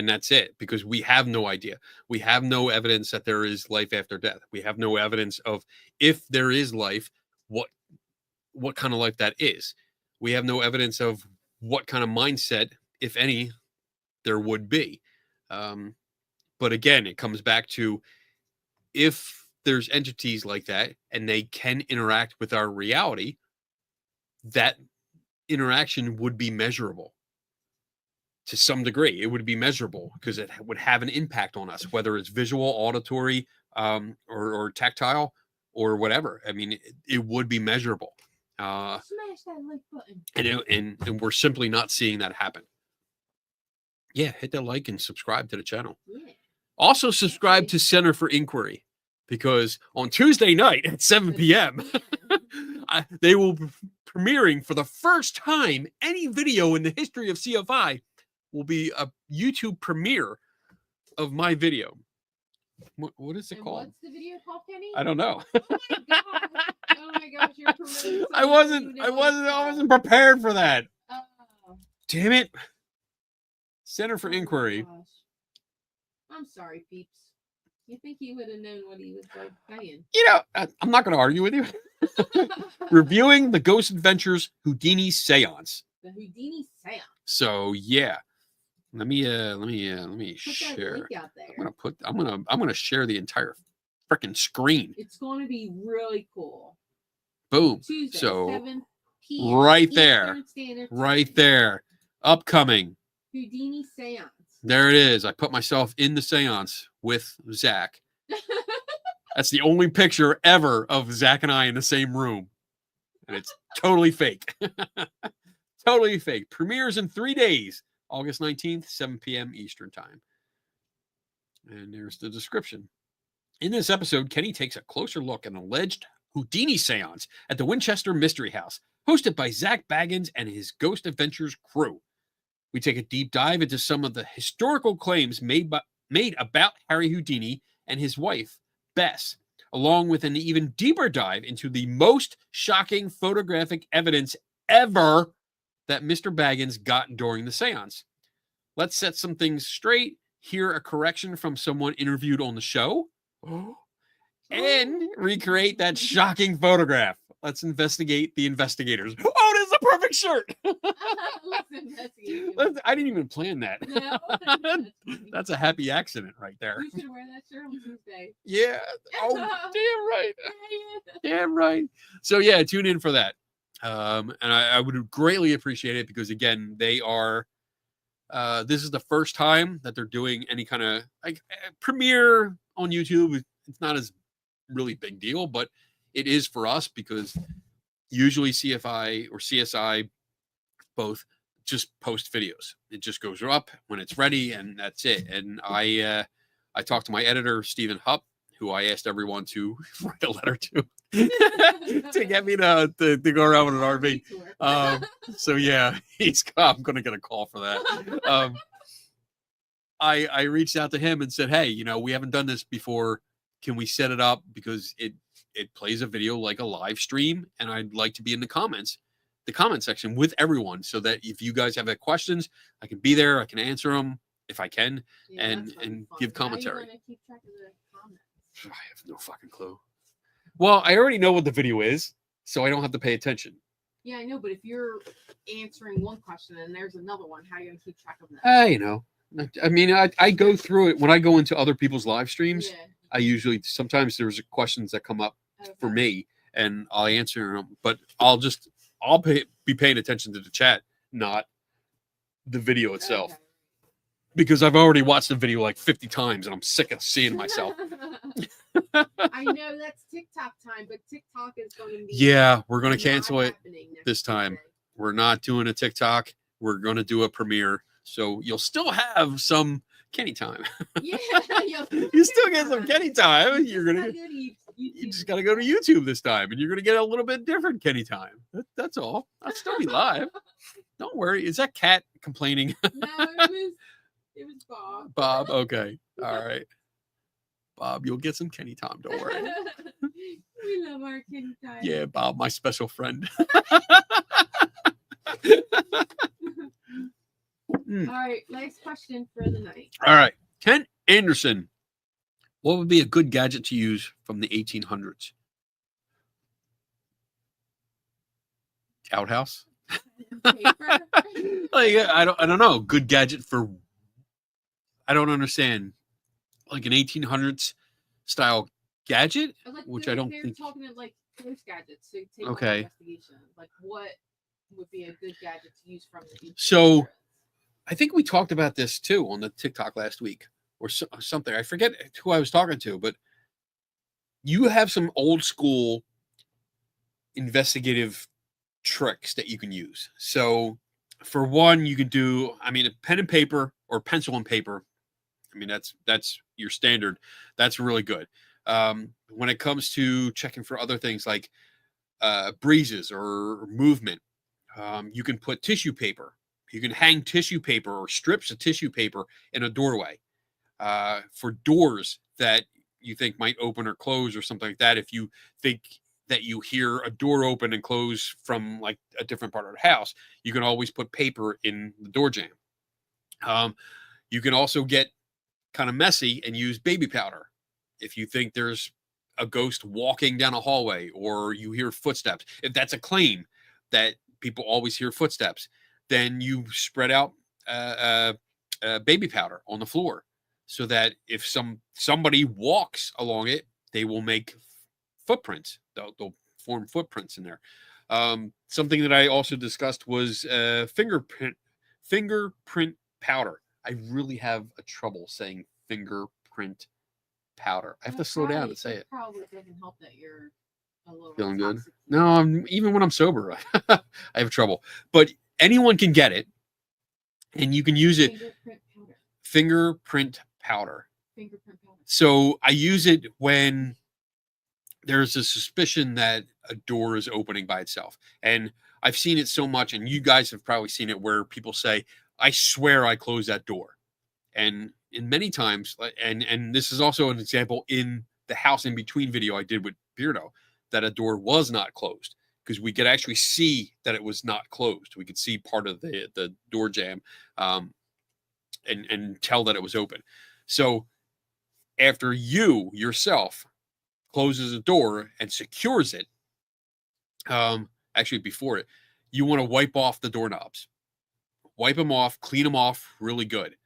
that's it, because we have no idea. We have no evidence that there is life after death. We have no evidence of, if there is life, what kind of life that is. We have no evidence of what kind of mindset, if any, there would be. But again, it comes back to, if there's entities like that and they can interact with our reality, that interaction would be measurable. To some degree, it would be measurable, because it would have an impact on us, whether it's visual, auditory, or tactile, or whatever. I mean, it would be measurable. Smash that like button. And we're simply not seeing that happen. Yeah, hit that like and subscribe to the channel. Yeah. Also subscribe to Center for Inquiry, because on Tuesday night at 7 p.m., they will be premiering for the first time any video in the history of CFI. Will be a YouTube premiere of my video. What is it called? What's the video called, Kenny? I don't know. Oh my gosh, you're promoting. I wasn't prepared for that. Oh. Damn it. Center for Inquiry. Gosh. I'm sorry, peeps. You think he would have known what he was like saying? You know, I'm not going to argue with you. Reviewing the Ghost Adventures Houdini Seance. The Houdini Seance. So yeah. Let me Put share. that link out there. I'm gonna share the entire freaking screen. It's going to be really cool. Boom. Tuesday, So 7 p.m. right Eastern there, Standard right Time. there, upcoming. Houdini Seance. There it is. I put myself in the seance with Zach. That's the only picture ever of Zach and I in the same room, and it's totally fake. Totally fake. Premieres in 3 days. August 19th, 7 p.m. Eastern Time. And there's the description. In this episode, Kenny takes a closer look at an alleged Houdini seance at the Winchester Mystery House, hosted by Zach Baggins and his Ghost Adventures crew. We take a deep dive into some of the historical claims made about Harry Houdini and his wife, Bess, along with an even deeper dive into the most shocking photographic evidence ever that Mr. Baggins got during the seance. Let's set some things straight, hear a correction from someone interviewed on the show, and recreate that shocking photograph. Let's investigate the investigators. Oh, this is a perfect shirt. I didn't even plan that. No. That's a happy accident right there. You should wear that shirt on Tuesday. Yeah. Oh, damn right. Damn right. So yeah, tune in for that. And I would greatly appreciate it because again, they are. This is the first time that they're doing any kind of like premiere on YouTube. It's not as really big deal, but it is for us because usually CFI or CSI both just post videos. It just goes up when it's ready and that's it. And I talked to my editor, Stephen Hupp, who I asked everyone to write a letter to to get me to go around with an RV. So yeah, I'm going to get a call for that. I reached out to him and said, hey, we haven't done this before. Can we set it up? Because it plays a video like a live stream. And I'd like to be in the comment section with everyone so that if you guys have questions, I can be there. I can answer them if I can and give commentary. How are you gonna keep track of the comments? I have no fucking clue. Well, I already know what the video is, so I don't have to pay attention. Yeah, I know, but if you're answering one question and there's another one, how are you going to keep track of that? I mean, I go through it when I go into other people's live streams. Yeah. I usually, sometimes there's questions that come up for me and I'll answer them, but I'll be paying attention to the chat, not the video itself. Okay. Because I've already watched the video like 50 times and I'm sick of seeing myself. I know that's TikTok time, but TikTok is going to be. Yeah, we're going to cancel it this time. We're not doing a TikTok. We're going to do a premiere. So you'll still have some Kenny time. Yeah, you still get some Kenny time. You just got to go to YouTube this time and you're going to get a little bit different Kenny time. That's all. I'll still be live. Don't worry. Is that cat complaining? No, it was Bob. Bob, okay. All right. Bob, you'll get some Kenny time. Don't worry. We love our Kenny time. Yeah, Bob, my special friend. All right, last question for the night. All right. Kent Anderson. What would be a good gadget to use from the 1800s? Outhouse? Paper? Like, I don't know. Good gadget for, I don't understand. Like an 1800s style gadget, which I don't think. They're talking like those gadgets. So take okay. Investigation. Like what would be a good gadget to use from the 1800s? So, I think we talked about this too on the TikTok last week or something. I forget who I was talking to, but you have some old school investigative tricks that you can use. So, for one, you can do, a pen and paper or pencil and paper. That's your standard. That's really good. When it comes to checking for other things like breezes or movement, you can put tissue paper. You can hang tissue paper or strips of tissue paper in a doorway. For doors that you think might open or close or something like that, if you think that you hear a door open and close from like a different part of the house, you can always put paper in the door jamb. You can also get kind of messy and use baby powder. If you think there's a ghost walking down a hallway or you hear footsteps, if that's a claim that people always hear footsteps, then you spread out baby powder on the floor so that if somebody walks along it, they will make footprints. They'll form footprints in there. Something that I also discussed was fingerprint powder. I really have a trouble saying fingerprint powder. I have to slow down to say it. Probably doesn't help that you're a little feeling good. No, even when I'm sober, I have trouble. But anyone can get it. and you can use it. Fingerprint powder. Fingerprint powder. So I use it when there's a suspicion that a door is opening by itself. And I've seen it so much, and you guys have probably seen it, where people say, I swear I closed that door. And in many times, and this is also an example in the house in between video I did with Beardo, that a door was not closed, because we could actually see that it was not closed. We could see part of the door jamb, and tell that it was open. So after you yourself closes the door and secures it, actually before it, you want to wipe off the doorknobs. Wipe them off, clean them off really good.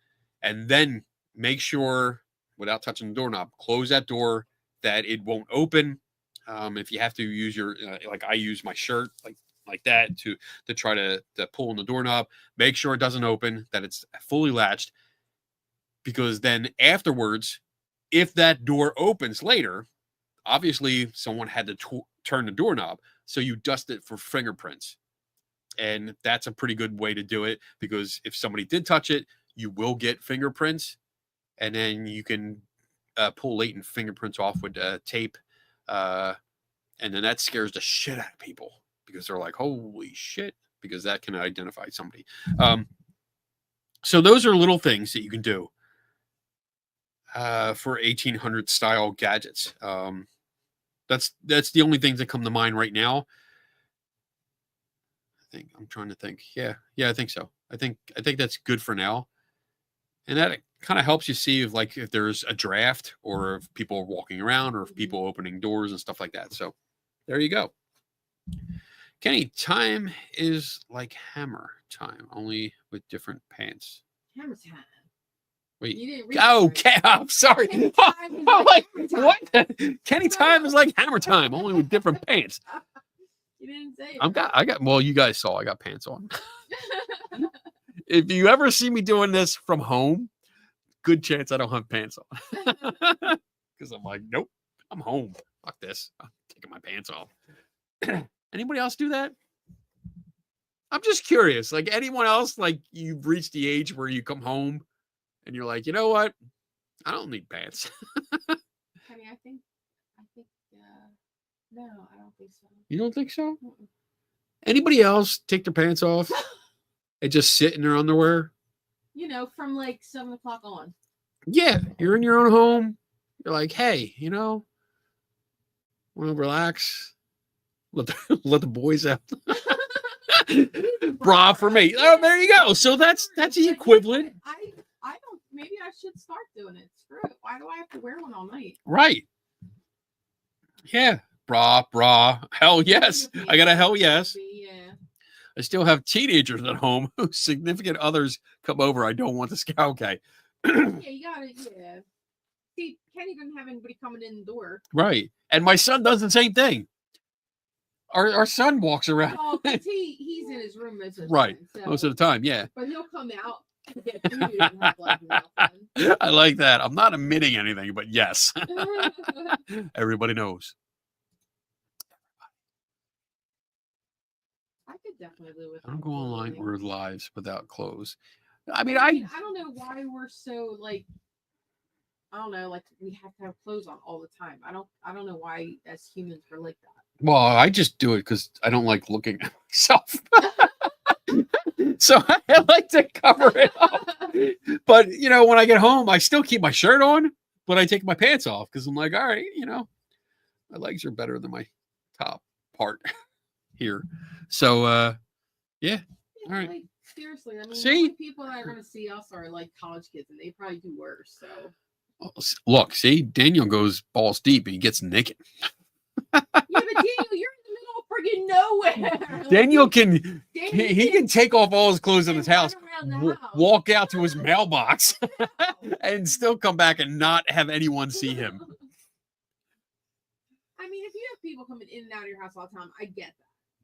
And then make sure, without touching the doorknob, close that door, that it won't open. If you have to use your, like I use my shirt, like that to try to pull on the doorknob, make sure it doesn't open, that it's fully latched. Because then afterwards, if that door opens later, obviously someone had to turn the doorknob, so you dust it for fingerprints. And that's a pretty good way to do it, because if somebody did touch it, you will get fingerprints, and then you can pull latent fingerprints off with tape, and then that scares the shit out of people, because they're like, holy shit, because that can identify somebody. So those are little things that you can do for 1800 style gadgets. That's the only things that come to mind right now. I'm trying to think. Yeah, I think so. I think that's good for now. And that kind of helps you see if there's a draft, or if people are walking around, or if people are opening doors and stuff like that. So there you go. Kenny, time is like hammer time, only with different pants. Hammer time. Wait. You didn't read Okay, right. I'm sorry. Kenny I'm like, what? Kenny time is like hammer time, only with different pants. You didn't say it. I got. Well, you guys saw I got pants on. If you ever see me doing this from home, good chance I don't have pants on. Because I'm like, nope, I'm home. Fuck this. I'm taking my pants off. Anybody else do that? I'm just curious. Like anyone else, like you've reached the age where you come home and you're like, you know what? I don't need pants. Honey, I think, no, I don't think so. You don't think so? Mm-mm. Anybody else take their pants off and just sit in their underwear? You know, from like 7 o'clock on. Yeah, you're in your own home. You're like, hey, you know, want to relax? Let the boys out. Bra for me. Oh, there you go. So that's the equivalent. I don't. Maybe I should start doing it. Screw it. Why do I have to wear one all night? Right. Yeah. Bra. Hell yes. I got a hell yes. Yeah. I still have teenagers at home whose significant others come over. I don't want the scout guy. Yeah, you got it. Yeah. See, Kenny doesn't have anybody coming in the door. Right. And my son does the same thing. Our son walks around. Oh, because he's in his room most of the Right. time. So. Most of the time, yeah. But he'll come out to get food and have like nothing. I like that. I'm not admitting anything, but yes. Everybody knows. I could definitely live with I don't that go online feeling. or lives without clothes. I mean, I don't know why we're so like, I don't know, like we have to have clothes on all the time. I don't know why as humans we're like that. well, I just do it because I don't like looking at myself. So I like to cover it up. But, you know, when I get home, I still keep my shirt on, but I take my pants off because I'm like, all right, you know, my legs are better than my top part here. So, yeah. Yeah, All right. like, seriously, I mean, See? the only people that are going to see us are like college kids, and they probably do worse. So Look, see, Daniel goes balls deep and he gets naked. yeah, but Daniel, you're in the middle of friggin' nowhere. Like, Daniel can Daniel he can take off all his clothes in his run house, around the house. walk out to his mailbox, and still come back and not have anyone see him. I mean, if you have people coming in and out of your house all the time, I get that.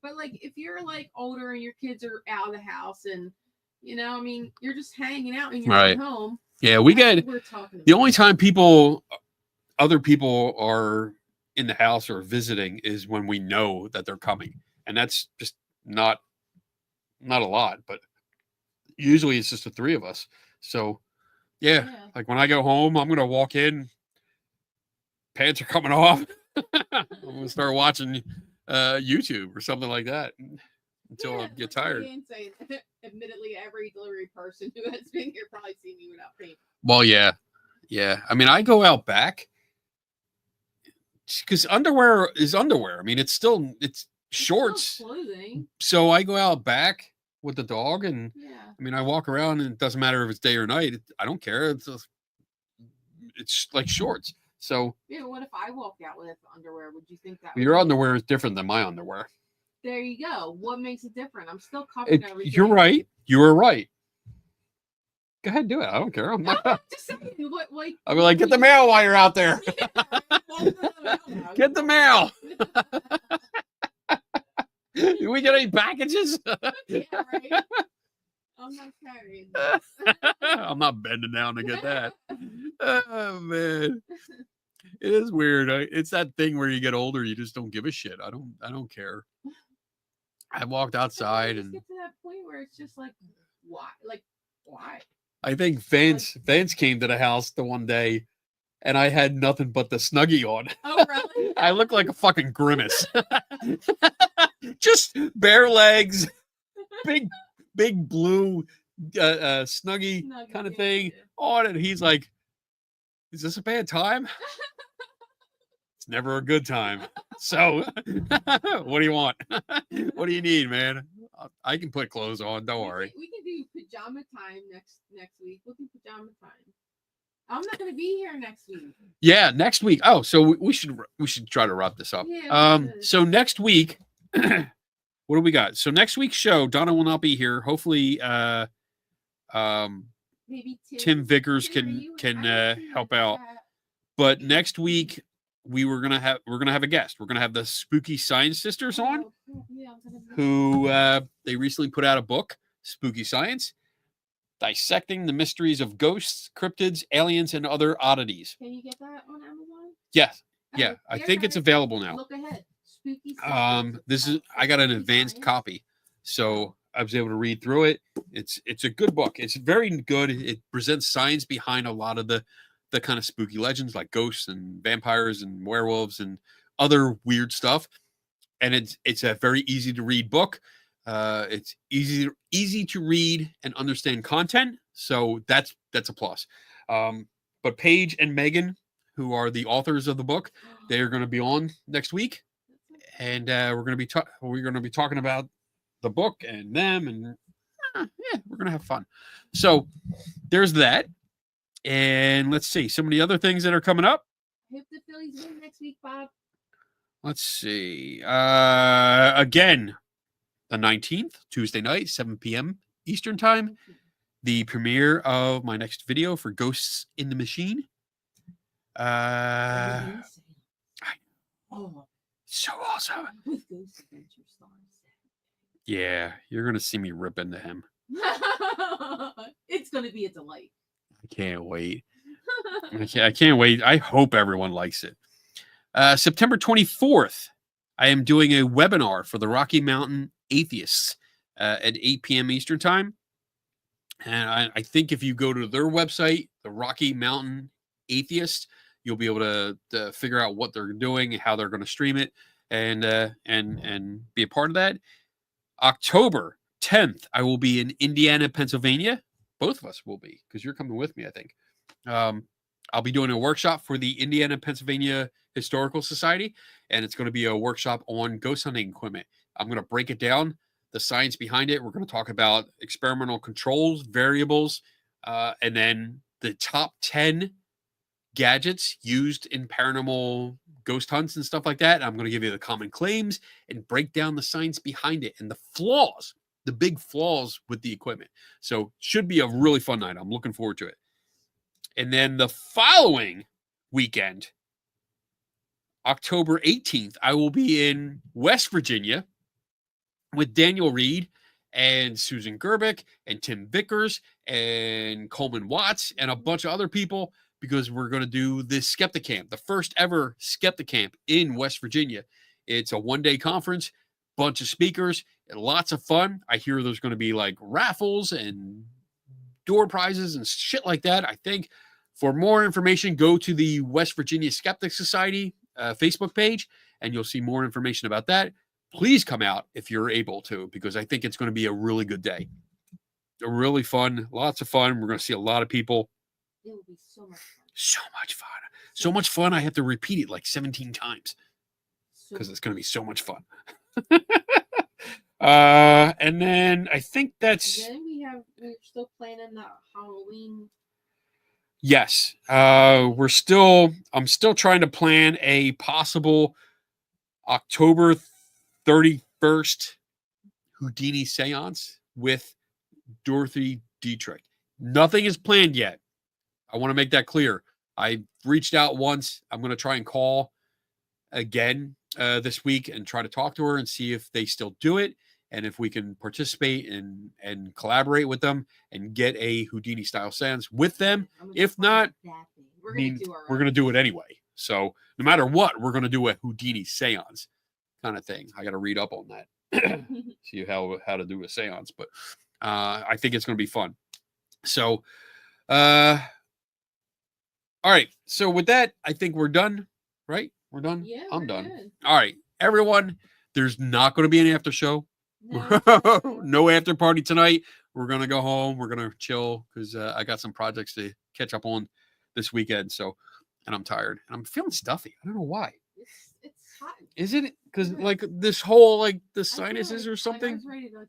But like, if you're like older and your kids are out of the house, and you know, I mean, you're just hanging out in your Right. own home. Yeah, we that's get what we're talking the about. only time other people are in the house or visiting is when we know that they're coming, and that's just not a lot, but Usually it's just the three of us. So yeah, Yeah. like when I go home, I'm gonna walk in, pants are coming off. I'm gonna start watching YouTube or something like that until I get tired. Say, admittedly, every delivery person who has been here probably seen me without pants. Well, yeah. I mean, I go out back because underwear is underwear. I mean, it's shorts. Still clothing. So I go out back with the dog, and Yeah. I mean, I walk around, and it doesn't matter if it's day or night. I don't care. It's like shorts. So Yeah. What if I walked out with underwear? Would you think that? your underwear is different than my underwear. There you go. What makes it different? I'm still covering everything. You're right. You were right. Go ahead, do it. I don't care. I'm No, not. I'm just saying. What, like, I'll be like, get the mail while you're out there. Get the mail. Do we get any packages? Yeah, right. I'm not carrying this. I'm not bending down to get that. Oh man, it is weird. It's that thing where you get older, you just don't give a shit. I don't care. I walked outside and get to that point where it's just like, why? Like, why? I think Vance came to the house the one day, and I had nothing but the Snuggie on. Oh, really? I look like a fucking grimace. Just bare legs, big blue Snuggie kind of thing on it. He's like, "Is this a bad time?" It's never a good time. So, what do you want? What do you need, man? I can put clothes on. Don't worry. We can do pajama time next week. We'll do pajama time. I'm not going to be here next week. Yeah, next week. Oh, so we should try to wrap this up. Yeah, so next week, what do we got? So next week's show, Donna will not be here. Hopefully, maybe Tim Vickers Tim, can help out. But next week we're gonna have a guest. We're gonna have the Spooky Science Sisters on, who they recently put out a book, Spooky Science, dissecting the mysteries of ghosts, cryptids, aliens, and other oddities. Can you get that on Amazon? Yes. Yeah, I think it's available now. Look ahead. Spooky Science. I got an advanced copy, so I was able to read through it. It's a good book. It's very good. It presents science behind a lot of the kind of spooky legends like ghosts and vampires and werewolves and other weird stuff. And it's a very easy to read book. It's easy to read and understand content. So that's a plus. But Paige and Megan, who are the authors of the book, they are going to be on next week, and we're going to be talking about the book and them, and yeah, we're going to have fun. So there's that. And let's see some of the other things that are coming up. Hope the Phillies win next week, Bob. Let's see. Again, the 19th, Tuesday night, 7 p.m. Eastern time, the premiere of my next video for Ghosts in the Machine. Oh, So awesome. with Ghost Adventure Stars. Yeah, you're gonna see me rip into him. It's gonna be a delight. I can't wait. I can't wait. I hope everyone likes it. September 24th, I am doing a webinar for the Rocky Mountain Atheists at 8 p.m. Eastern time. And I think if you go to their website, the Rocky Mountain Atheists, you'll be able to figure out what they're doing, how they're going to stream it, and be a part of that. October 10th, I will be in Indiana, Pennsylvania. Both of us will be, because you're coming with me, I think. I'll be doing a workshop for the Indiana, Pennsylvania Historical Society, and it's going to be a workshop on ghost hunting equipment. I'm going to break it down, the science behind it. We're going to talk about experimental controls, variables, and then the top 10 gadgets used in paranormal ghost hunts and stuff like that. I'm going to give you the common claims and break down the science behind it and the flaws, the big flaws with the equipment. So should be a really fun night. I'm looking forward to it. And then the following weekend, October 18th, I will be in West Virginia with Daniel Reed and Susan Gerbic and Tim Vickers and Coleman Watts and a bunch of other people, because we're going to do this Skeptic Camp, the first ever Skeptic Camp in West Virginia. It's a one-day conference, bunch of speakers, and lots of fun. I hear there's going to be like raffles and door prizes and shit like that. I think for more information, go to the West Virginia Skeptic Society Facebook page, and you'll see more information about that. Please come out if you're able to, because I think it's going to be a really good day. A really fun, lots of fun. We're going to see a lot of people. It will be so much fun. So much fun. So much fun. I have to repeat it like 17 times because it's going to be so much fun. And then I think that's. And then we're still planning that Halloween. Yes. I'm still trying to plan a possible October 31st Houdini seance with Dorothy Dietrich. Nothing is planned yet. I want to make that clear. I reached out once. I'm going to try and call again this week and try to talk to her and see if they still do it and if we can participate and collaborate with them and get a Houdini style seance with them. If not, we're going to do it anyway. So no matter what, we're going to do a Houdini seance kind of thing. I got to read up on that. See how to do a seance, but I think it's going to be fun. So, all right. So with that, I think we're done, right? We're done. Yeah, I'm done. Good. All right, everyone. There's not going to be an after show. No, No after party tonight. We're going to go home. We're going to chill because I got some projects to catch up on this weekend. So, and I'm tired and I'm feeling stuffy. I don't know why. it's hot. Is it because like this whole like the sinuses or something? I was ready to,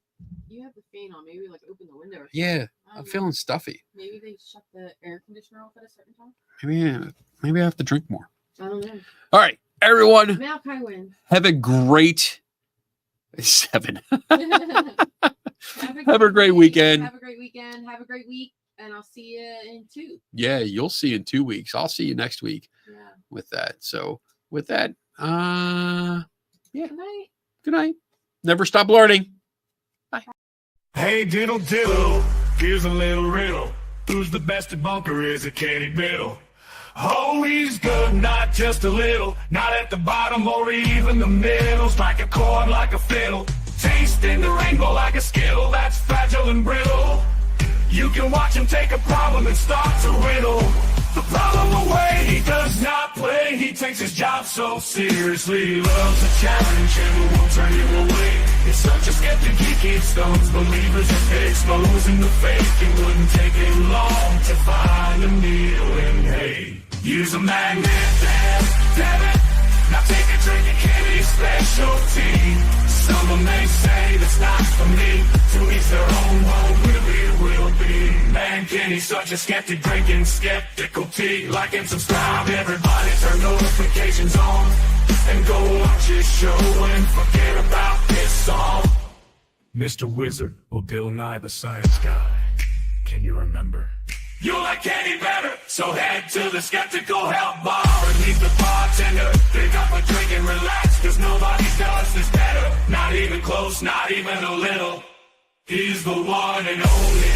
you have the fan on. Maybe like open the window. Or Yeah, I I'm don't feeling know. stuffy. Maybe they shut the air conditioner off at a certain time. Maybe I have to drink more. I don't know. All right, everyone, Malachi wins. have a great 7. Have Have a great weekend. Have a great weekend. Have a great week. And I'll see you in 2. Yeah, you'll see in 2 weeks. I'll see you next week Yeah. with that. So with that, yeah. Good night. Good night. Never stop learning. Hey, diddle diddle, here's a little riddle. Who's the best debunker? Is it Kenny Biddle? Oh, he's good, not just a little. Not at the bottom or even the middle. Strike a chord like a fiddle. Tasting the rainbow like a skittle. That's fragile and brittle. You can watch him take a problem and start to riddle the problem away. He does not play. He takes his job so seriously. He loves a challenge and won't turn you away. It's such a skeptic, he keeps stones. Believers just exposing the fake. It wouldn't take him long to find a needle in hay. Use a magnet, damn it. Now take a drink of Kenny's specialty. Some may say that's not for me. To each their own, what really will be. Man, Kenny's such a skeptic, drinking skeptical tea. Like and subscribe, everybody turn notifications on. And go watch his show and forget about this song. Mr. Wizard or Bill Nye the Science Guy. Can you remember? You like Kenny better, so head to the skeptical help bar and meet the bartender. Pick up a drink and relax, cause nobody does this better. Not even close, not even a little. He's the one and only